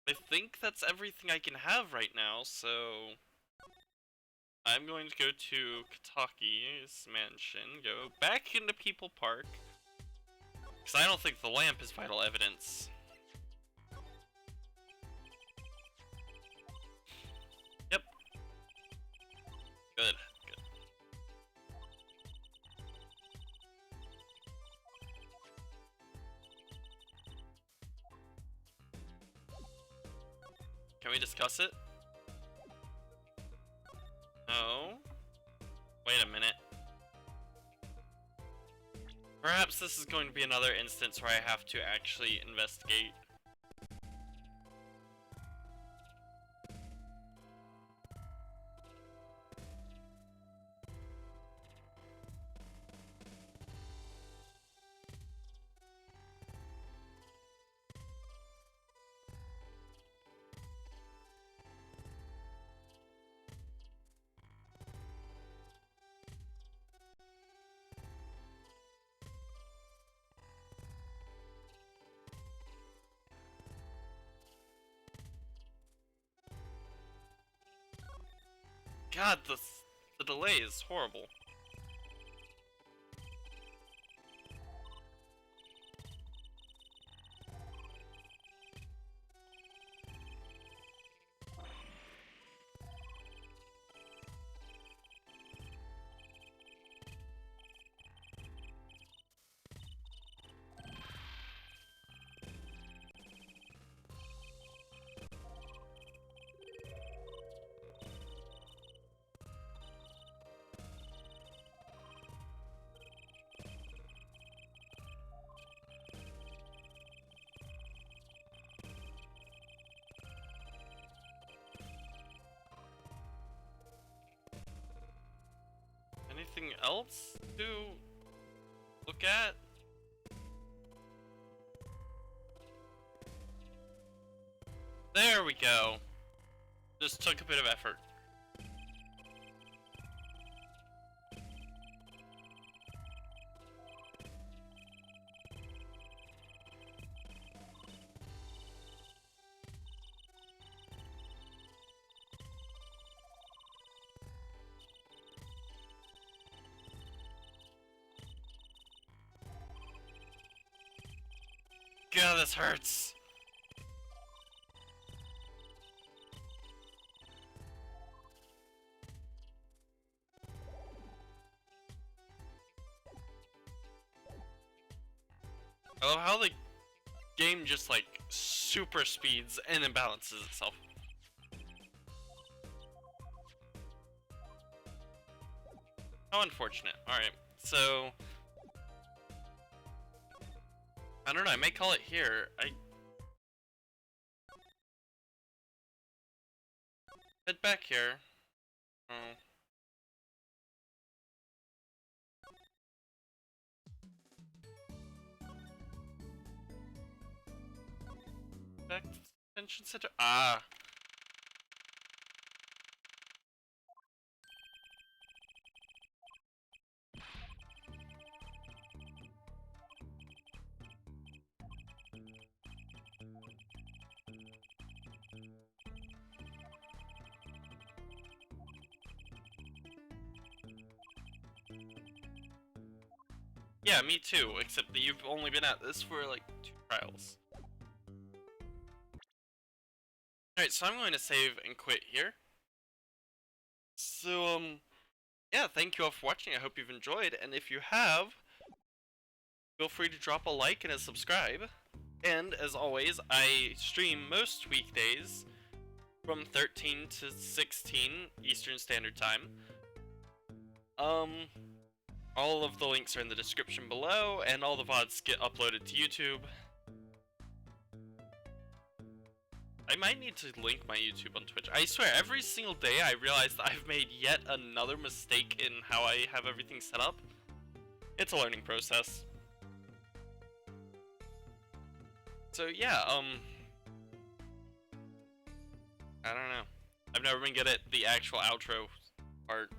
I think that's everything I can have right now, so... I'm going to go to Kataki's mansion, go back into People Park, because I don't think the lamp is vital evidence. Yep. Good, good. Can we discuss it? No. Wait a minute. Perhaps this is going to be another instance where I have to actually investigate. God, the delay is horrible. Anything else to look at? There we go. Just took a bit of effort. God, this hurts. I love how they game just like super speeds and imbalances itself. How unfortunate. Alright, so I don't know, I may call it here. I head back here. Oh. Back to detention center. Ah. Yeah, me too, except that you've only been at this for like 2 trials. Alright, so I'm going to save and quit here. So, yeah, thank you all for watching. I hope you've enjoyed, and if you have, feel free to drop a like and a subscribe. And, as always, I stream most weekdays from 13 to 16 Eastern Standard Time. All of the links are in the description below, and all the VODs get uploaded to YouTube. I might need to link my YouTube on Twitch. I swear, every single day I realize that I've made yet another mistake in how I have everything set up. It's a learning process. So yeah, I don't know. I've never been good at the actual outro part.